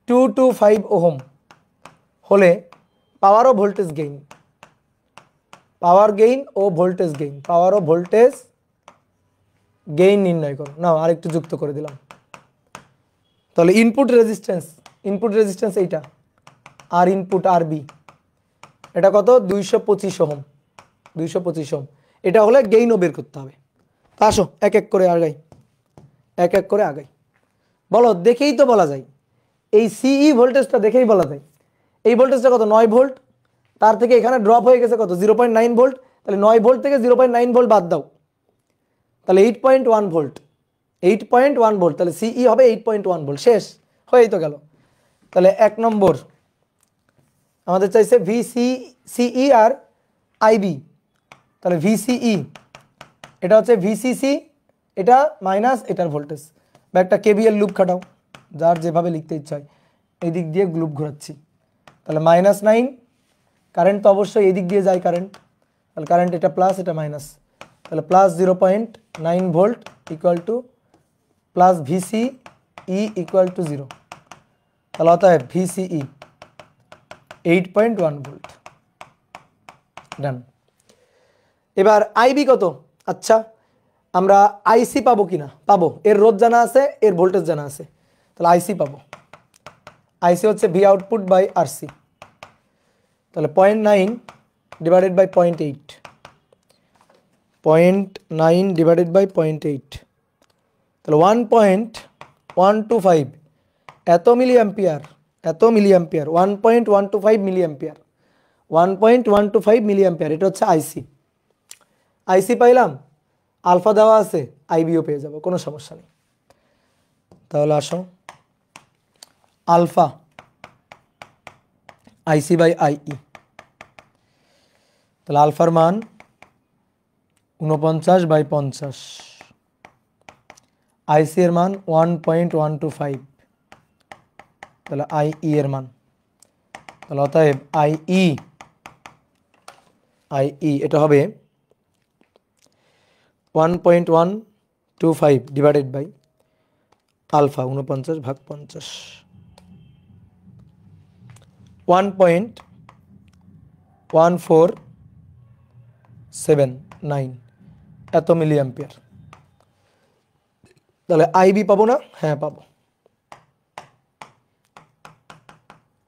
225 ohm হলে পাওয়ার ও ভোল্টেজ গেইন, পাওয়ার গেইন ও ভোল্টেজ গেইন, পাওয়ার ও ভোল্টেজ গেইন নির্ণয় করো। নাও আরেকটু যুক্ত করে দিলাম। তাহলে ইনপুট রেজিস্ট্যান্স এইটা, আর ইনপুট আর বি এটা কত 225 ওহম, 225 ওহম। এটা হলে গেইনও বের করতে হবে। তা আসো এক এক করে আগাই, এক এক করে আগাই। বলো, দেখেই তো বলা যায়, এই সিই ভোল্টেজটা দেখেই বলা যায় এই ভোল্টেজটা কত 9 ভোল্ট, তার থেকে এখানে ড্রপ হয়ে গেছে কত 0.9 ভোল্ট। তাহলে 9 ভোল্ট থেকে 0.9 ভোল্ট বাদ দাও, তাহলে 8.1 ভোল্ট, 8.1 ভোল্ট, তাহলে সিই হবে 8.1 ভোল্ট। শেষ, হয়েই তো গেল। তাহলে 1 নম্বর আমাদের চাইছে ভিসিই আর আইবি, তাহলে ভিসিই এটা হচ্ছে ভিসিসি, এটা মাইনাস এটার ভোল্টেজ, বা একটা কেবিএল লুপ খাটাও, যার যেভাবে লিখতে ইচ্ছা হয়। এই দিক দিয়ে লুপ ঘোরাচ্ছি, তাহলে -9, কারেন্ট তো অবশ্যই এই দিক দিয়ে যায় কারেন্ট, তাহলে কারেন্ট এটা প্লাস এটা মাইনাস, তাহলে plus 0.9 volt equal to plus VCE equal two 0, তাহলে অতএব ভিসিই 8.1 ভোল্ট। ডান। এবার আইবি কত? আচ্ছা, আমরা আইসি পাবো কিনা? পাবো, এর রোধ জানা আছে, এর ভোল্টেজ জানা আছে, তাহলে আইসি পাবো। আইসি হচ্ছে ভি আউটপুট বাই আরসি, তাহলে 0.9 ডিভাইডেড বাই 0.8, 0.9 ডিভাইডেড বাই 0.8, তাহলে 1.125 এত মিলি অ্যাম্পিয়ার, এত milliampere, 1.125 milliampere, 1.125 milliampere, এটা হচ্ছে আইসি। আইসি পাইলাম, আলফা দেওয়া আছে, আইবিও পেয়ে যাব, কোনো সমস্যা নেই। তাহলে আসো, আলফা আইসি বাই আইই, তাহলে আলফার মান 49/50, আইসি এর মান 1.125, তাহলে আইই এর মান, তাহলে অতএব আইই এটা হবে 1.125 ডিভাইডেড বাই আলফা 49/50, 1.1479 এত মিলি অ্যাম্পিয়ার। তাহলে আইবি পাবো না? হ্যাঁ পাবো,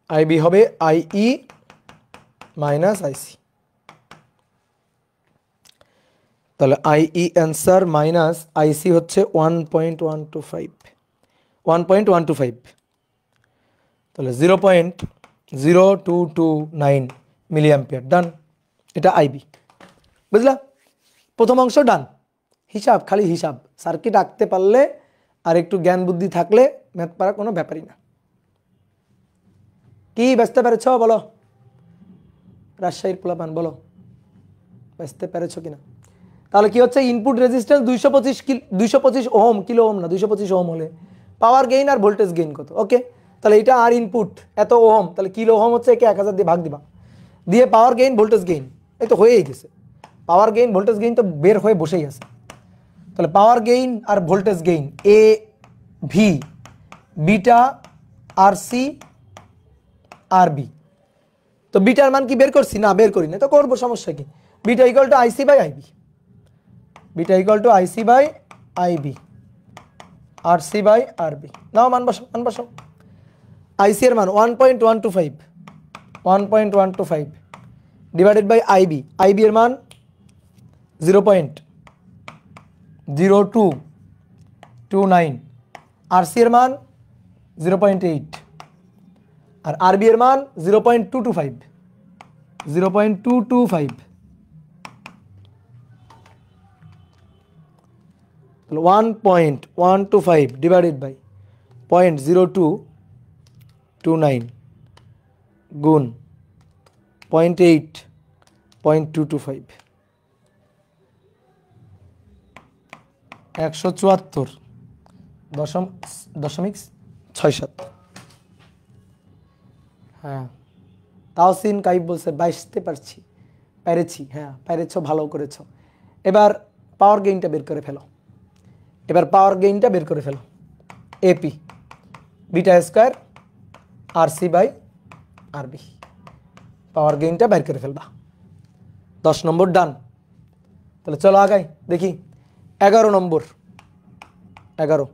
আইবি হবে আইই মাইনাস আইসি, তাহলে আইই অ্যান্সার মাইনাস আইসি হচ্ছে 1.125, তাহলে 0.0229 মিলি অ্যাম্পিয়ার। ডান, এটা আইবি, বুঝলা? প্রথম অংশ ডান। হিসাব, খালি হিসাব, সার্কিট আঁকতে পারলে আর একটু জ্ঞান বুদ্ধি থাকলে ম্যাথ পারা কোনো ব্যাপারই না। কি বুঝতে পেরেছ বলো? রাজশাহীর পোলাপান বলো, বুঝতে পেরেছ কিনা? তাহলে কি হচ্ছে, input resistance 225 ohm, kilo ohm না, 225 ওহম হলে পাওয়ার গেইন আর ভোল্টেজ গেইন কত? ওকে, তাহলে এটা আর ইনপুট এত ওহম, তাহলে কিলো ওহম হচ্ছে একে 1000 দিয়ে ভাগ দিবা, দিয়ে পাওয়ার গেইন ভোল্টেজ গেইন, এই তো হয়েই গেছে। পাওয়ার গেইন ভোল্টেজ গেইন তো বের হয়ে বসেই আছে। তাহলে পাওয়ার gain R voltage gain A V beta R C R B. তো বিটার মান কি বের করছি? না, বের করি না, তো করবো, সমস্যা কি? Beta equal to IC by IB, beta equal to IC by IB R C by R B. নাও মান বসাও, মান বসাও। আইসি এর মান 1.125 ডিভাইডেড বাই আইবি, আইবি এর মান 0.0229, আর সি এর মান 0.8 আর আরবি এর মান 0.225 1.125 ডিভাইডেড বাই 0.0229 গুণ 0.8.225 174.67। হ্যাঁ, তাওসিন কাইব বলছে বাইসতে পারছি, পেরেছি। হ্যাঁ, পেরেছো, ভালো করেছো। এবার পাওয়ার গেইনটা বের করে ফেলো, এবার পাওয়ার গেইনটা বের করে ফেলো। AP beta square R C by R B, power গেইনটা বের করে ফেলবা। 10 নম্বর ডান। তাহলে চলো আগাই, দেখি 11 নম্বর। 11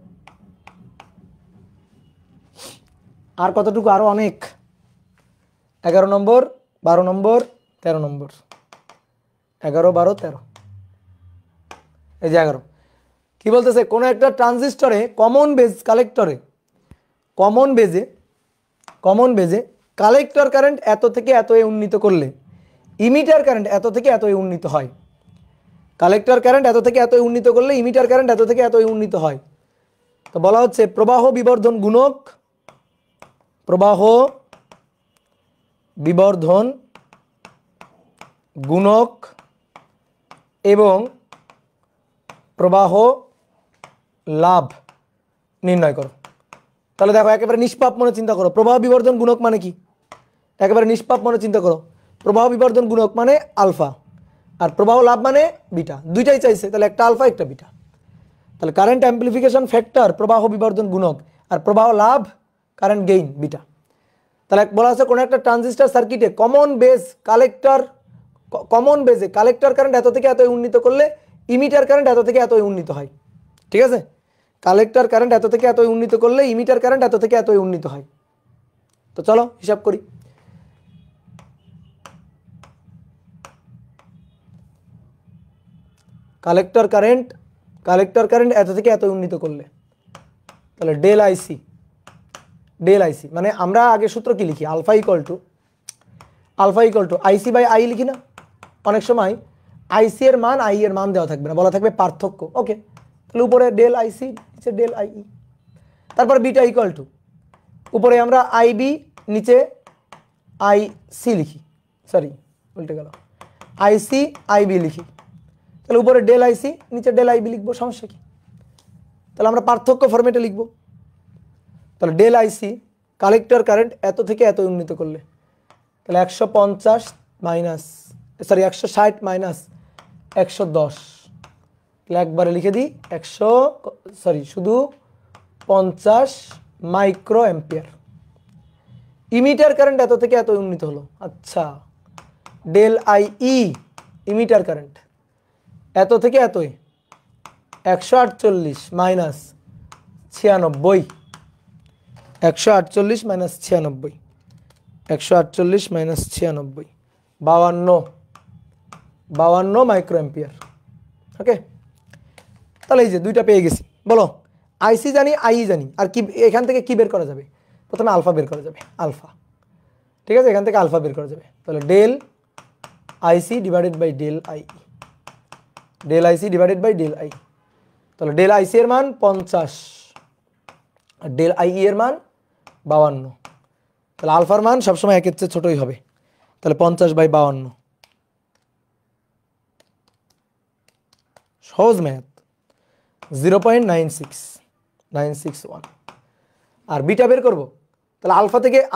আর কতটুকু? আরো অনেক। 11 নম্বর, 12 নম্বর, 13 নম্বর। 11, 12, 13। এই যে 11 কি বলতেছে? কোনো একটা ট্রানজিস্টরে কমন বেজ কালেক্টরে, কমন বেজে কালেক্টর কারেন্ট এত থেকে এত উন্নীত করলে ইমিটার কারেন্ট এত থেকে এত উন্নীত হয়। কালেক্টর কারেন্ট এত থেকে এত উন্নীত করলে ইমিটার কারেন্ট এত থেকে এত উন্নীত হয়। তো বলা হচ্ছে প্রবাহ বিবর্ধন গুণক, প্রবাহ বিবর্ধন গুণক এবং প্রবাহ লাভ নির্ণয় করো। তাহলে দেখো, একেবারে নিষ্পাপ মনে চিন্তা করো, প্রবাহ বিবর্ধন গুণক মানে কি? একেবারে নিষ্পাপ মনে চিন্তা করো, প্রবাহ বিবর্ধন গুণক মানে আলফা আর প্রবাহ লাভ মানে বিটা, দুইটাই চাইছে, তাহলে একটা আলফা একটা বিটা। তাহলে কারেন্ট অ্যাম্প্লিফিকেশন ফ্যাক্টর প্রবাহ বিবর্ধন গুণক আর প্রবাহ লাভ কারেন্ট গেইন বিটা। তাহলে বলা আছে কোনো একটা ট্রানজিস্টর সার্কিটে কমন বেজে কালেক্টর কারেন্ট এত থেকে এত উন্নীত করলে ইমিটার কারেন্ট এত থেকে এত উন্নীত হয়। ঠিক আছে, কালেক্টর কারেন্ট এত থেকে এত উন্নীত করলে ইমিটার কারেন্ট এত থেকে এত উন্নীত হয়। তো চলো হিসাব করি। কালেক্টর কারেন্ট এত থেকে এত উন্নীত করলে, তাহলে ডেল আইসি মানে আমরা আগে সূত্র কি লিখি? Alpha equal to IC by I লিখি না? অনেক সময় আইসি এর মান আই এর মান দেওয়া থাকবে না, বলা থাকবে পার্থক্য। ওকে, তাহলে উপরে ডেল আইসি, নিচে ডেল আই। তারপর বিটা ইকুয়াল টু উপরে আমরা আইবি, নিচে আই সি লিখি, সরি উল্টে গেল, আইসি আইবি লিখি। তাহলে উপরে ডেল আইসি, নিচে ডেল আইবি লিখবো, সমস্যা কি? তাহলে আমরা পার্থক্য ফরম্যাটে লিখবো। তাহলে ডেল আইসি কালেক্টর কারেন্ট এত থেকে এত উন্নীত করলে, তাহলে 160 মাইনাস 110, তাহলে একবারে লিখে দিই শুধু 50 মাইক্রো অ্যাম্পিয়ার। ইমিটার কারেন্ট এত থেকে এত উন্নীত হলো। আচ্ছা, del I E emitter current এত থেকে এতই 148 minus 96, 148 minus 96, 148 minus 96, 52 micro ampere. Okay, তাহলে এই যে দুইটা পেয়ে গেছি। বলো, আইসি জানি, আই জানি, আর কি এখান থেকে কি বের করা যাবে? প্রথমে আলফা বের করা যাবে, আলফা। ঠিক আছে, এখান থেকে আলফা বের করা যাবে। তাহলে del IC divided by del I, del IC divided by del I. তাহলে ডেল আইসি এর মান 50 আর ডেল আই এর মান 52। তাহলে আলফার মান সবসময় একের চেয়ে ছোটই হবে। তাহলে 50/52, সহজ ম্যাথ, 0.961। আর বিটা বের করব, তাহলে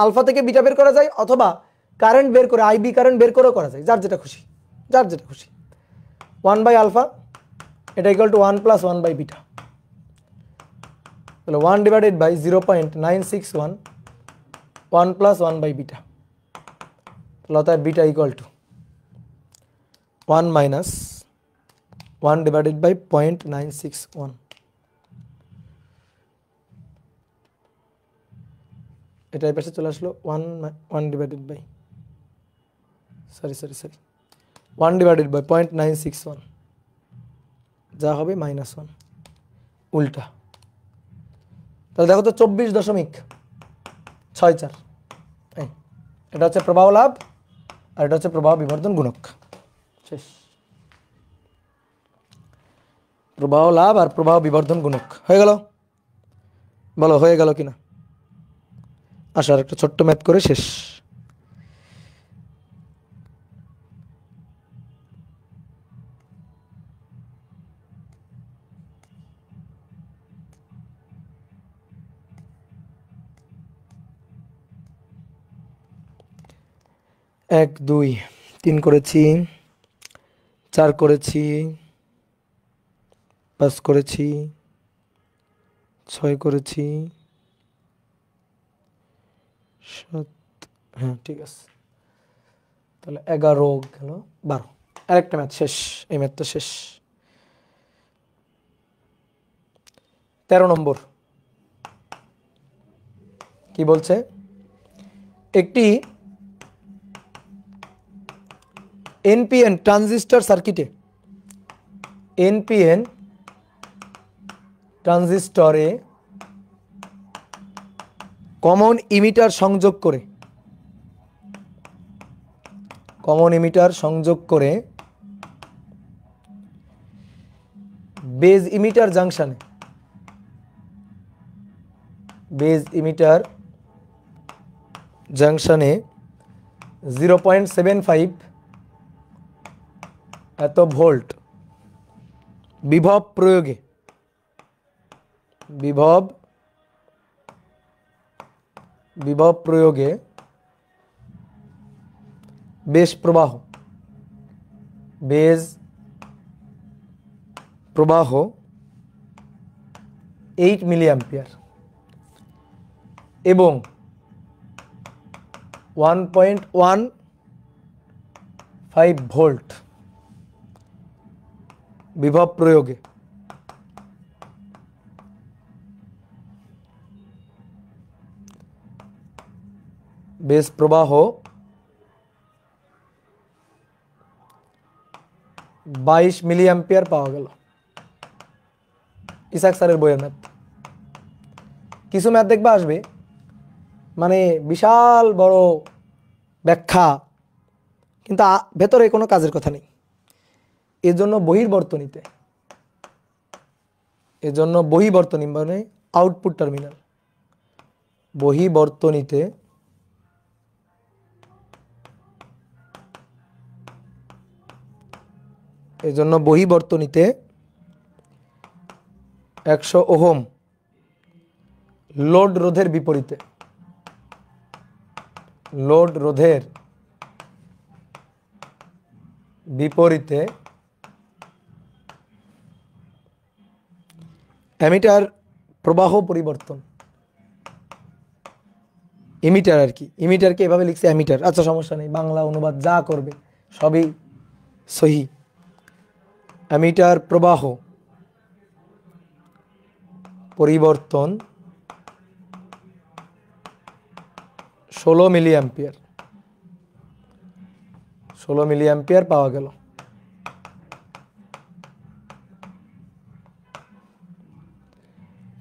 আলফা থেকে বিটা বের করা যায়, অথবা কারেন্ট বের করে আইবি কারেন্ট বের করেও করা যায়, যার যেটা খুশি। 1/α, এটা ইকুয়াল টু 1 + 1/β। তাহলে 1 ডিভাইডেড বাই 0.961 1 + 1/β। তাহলে অতএব β ইকুয়াল টু 1 - 1 ডিভাইডেড বাই 0.961। এটা এই পাশে চলে আসলো 1 ডিভাইডেড বাই 1 ডিভাইডেড বাই 0.961, যা হবে -1 উল্টা। তাহলে দেখো তো 24.64। এটা হচ্ছে প্রবাহ লাভ আর এটা হচ্ছে প্রবাহ বিবর্ধন গুণক। শেষ। প্রবাহ লাভ আর প্রবাহ বিবর্ধন গুণক হয়ে গেল। বলো হয়ে গেল কিনা? আসার একটা ছোট্ট ম্যাথ করে শেষ। এক 2 3 করেছি, 4 করেছি, 5 করেছি, 6 করেছি, 7, হ্যাঁ ঠিক আছে। তাহলে 11 গেল, 12। আরেকটা ম্যাথ শেষ, এই ম্যাথটা শেষ। 13 নম্বর কি বলছে? একটি এনপিএন ট্রানজিস্টর সার্কিটে, এনপিএন ট্রানজিস্টরে কমন ইমিটার সংযোগ করে, কমন ইমিটার সংযোগ করে বেজ ইমিটার জাংশনে, বেজ ইমিটার জাংশনে 0.75 এত ভোল্ট বিভব প্রয়োগে, বিভব প্রয়োগে বেজ প্রবাহ, বেজ প্রবাহ 8 মিলিঅ্যাম্পিয়ার এবং 1.15 ভোল্ট বিভব প্রয়োগে বেজ প্রবাহ 22 মিলিঅ্যাম্পিয়ার পাওয়া গেল। ইসাক স্যারের বইয়ের ম্যাথ। কিছু ম্যাথ দেখবা আসবে মানে বিশাল বড় ব্যাখ্যা, কিন্তু ভেতরে কোনো কাজের কথা নেই। এজন্য বহির্বর্তনীতে, এজন্য বহির্বর্তনী মানে আউটপুট টার্মিনাল, বহির্বর্তনীতে এজন্য বহির্বর্তনীতে 100 ওহম লোড রোধের বিপরীতে, লোড রোধের বিপরীতে অ্যামিটার প্রবাহ পরিবর্তন, ইমিটার আর কি, ইমিটারকে এভাবে লিখছে অ্যামিটার। আচ্ছা সমস্যা নেই, বাংলা অনুবাদ যা করবে সবই সহি। অ্যামিটার প্রবাহ পরিবর্তন 16 মিলিঅ্যাম্পিয়ার, 16 মিলিঅ্যাম্পিয়ার পাওয়া গেল।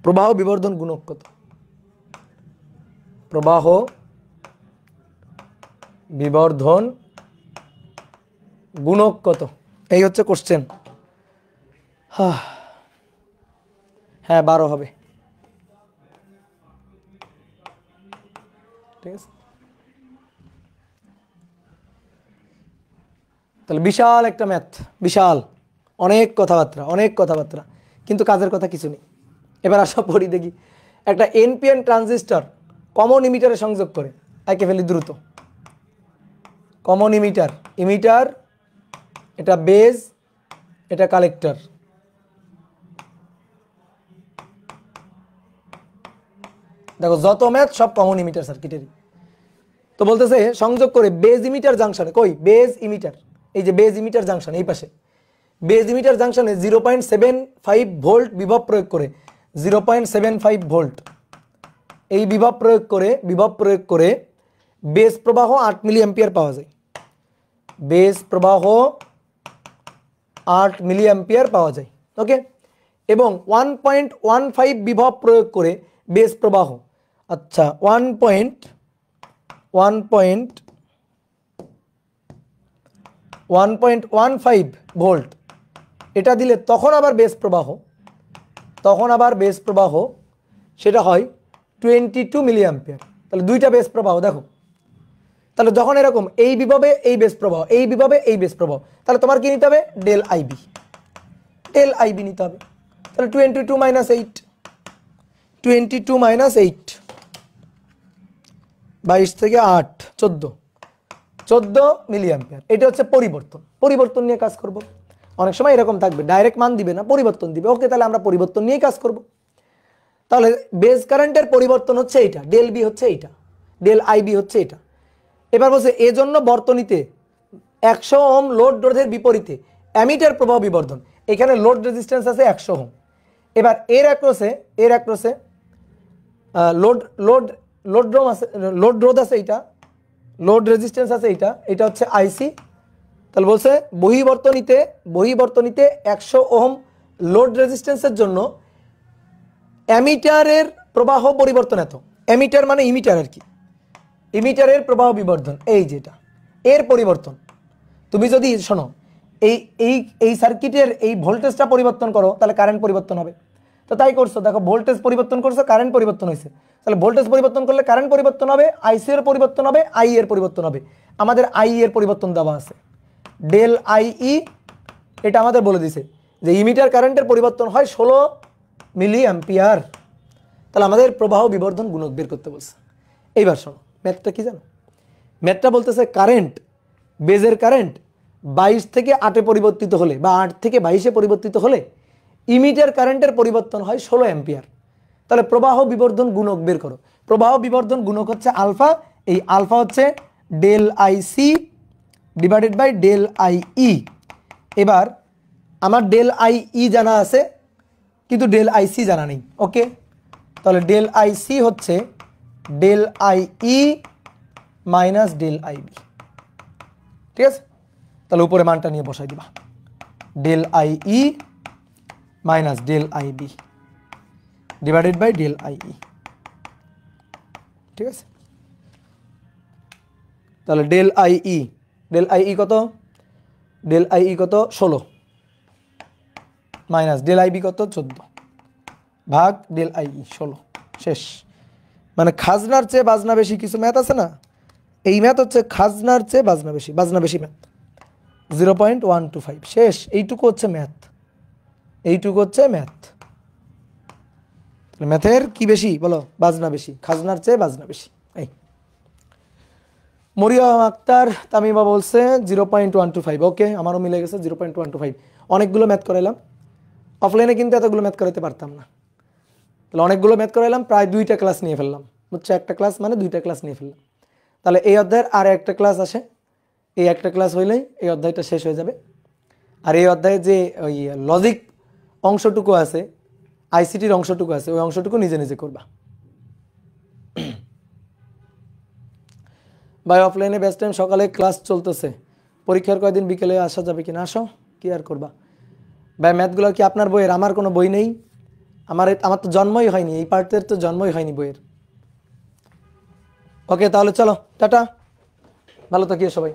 প্রবাহ বিবর্ধন গুণক কত? প্রবাহ বিবর্ধন গুণক কত? এই হচ্ছে কোশ্চেন। হ্যাঁ 12 হবে, ঠিক আছে। তাহলে বিশাল একটা ম্যাথ, বিশাল অনেক কথাবার্তা, কিন্তু কাজের কথা কিছু নেই। এবার আসা পড়ি দেখি। একটা এনপিএন ট্রানজিস্টর কমন ইমিটারে সংযোগ করে, একে ফেলি দ্রুত। কমন ইমিটার, ইমিটার এটা বেজ এটা কালেক্টর, দেখো যত ম্যাথ সব কমন ইমিটার সার্কিটেরই। তো বলতেছে সংযোগ করে বেজ ইমিটার জাংশনে, কই বেজ ইমিটার, এই যে বেজ ইমিটার জাংশন এই পাশে, বেজ ইমিটার জাংশনে 0.75 ভোল্ট বিভব প্রয়োগ করে, 0.75 ভোল্ট এই বিভব প্রয়োগ করে বেজ প্রবাহ 8 মিলি অ্যাম্পিয়ার পাওয়া যায়। বেজ প্রবাহ 8 মিলি অ্যাম্পিয়ার পাওয়া যায়। ওকে, এবং 1.15 বিভব প্রয়োগ করে বেজ প্রবাহ, আচ্ছা 1.15 ভোল্ট এটা দিলে তখন আবার বেজ প্রবাহ সেটা হয় 22 মিলি অ্যাম্পিয়ার। তাহলে দুইটা বেজ প্রবাহ দেখো, তাহলে যখন এরকম এই বিভবে এই বেজ প্রবাহ, এই বিভবে এই বেজ প্রবাহ, তাহলে তোমার কি নিতে হবে ডেল আইবি নিতে হবে। তাহলে 22 মাইনাস 8, 22 থেকে 8 14 মিলি অ্যাম্পিয়ার। এটা হচ্ছে পরিবর্তন নিয়ে কাজ করব। অনেক সময় এরকম থাকবে ডাইরেক্ট মান দিবে না, পরিবর্তন দিবে। ওকে, তাহলে আমরা পরিবর্তন নিয়েই কাজ করব। তাহলে বেজ কারেন্টের পরিবর্তন হচ্ছে এইটা, ডেল বি হচ্ছে এইটা, ডেল আইবি হচ্ছে এটা। এবার বলছে এজন্য বর্তনীতে 100 ওহম লোড রোধের বিপরীতে অ্যামিটার প্রবাহ বিবর্ধন, এখানে লোড রেজিস্ট্যান্স আছে 100 ওহম। এবার এর অ্যাক্রসে লোড রোধ আছে এইটা, লোড রেজিস্ট্যান্স আছে এইটা, এটা হচ্ছে আইসি। তাহলে বলছে বহিবর্তনীতে 100 ওহম লোড রেজিস্ট্যান্সের জন্য অ্যামিটারের প্রবাহ পরিবর্তন এত। অ্যামিটার মানে ইমিটার আর কি, ইমিটারের প্রবাহ বিবর্ধন এই যেটা এর পরিবর্তন। তুমি যদি শোনো এই সার্কিটের এই ভোল্টেজটা পরিবর্তন করো তাহলে কারেন্ট পরিবর্তন হবে। তো তাই করছো, দেখো ভোল্টেজ পরিবর্তন করছো, কারেন্ট পরিবর্তন হয়েছে। তাহলে ভোল্টেজ পরিবর্তন করলে কারেন্ট পরিবর্তন হবে, আইসি এর পরিবর্তন হবে, আই এর পরিবর্তন হবে। আমাদের আই এর পরিবর্তন দেওয়া আছে ডেল আইই, এটা আমাদের বলে দিছে যে ইমিটার কারেন্টের পরিবর্তন হয় 16 মিলি অ্যাম্পিয়ার। তাহলে আমাদের প্রবাহ বিবর্ধন গুণক বের করতে বলছে। এইবার শোনো ম্যাথটা কি জানো, ম্যাথটা বলতেছে কারেন্ট, বেজের কারেন্ট 22 থেকে 8-এ পরিবর্তিত হলে বা 8 থেকে 22-এ পরিবর্তিত হলে ইমিটার কারেন্টের পরিবর্তন হয় 16 অ্যাম্পিয়ার। তাহলে প্রবাহ বিবর্ধন গুণক বের করো। প্রবাহ বিবর্ধন গুণক হচ্ছে আলফা, এই আলফা হচ্ছে del IC divided by del IE. এবার আমার ডেল আইই জানা আছে কিন্তু ডেল আইসি জানা নেই। ওকে, তাহলে ডেল আইসি হচ্ছে del IE minus del IB. ঠিক আছে, তাহলে উপরে মানটা নিয়ে বসাই দিবা, del IE minus del IB divided by del IE. ঠিক আছে, তাহলে ডেল আইই কত, ডেল আইই কত 16 মাইনাস ডেল আইবি কত 14 ভাগ ডেল আইই 16। শেষ। মানে খাজনার চেয়ে বাজনা বেশি কিছু ম্যাথ আছে না, এই ম্যাথ হচ্ছে খাজনার চেয়ে বাজনা বেশি ম্যাথ 0.125। শেষ। এইটুকু হচ্ছে ম্যাথ, ম্যাথের কি বেশি বলো, বাজনা বেশি, খাজনার চেয়ে বাজনা বেশি। এই মরিয়ম আক্তার তামিমা বলছে 0.125। ওকে, আমারও মিলে গেছে 0.125। অনেকগুলো ম্যাথ করাইলাম, অফলাইনে কিন্তু এতগুলো ম্যাথ করাইতে পারতাম না। তাহলে অনেকগুলো ম্যাথ করাইলাম, প্রায় 2টা ক্লাস নিয়ে ফেললাম। হচ্ছে একটা ক্লাস মানে 2টা ক্লাস নিয়ে ফেললাম। তাহলে এই অধ্যায়ের আর একটা ক্লাস আসে, এই একটা ক্লাস হইলেই এই অধ্যায়টা শেষ হয়ে যাবে। আর এই অধ্যায়ে যে ওই লজিক অংশটুকু আছে, আইসিটির অংশটুকু আছে, ওই অংশটুকু নিজে নিজে করবা। ভাই অফলাইনে বেস্ট টাইম সকালে ক্লাস চলতেছে, পরীক্ষার কয়দিন বিকেলে আসা যাবে কিনা? আসো, কি আর করবা। ভাই ম্যাথগুলো কি আপনার বইয়ের? আমার কোনো বই নেই, আমার তো জন্মই হয়নি, এই পার্টের তো জন্মই হয়নি বইয়ের। ওকে, তাহলে চলো টাটা, ভালো থাকিও সবাই।